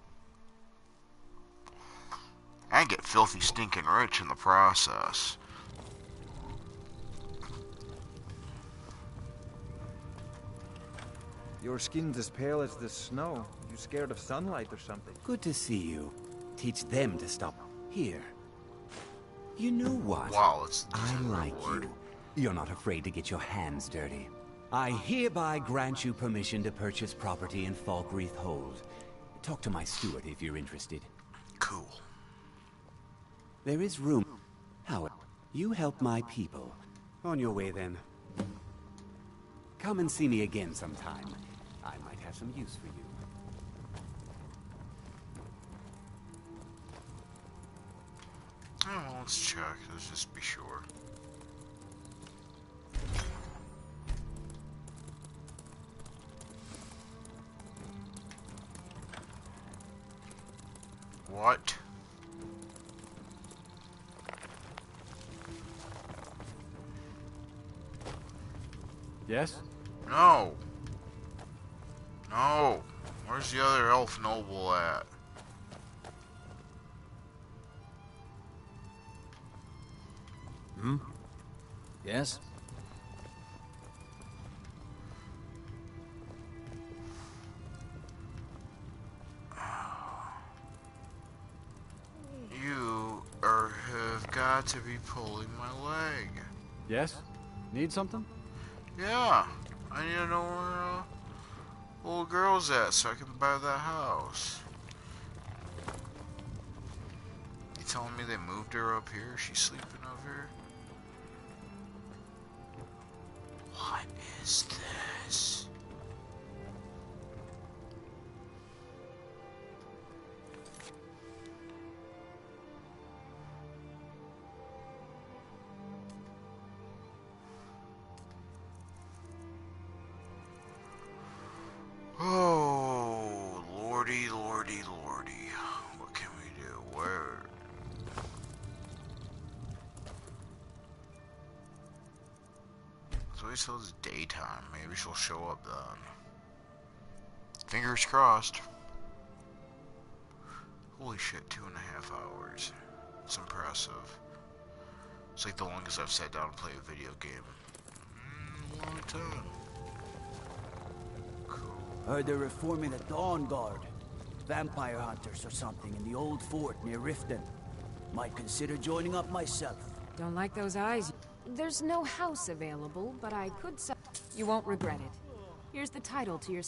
And get filthy stinking rich in the process. Your skin's as pale as the snow. You scared of sunlight or something? Good to see you. Teach them to stop. Here. You know what? Wow, I like you. You're not afraid to get your hands dirty. I hereby grant you permission to purchase property in Falkreath Hold. Talk to my steward if you're interested. Cool. There is room. However, you help my people. On your way then. Come and see me again sometime. I might have some use for you. Oh, well, let's check. Let's just be sure. What? Yes? No. No. Where's the other elf noble at? Hmm? Yes? Have got to be pulling my leg. Yes? Need something? Yeah. I need to know where little girl's at so I can buy that house. You telling me they moved her up here? She's sleeping up here? What is this? Oh, lordy, lordy, lordy. What can we do? Where? So wait till it's daytime. Maybe she'll show up then. Fingers crossed. Holy shit, 2.5 hours. It's impressive. It's like the longest I've sat down and played a video game. A long time. Heard they're reforming the Dawn Guard. Vampire hunters or something in the old fort near Riften. Might consider joining up myself. Don't like those eyes. There's no house available, but I could sell. You won't regret it. Here's the title to your...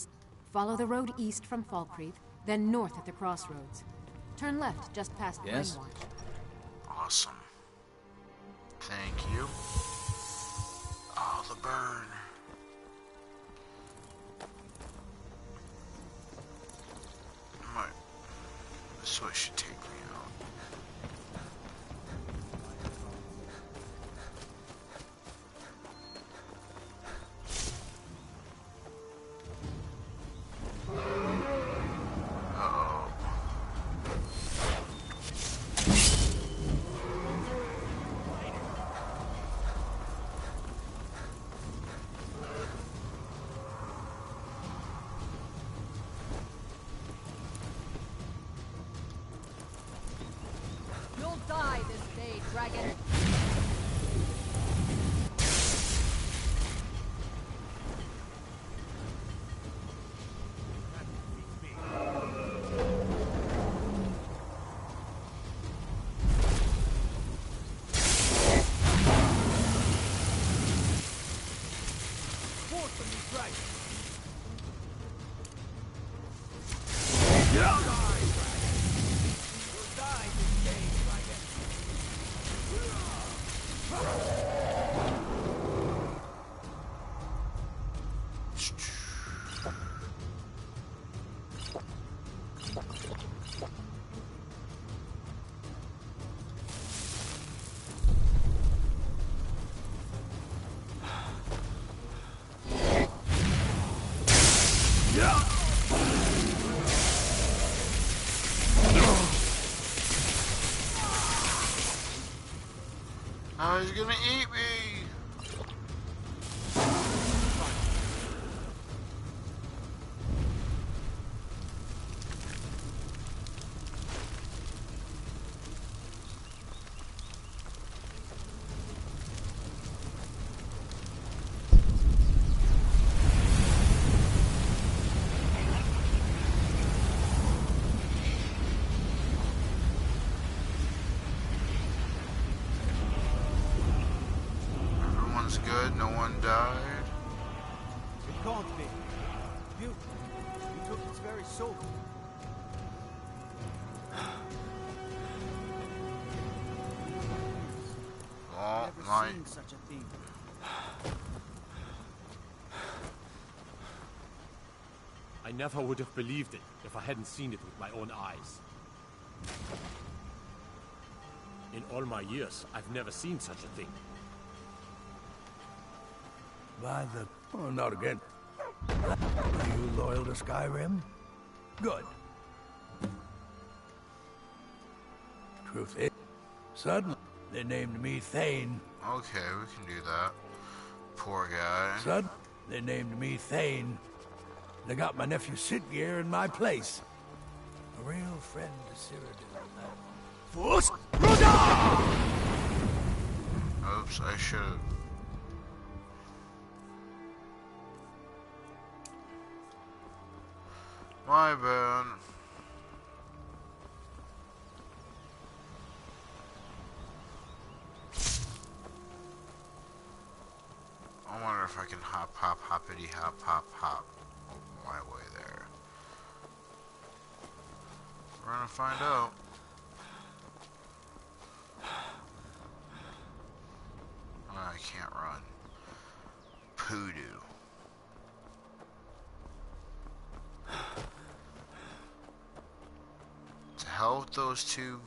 Follow the road east from Falkreath, then north at the crossroads. Turn left just past the Yes? Rainwatch. Awesome. Thank you. Oh, the burn. This way should take me out. Uh-oh. Dragon. Oh, he's gonna eat me! Good, no one died. It can't be. You took its very soul. Oh, Never my. seen such a thing. I never would have believed it if I hadn't seen it with my own eyes. In all my years, I've never seen such a thing. By the... Oh, not again. Are you loyal to Skyrim? Good. Truth is, suddenly they named me Thane. Okay, we can do that. Poor guy. Suddenly they named me Thane. They got my nephew Sitgeir in my place. A real friend to Cyrodiil. Oops, I should've... My bad. I wonder if I can hop, hop, hoppity, hop, hop, hop my way there. We're gonna find out. Oh, I can't run. Poodoo. To hell with those two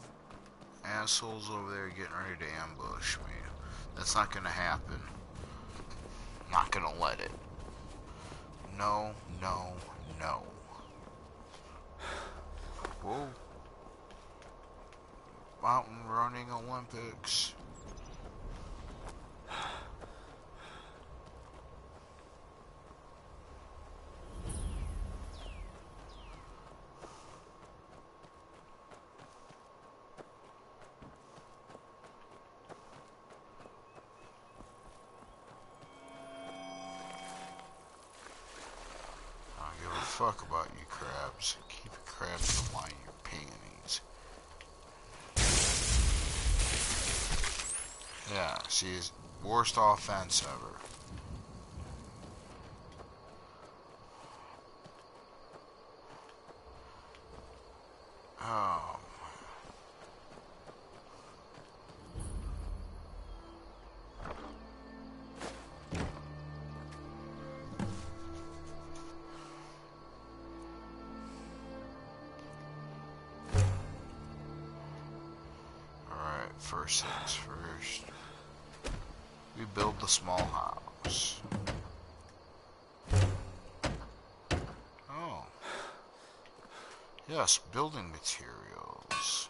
assholes over there getting ready to ambush me. That's not gonna happen. Not gonna let it. No, no, no. Whoa. Mountain running Olympics. Fuck about you crabs. Keep your crabs in line, your peonies. Yeah, see, his worst offense ever. Oh. First things first, we build the small house. Oh. Yes, building materials.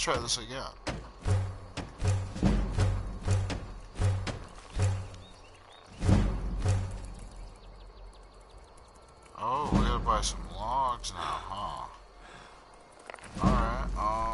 try this again. Oh, we gotta buy some logs now, huh? Alright, oh.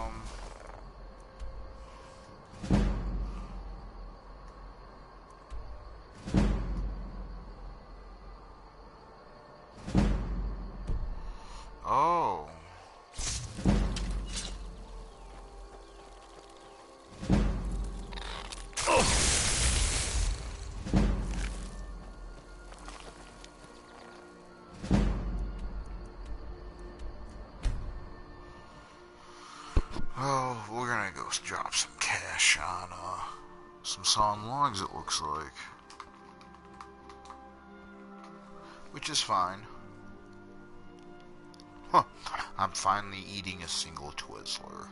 Oh, we're gonna go drop some cash on, some sawn logs, it looks like. Which is fine. Huh, I'm finally eating a single Twizzler.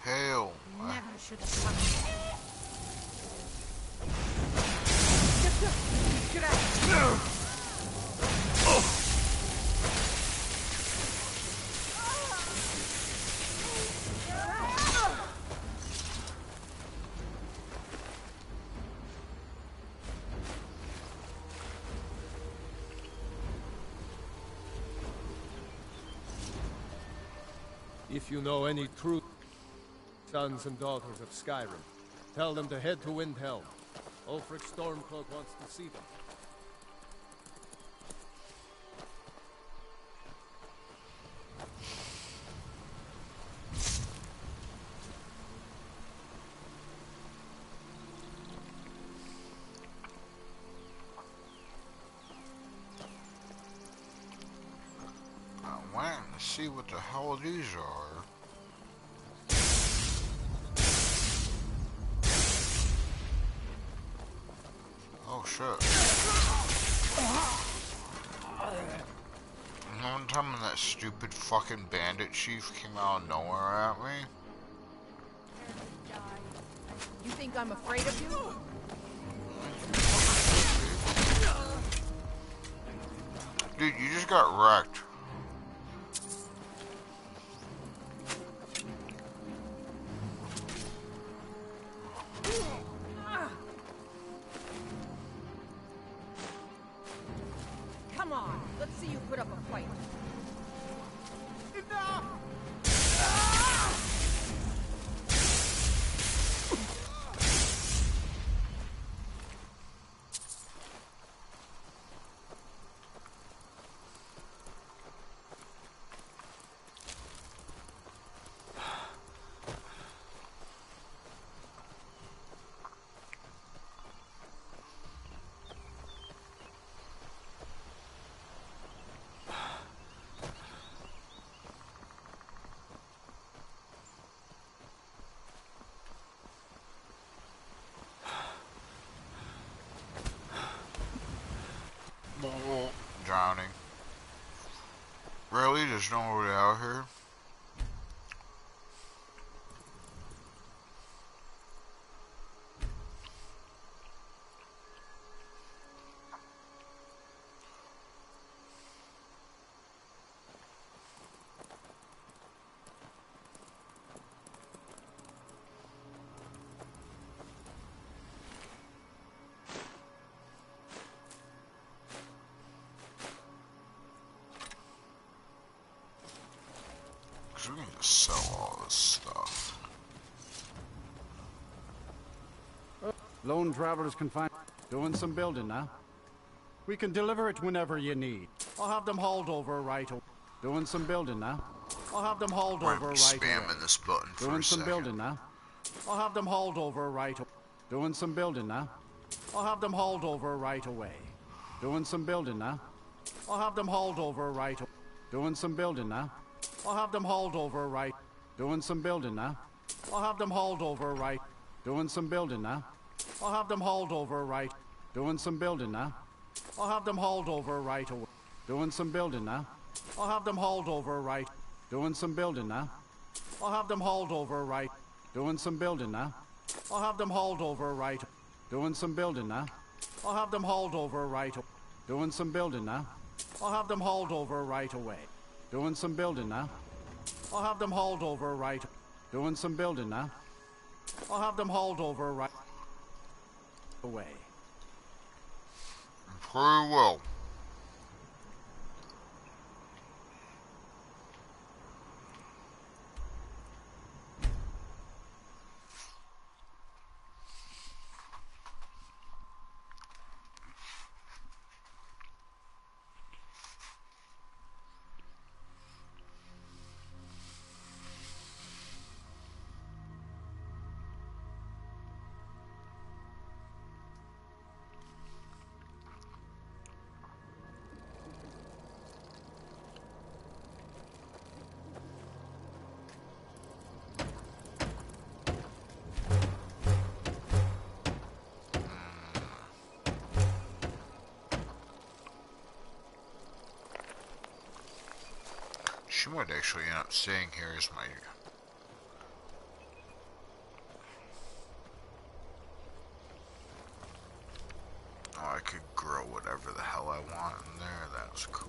Hail. Never should have come here. Get out! If you know any true sons and daughters of Skyrim, tell them to head to Windhelm. Ulfric Stormcloak wants to see them. I went to see what the hell these are. Oh shit. One time when that stupid fucking bandit chief came out of nowhere at me. You think I'm afraid of you? Dude, you just got wrecked. Come on, let's see you put up a fight. Drowning. Really? There's nobody out here? We're gonna just sell all this stuff. Lone travelers can find... Doing some building now. We can deliver it whenever you need. I'll have them hauled over right away. Doing some building now. I'll have them hauled over right away. Spamming this button for Doing a some second. building now. I'll have them hauled over right away. Doing some building now. I'll have them hauled over right away. Doing some building now. I'll have them hauled over right away. Doing some building now. I'll have them hauled over right. Doing some building now. I'll have them hauled over right. Doing some building now. I'll have them hauled over right. Doing some building now. I'll have them hauled over right away. Doing some building now. I'll have them hauled over right. Doing some building now. I'll have them hauled over right. Doing some building now. I'll have them hauled over right. Doing some building now. I'll have them hauled over right. Doing some building now. I'll have them hauled over right away. Doing some building now. I'll have them hauled over right. Doing some building now. I'll have them hauled over right away. Very well. She might actually end up staying here as my... Oh, I could grow whatever the hell I want in there. That's cool.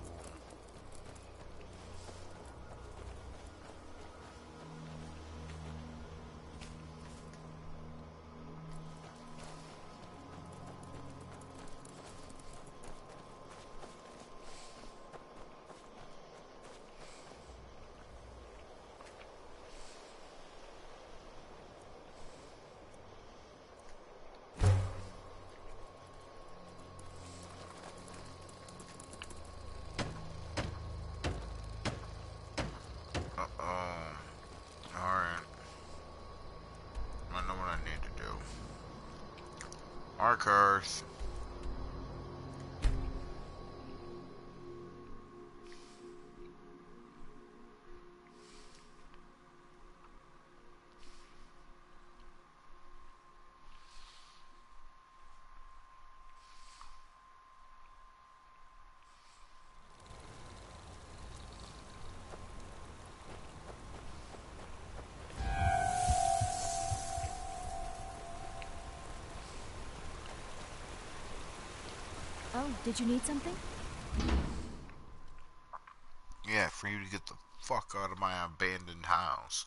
Markers. Oh, did you need something? Yeah, for you to get the fuck out of my abandoned house.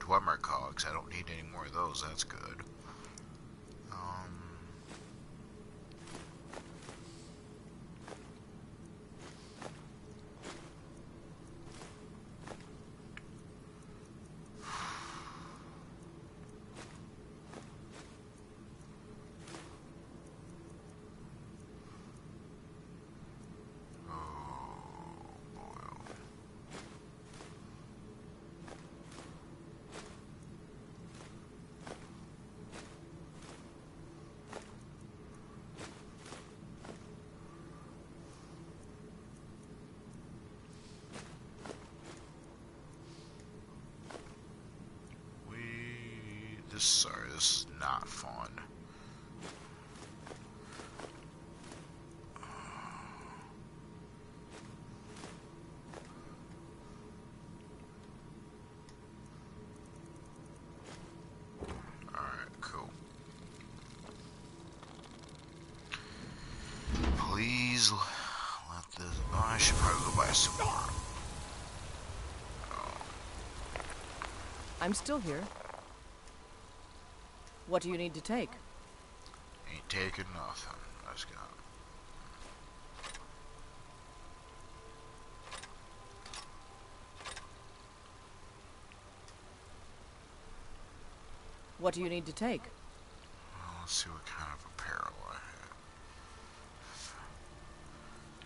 Dwemer cogs. I don't need any more of those. That's good. Sorry, this is not fun. Alright, cool. Please let this... Oh, I should probably go buy some more. I'm still here. What do you need to take? Ain't taking nothing. Let's go. What do you need to take? Well, let's see what kind of apparel I have.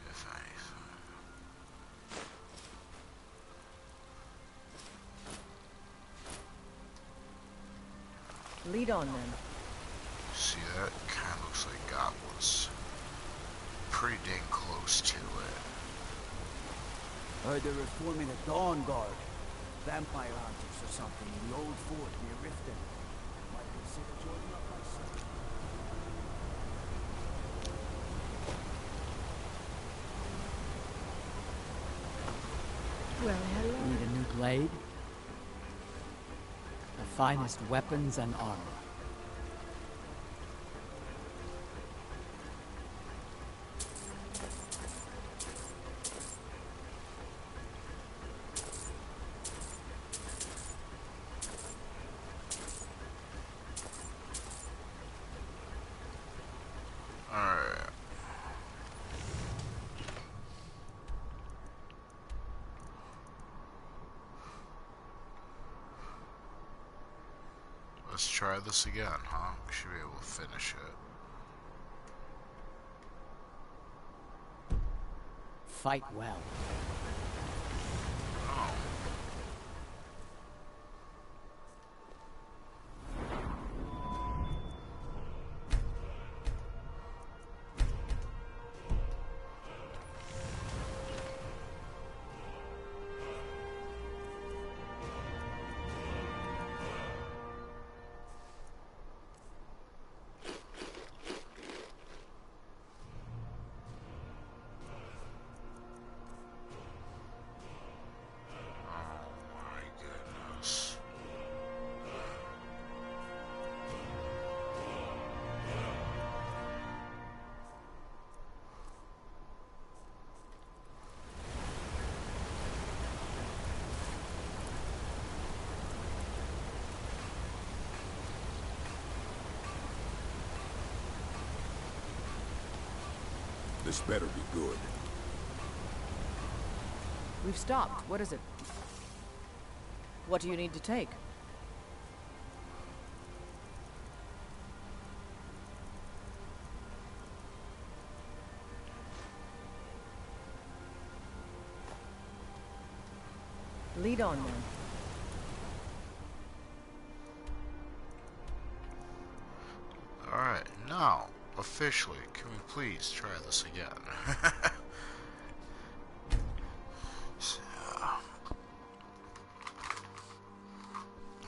If anything. Lead on then. See, that kind of looks like God was pretty dang close to it. Heard they were forming a Dawn Guard. Vampire hunters or something in the old fort near Riften. Might consider joining up myself. Well, hello. Need a new blade? The finest weapons and armor. Alright. Let's try this again, huh? We should be able to finish it. Fight well. Oh. This better be good. We've stopped. What is it? What do you need to take? Lead on then. Alright, now, officially, can we please try this again? So, I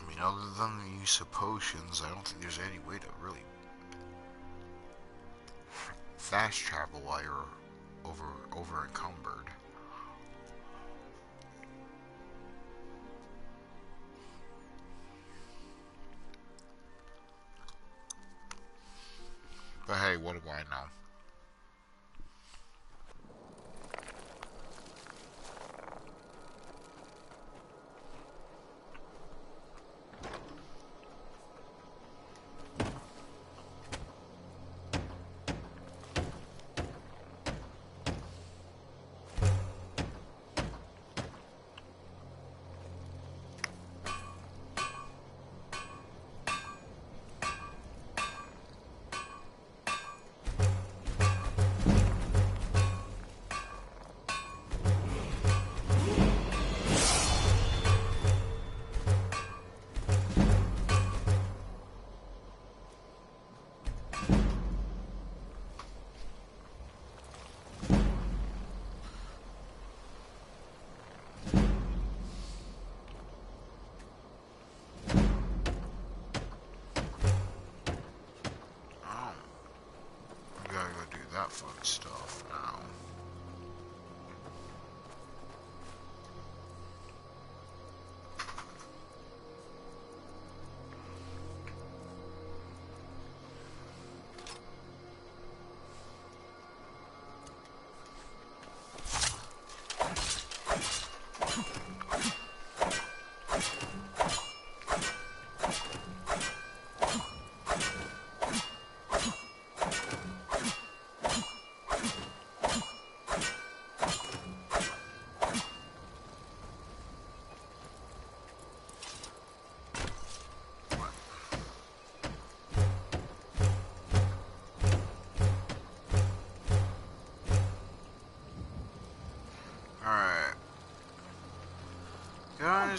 mean, other than the use of potions, I don't think there's any way to really fast travel while you're over encumbered. But hey, what do I know?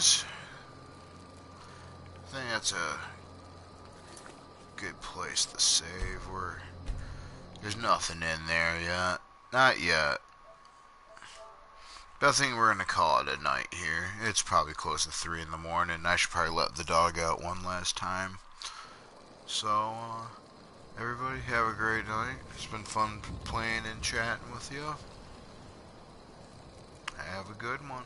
anyways, I think that's a good place to save. There's nothing in there yet. Not yet. But I think we're gonna call it a night here. It's probably close to 3 in the morning. I should probably let the dog out one last time. So, everybody have a great night. It's been fun playing and chatting with you. Have a good one.